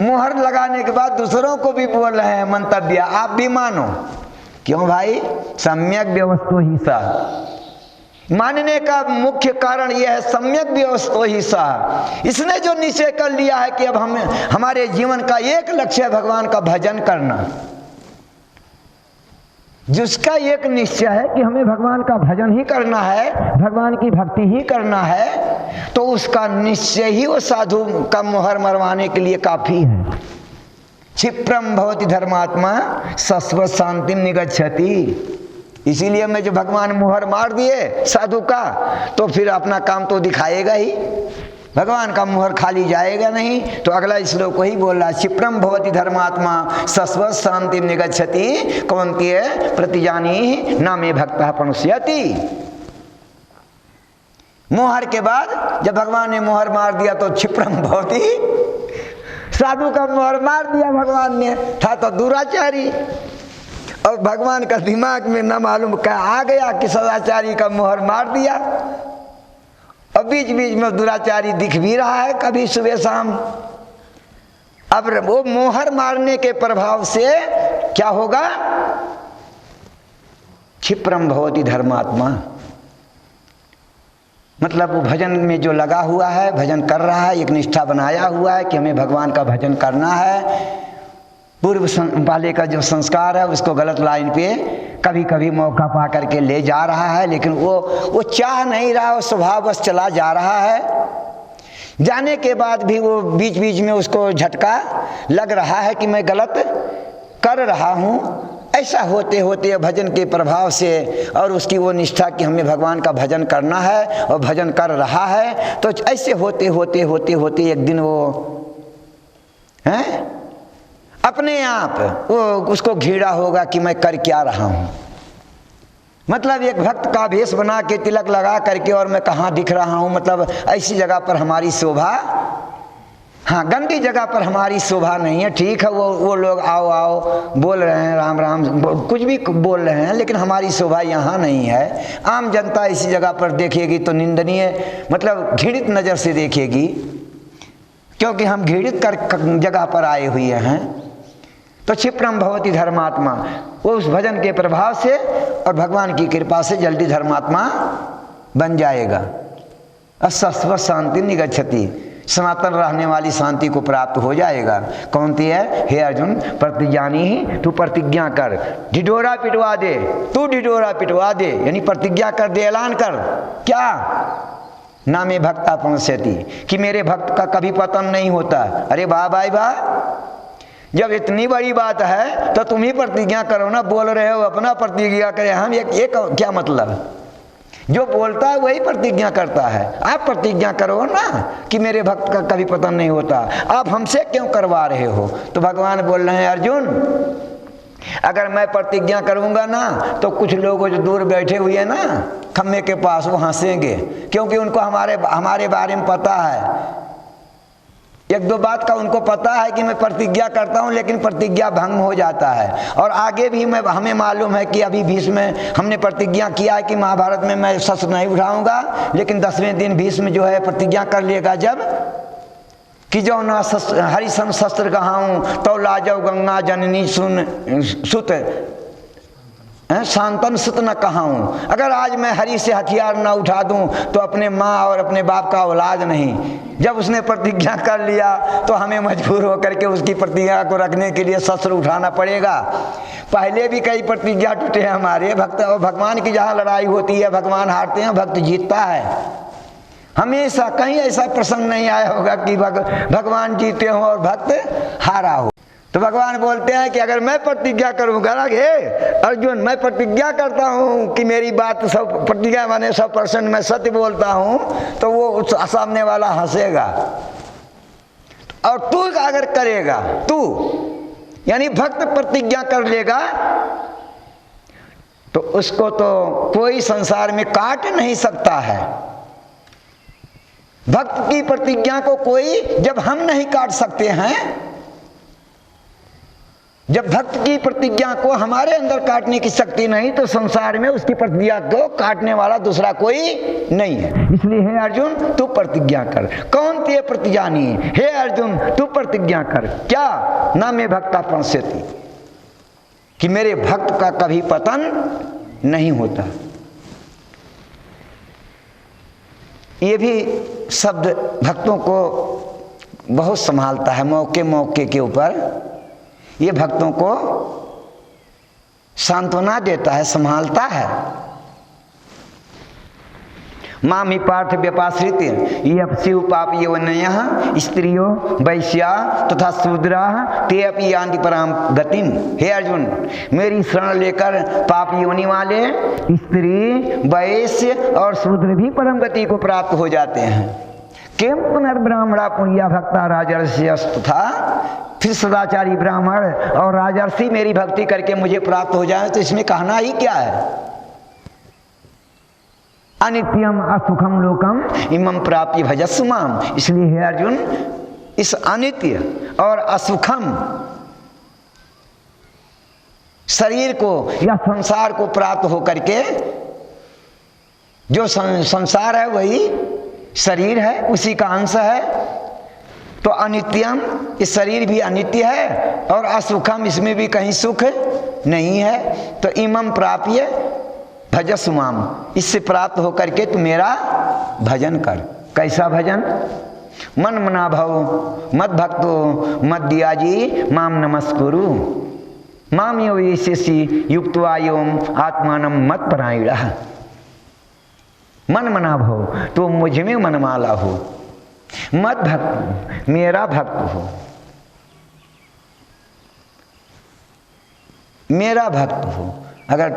मुहर लगाने के बाद दूसरों को भी बोल रहे हैं मंतव्य, आप भी मानो। क्यों भाई? सम्यक व्यवस्थो ही सा, मानने का मुख्य कारण यह है सम्यक व्यवस्थो ही सा। इसने जो निश्चय कर लिया है कि अब हमारे जीवन का एक लक्ष्य है भगवान का भजन करना, जिसका एक निश्चय है कि हमें भगवान का भजन ही करना है, भगवान की भक्ति ही करना है, तो उसका निश्चय ही वो साधु का मुहर मरवाने के लिए काफी है। क्षिप्रम भवति धर्मात्मा सस्व शांतिम निगच्छति। इसीलिए मैं जो भगवान मुहर मार दिए साधु का, तो फिर अपना काम तो दिखाएगा ही, भगवान का मुहर खाली जाएगा नहीं। तो अगला श्लोक को ही बोल रहा है, क्षिप्रम भवति धर्मात्मा सस्व शांतिम निगच्छति कौन्तेय प्रतिजानी न मे भक्तः प्रणुष्यति। मुहर के बाद जब भगवान ने मुहर मार दिया तो क्षिप्रम भवति, साधु का मुहर मार दिया भगवान ने, था तो दुराचारी। और भगवान का दिमाग में न मालूम क्या आ गया कि सदाचारी का मुहर मार दिया। और बीच बीच में दुराचारी दिख भी रहा है कभी सुबह शाम। अब वो मोहर मारने के प्रभाव से क्या होगा? क्षिप्रम भवति धर्मात्मा, मतलब वो भजन में जो लगा हुआ है, भजन कर रहा है, एक निष्ठा बनाया हुआ है कि हमें भगवान का भजन करना है। पूर्व वाले का जो संस्कार है उसको गलत लाइन पे कभी कभी मौका पा करके ले जा रहा है, लेकिन वो चाह नहीं रहा, वो स्वभाव बस चला जा रहा है। जाने के बाद भी वो बीच बीच में उसको झटका लग रहा है कि मैं गलत कर रहा हूँ। ऐसा होते होते भजन के प्रभाव से और उसकी वो निष्ठा कि हमें भगवान का भजन करना है और भजन कर रहा है, तो ऐसे होते होते एक दिन वो अपने आप वो उसको घिरा होगा कि मैं कर क्या रहा हूँ। मतलब एक भक्त का भेष बना के तिलक लगा करके और मैं कहाँ दिख रहा हूँ, मतलब ऐसी जगह पर हमारी शोभा, हाँ गंदी जगह पर हमारी शोभा नहीं है। ठीक है, वो लोग आओ बोल रहे हैं राम राम, कुछ भी बोल रहे हैं, लेकिन हमारी शोभा यहाँ नहीं है। आम जनता इसी जगह पर देखेगी तो निंदनीय, मतलब घृणित नज़र से देखेगी, क्योंकि हम घृणित कर जगह पर आए हुए हैं। तो क्षिप्रम भवति धर्मात्मा, वो उस भजन के प्रभाव से और भगवान की कृपा से जल्दी धर्मात्मा बन जाएगा। असस्व शांति निगच्छति, सनातन रहने वाली शांति को प्राप्त हो जाएगा। कौन सी है? हे अर्जुन प्रतिज्ञानी ही, तू प्रतिज्ञा कर, ढिढोरा पिटवा दे, तू ढिढोरा पिटवा दे, यानी प्रतिज्ञा कर दे, ऐलान कर। क्या? ना मे भक्ता पहुँचती, कि मेरे भक्त का कभी पतन नहीं होता। अरे वाह भाई वाह, जब इतनी बड़ी बात है तो तुम ही प्रतिज्ञा करो ना, बोल रहे हो अपना प्रतिज्ञा करें हम, ये क्या मतलब? जो बोलता है वही प्रतिज्ञा करता है। आप प्रतिज्ञा करो ना कि मेरे भक्त का कभी पतन नहीं होता, आप हमसे क्यों करवा रहे हो? तो भगवान बोल रहे हैं अर्जुन, अगर मैं प्रतिज्ञा करूंगा ना तो कुछ लोग जो दूर बैठे हुए हैं ना खम्भे के पास, वो हंसेंगे, क्योंकि उनको हमारे बारे में पता है। एक दो बात का उनको पता है कि मैं प्रतिज्ञा करता हूं, लेकिन प्रतिज्ञा भंग हो जाता है। और आगे भी हमें मालूम है कि अभी भीष्म में हमने प्रतिज्ञा किया है कि महाभारत में मैं शस्त्र नहीं उठाऊंगा, लेकिन 10वें दिन भीष्म जो है प्रतिज्ञा कर लेगा जब कि जो ना हरिशन शस्त्र कहाऊँ तो लाजव गंगा जननी सुत शांतन सुत न कहाऊँ। अगर आज मैं हरि से हथियार न उठा दूं तो अपने माँ और अपने बाप का औलाद नहीं। जब उसने प्रतिज्ञा कर लिया तो हमें मजबूर होकर के उसकी प्रतिज्ञा को रखने के लिए शस्त्र उठाना पड़ेगा। पहले भी कई प्रतिज्ञा टूटे हैं हमारे भक्त, और भगवान की जहाँ लड़ाई होती है भगवान हारते हैं, भक्त जीतता है। हमेशा कहीं ऐसा प्रसंग नहीं आया होगा कि भगवान जीते हों और भक्त हारा हो। तो भगवान बोलते हैं कि अगर मैं प्रतिज्ञा करूंगा ना, हे अर्जुन मैं प्रतिज्ञा करता हूं कि मेरी बात सब प्रतिज्ञा माने 100% मैं सत्य बोलता हूं, तो वो सामने वाला हंसेगा। और तू अगर करेगा, तू यानी भक्त प्रतिज्ञा कर लेगा, तो उसको तो कोई संसार में काट नहीं सकता है। भक्त की प्रतिज्ञा को कोई, जब हम नहीं काट सकते हैं, जब भक्त की प्रतिज्ञा को हमारे अंदर काटने की शक्ति नहीं, तो संसार में उसकी प्रतिज्ञा को काटने वाला दूसरा कोई नहीं है। इसलिए हे अर्जुन तू प्रतिज्ञा कर। कौन ते प्रतिज्ञानी? हे अर्जुन तू प्रतिज्ञा कर। क्या? ना मैं भक्ता पंस्यति, कि मेरे भक्त का कभी पतन नहीं होता। ये भी शब्द भक्तों को बहुत संभालता है, मौके मौके के ऊपर ये भक्तों को सांत्वना देता है, संभालता है। मामी पार्थ व्यपाश्रित ये शिव पाप योनयः स्त्रियो वैश्या तथा शूद्रा ते अपि यान्ति पराम गतिम। हे अर्जुन मेरी शरण लेकर पाप योनि वाले स्त्री, वैश्य और शूद्र भी परम गति को प्राप्त हो जाते हैं। किम पुनर्ब्राह्मणा पुण्या भक्ता राजर्षि तथा, फिर सदाचारी ब्राह्मण और राजर्षि मेरी भक्ति करके मुझे प्राप्त हो जाए, तो इसमें कहना ही क्या है? अनित्यम असुखम लोकम इमं प्राप्य भजस्सु माम। इसलिए हे अर्जुन इस अनित्य और असुखम शरीर को या संसार को प्राप्त होकर के, जो संसार है वही शरीर है, उसी का अंश है, तो अनित्यम इस शरीर भी अनित्य है, और असुखम इसमें भी कहीं सुख नहीं है। तो इमं प्राप्य भजस्सु माम, इससे प्राप्त होकर के तू मेरा भजन कर। कैसा भजन? मन मना भव मद भक्तो मद्याजी माम नमस्कुरु माम यो येष्यसि युक्त्वा योम आत्मानं मत परायणः। मन मना भव, तो मुझ में मनमाला हो, मत भक्त मेरा भक्त हो, मेरा भक्त हो। अगर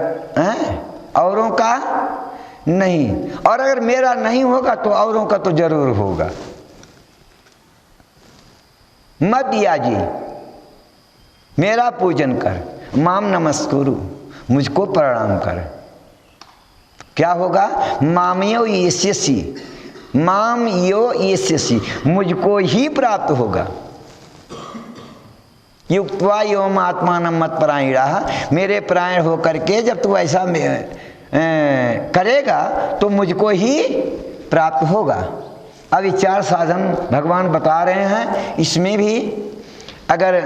औरों का नहीं, और अगर मेरा नहीं होगा तो औरों का तो जरूर होगा। मत याजी मेरा पूजन कर, माम नमस्कुरु मुझको प्रणाम कर। क्या होगा? मामयो येष्यसि, माम यो येष्यसि मुझको ही प्राप्त होगा। युक्त्वा योम आत्मानं मत परायणः, मेरे परायण होकर के जब तू ऐसा करेगा तो मुझको ही प्राप्त होगा। अब ये 4 साधन भगवान बता रहे हैं। इसमें भी अगर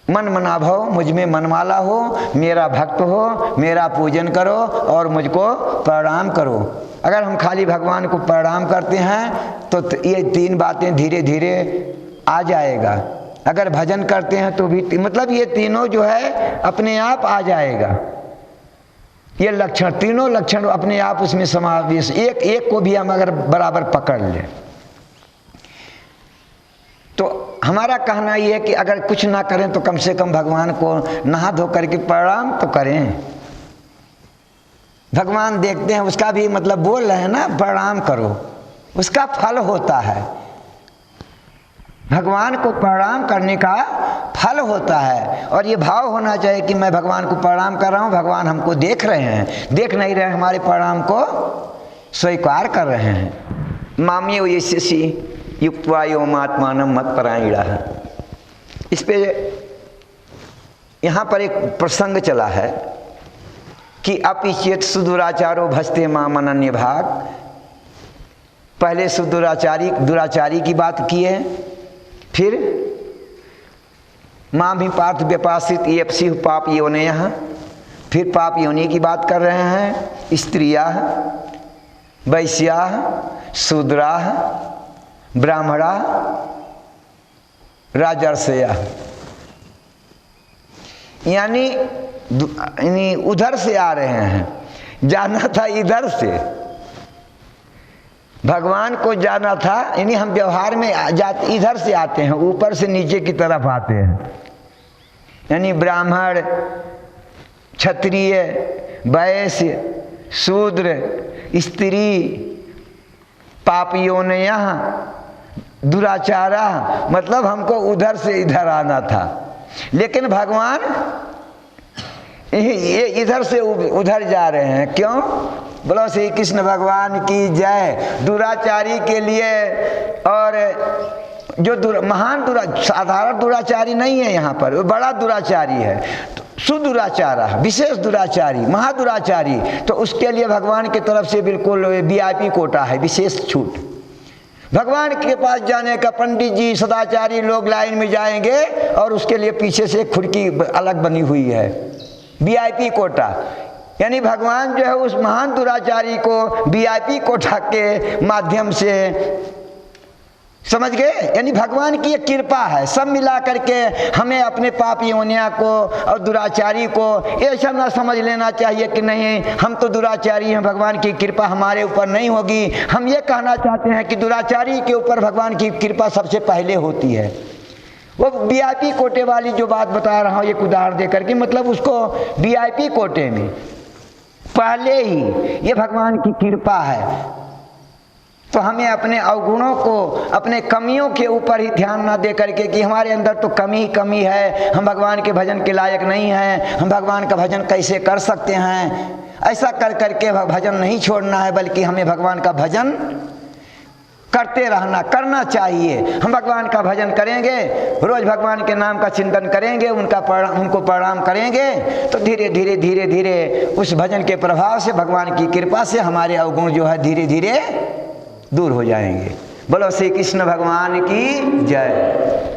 मन मना भव, मुझ में मनमाला हो, मेरा भक्त हो, मेरा पूजन करो और मुझको प्रणाम करो। अगर हम खाली भगवान को प्रणाम करते हैं तो ये 3 बातें धीरे धीरे आ जाएगा। अगर भजन करते हैं तो भी, मतलब ये तीनों जो है अपने आप आ जाएगा। ये लक्षण, तीनों लक्षण अपने आप उसमें समावेश, एक एक को भी हम अगर बराबर पकड़ लें तो हमारा कहना ये है कि अगर कुछ ना करें तो कम से कम भगवान को नहा धो करके प्रणाम तो करें। भगवान देखते हैं, उसका भी मतलब बोल रहे हैं ना, प्रणाम करो, उसका फल होता है। भगवान को प्रणाम करने का फल होता है। और ये भाव होना चाहिए कि मैं भगवान को प्रणाम कर रहा हूँ, भगवान हमको देख रहे हैं, देख नहीं रहे हमारे प्रणाम को स्वीकार कर रहे हैं। माम्यो येष्यसि युक्त्वा योम आत्मानं मत परायणः। इस पे यहाँ पर एक प्रसंग चला है कि अपि चेत् सुदुराचारो भजते माम अनन्य भाग। पहले दुराचारी की बात की है, फिर मां भी पार्थ व्यपाश्रित ये शिव पाप योनयः, फिर पाप योनि की बात कर रहे हैं। स्त्रियाः, वैश्याः, शूद्राः, ब्राह्मणा, राजर्षयः। यानी उधर से आ रहे हैं, जाना था इधर से, भगवान को जाना था, यानी हम व्यवहार में जाते इधर से आते हैं, ऊपर से नीचे की तरफ आते हैं, यानी ब्राह्मण, क्षत्रिय, वैश्य, शूद्र, स्त्री, पापियोनयः, दुराचारा, मतलब हमको उधर से इधर आना था। लेकिन भगवान ये इधर से उधर जा रहे हैं, क्यों? बोलो श्री कृष्ण भगवान की जय। दुराचारी के लिए, और जो महान साधारण दुराचारी नहीं है यहाँ पर, वो बड़ा दुराचारी है, तो सुदुराचारा, विशेष दुराचारी, महादुराचारी, तो उसके लिए भगवान की तरफ से बिल्कुल VIP कोटा है, विशेष छूट। भगवान के पास जाने का पंडित जी, सदाचारी लोग लाइन में जाएंगे और उसके लिए पीछे से खिड़की अलग बनी हुई है, VIP कोटा। यानी भगवान जो है उस महान दुराचारी को VIP कोटा के माध्यम से, समझ गए? यानी भगवान की एक कृपा है, सब मिला करके हमें अपने पापी योनिया को और दुराचारी को ऐसा ना समझ लेना चाहिए कि नहीं हम तो दुराचारी हैं, भगवान की कृपा हमारे ऊपर नहीं होगी। हम ये कहना चाहते हैं कि दुराचारी के ऊपर भगवान की कृपा सबसे पहले होती है। वो VIP कोटे वाली जो बात बता रहा हूँ एक उदाहरण दे करके, मतलब उसको VIP कोटे में पहले ही ये भगवान की कृपा है। तो हमें अपने अवगुणों को, अपने कमियों के ऊपर ही ध्यान ना दे करके कि हमारे अंदर तो कमी ही कमी है, हम भगवान के भजन के लायक नहीं हैं, हम भगवान का भजन कैसे कर सकते हैं, ऐसा कर करके भजन नहीं छोड़ना है, बल्कि हमें भगवान का भजन करते करना चाहिए। हम भगवान का भजन करेंगे, रोज भगवान के नाम का चिंतन करेंगे, उनको प्रणाम करेंगे, तो धीरे धीरे धीरे धीरे उस भजन के प्रभाव से, भगवान की कृपा से हमारे अवगुण जो है धीरे धीरे दूर हो जाएंगे। बोलो श्री कृष्ण भगवान की जय।